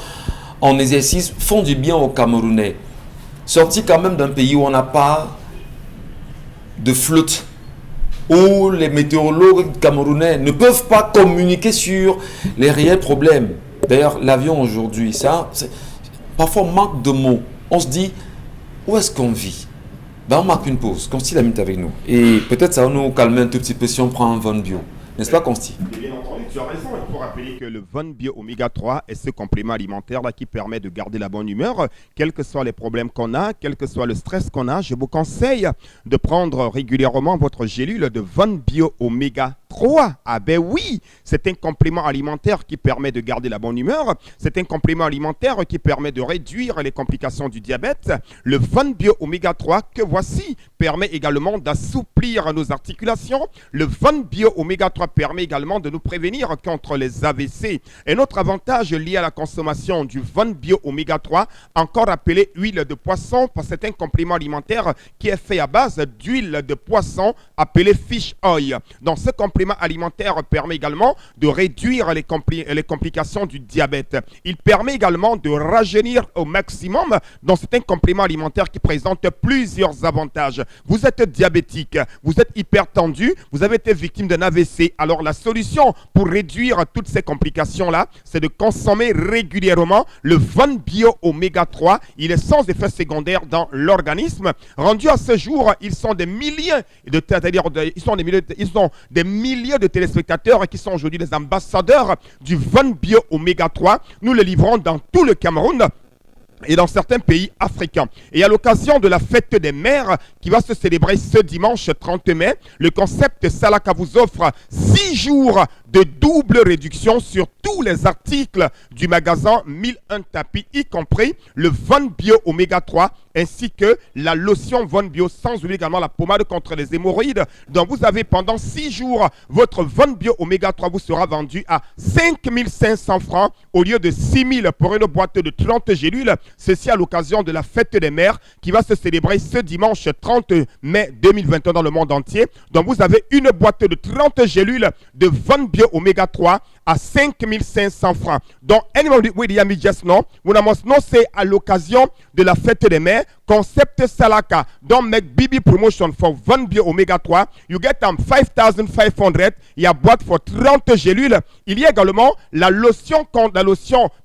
Speaker 1: en exercice font du bien aux Camerounais, sortis quand même d'un pays où on n'a pas de flotte, où les météorologues camerounais ne peuvent pas communiquer sur les réels problèmes. D'ailleurs, l'avion aujourd'hui, ça, parfois on manque de mots. On se dit, où est-ce qu'on vit? Ben, on marque une pause. Consti la minute avec nous. Et peut-être ça va nous calmer un tout petit peu si on prend un Von Bio. N'est-ce pas, Consti?
Speaker 7: Bien entendu, tu as raison. Il faut rappeler que le Von Bio Oméga 3 est ce complément alimentaire là qui permet de garder la bonne humeur, quels que soient les problèmes qu'on a, quel que soit le stress qu'on a. Je vous conseille de prendre régulièrement votre gélule de Von Bio Oméga 3. Ah ben oui, c'est un complément alimentaire qui permet de garder la bonne humeur. C'est un complément alimentaire qui permet de réduire les complications du diabète. Le Von Bio Oméga 3 que voici permet également d'assouplir nos articulations. Le Von Bio Oméga 3 permet également de nous prévenir contre les AVC. Un autre avantage lié à la consommation du Von Bio Oméga 3, encore appelé huile de poisson, parce que c'est un complément alimentaire qui est fait à base d'huile de poisson appelé fish oil. Donc ce complément alimentaire permet également de réduire les complications du diabète. Il permet également de rajeunir au maximum. Donc c'est un complément alimentaire qui présente plusieurs avantages. Vous êtes diabétique, vous êtes hypertendu, vous avez été victime d'un AVC. Alors la solution pour réduire toutes ces complications-là, c'est de consommer régulièrement le Von Bio Oméga 3. Il est sans effet secondaire dans l'organisme. Rendu à ce jour, ils sont des milliers de téléspectateurs qui sont aujourd'hui les ambassadeurs du Von Bio Oméga 3. Nous le livrons dans tout le Cameroun et dans certains pays africains. Et à l'occasion de la fête des mères qui va se célébrer ce dimanche 30 mai, le concept Salaka vous offre 6 jours de double réduction sur tous les articles du magasin 1001 tapis, y compris le Von Bio Oméga 3 ainsi que la lotion Von Bio, sans oublier également la pommade contre les hémorroïdes. Donc vous avez pendant 6 jours, votre Von Bio Oméga 3 vous sera vendu à 5 500 francs au lieu de 6 000 pour une boîte de 30 gélules. Ceci à l'occasion de la fête des mères qui va se célébrer ce dimanche 30 mai 2021 dans le monde entier. Donc vous avez une boîte de 30 gélules de Von Bio Oméga 3 à 5 500 francs. Donc, anybody with Yami just know, we must know c'est à l'occasion de la fête des mères, concept Salaka. Don't make BB promotion for Von Bio Omega 3. You get 5,500. Il y a boîte pour 30 gélules. Il y a également la lotion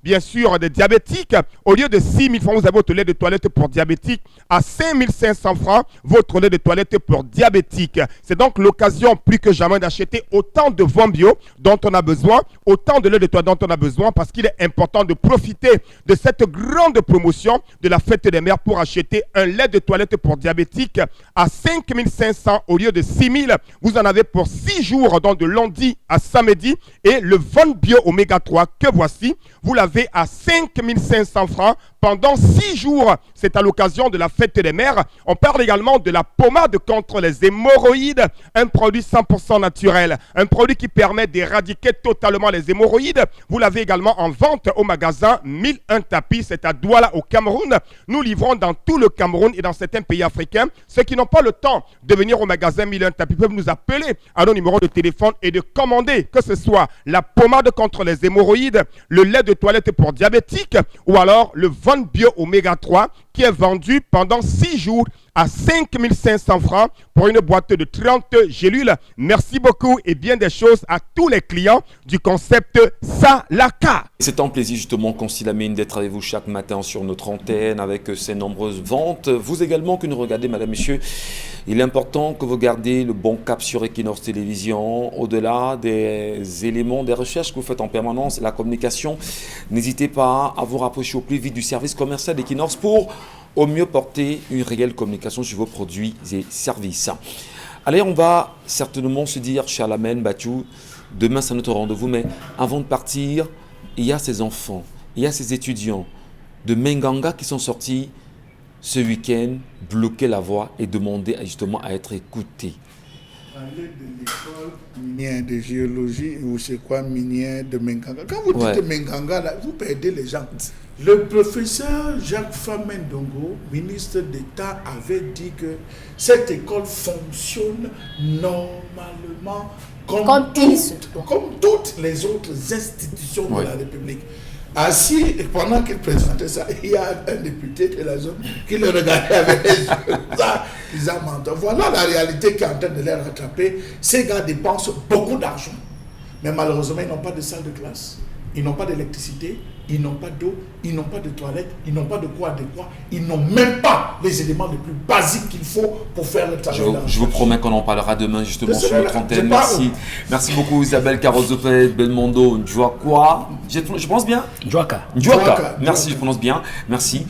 Speaker 7: bien sûr, de diabétique. Au lieu de 6 000 francs, vous avez votre lait de toilette pour diabétique à 5 500 francs, votre lait de toilette pour diabétique. C'est donc l'occasion plus que jamais d'acheter autant de Von Bio dont on a besoin, autant de lait de toilette dont on a besoin, parce qu'il est important de profiter de cette grande promotion de la fête des mères pour acheter un lait de toilette pour diabétique à 5 500 au lieu de 6 000. Vous en avez pour 6 jours, donc de lundi à samedi. Et le Von Bio Oméga 3 que voici, vous l'avez à 5 500 francs pendant 6 jours. C'est à l'occasion de la fête des mères. On parle également de la pommade contre les hémorroïdes, un produit 100% naturel, un produit qui permet d'éradiquer totalement les hémorroïdes. Vous l'avez également en vente au magasin 1001 tapis, c'est à Douala au Cameroun. Nous livrons dans tout le Cameroun et dans certains pays africains. Ceux qui n'ont pas le temps de venir au magasin 1001 tapis peuvent nous appeler à nos numéros de téléphone et de commander, que ce soit la pommade contre les hémorroïdes, le lait de toilette pour diabétiques ou alors le Von Bio Oméga 3 qui est vendu pendant 6 jours à 5 500 francs pour une boîte de 30 gélules. Merci beaucoup et bien des choses à tous les clients du concept Salaka.
Speaker 1: C'est un plaisir justement, Consil Lamine, d'être avec vous chaque matin sur notre antenne avec ces nombreuses ventes. Vous également que nous regardez, madame, monsieur, il est important que vous gardiez le bon cap sur Equinox Télévision. Au-delà des éléments, des recherches que vous faites en permanence, la communication, n'hésitez pas à vous rapprocher au plus vite du service commercial d'Equinox pour au mieux porter une réelle communication sur vos produits et services. Allez, on va certainement se dire, cher Lamine Bachou, demain c'est notre rendez-vous, mais avant de partir, il y a ces enfants, il y a ces étudiants de Menganga qui sont sortis ce week-end, bloquer la voie et demander justement à être écoutés.
Speaker 5: Parler de l'école minière de géologie ou c'est quoi minière de Menganga. Quand vous dites Menganga, là, vous perdez les gens. Le professeur Jacques Famendongo, ministre d'État, avait dit que cette école fonctionne normalement comme toutes les autres institutions de la République. Assis, pendant qu'il présentait ça, il y a un député de la zone qui le regardait avec les yeux. Ils ont menti. Voilà la réalité qui est en train de les rattraper. Ces gars dépensent beaucoup d'argent. Mais malheureusement, ils n'ont pas de salle de classe. Ils n'ont pas d'électricité. Ils n'ont pas d'eau. Ils n'ont pas de toilette. Ils n'ont pas de quoi adéquat. Ils n'ont même pas les éléments les plus basiques qu'il faut pour faire le travail.
Speaker 1: Je vous promets qu'on en parlera demain justement sur notre antenne. Merci. Merci beaucoup Isabelle Carozopé, Belmondo, Ndjouakwa. Je pense bien
Speaker 4: Ndjouaka.
Speaker 1: Merci, je prononce bien. Merci.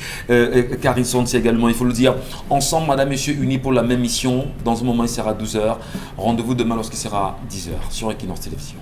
Speaker 1: Karine Sonti également, il faut le dire. Ensemble, madame, messieurs, unis pour la même mission. Dans un moment, il sera 12h. Rendez-vous demain lorsqu'il sera 10h sur Equinox Télévision.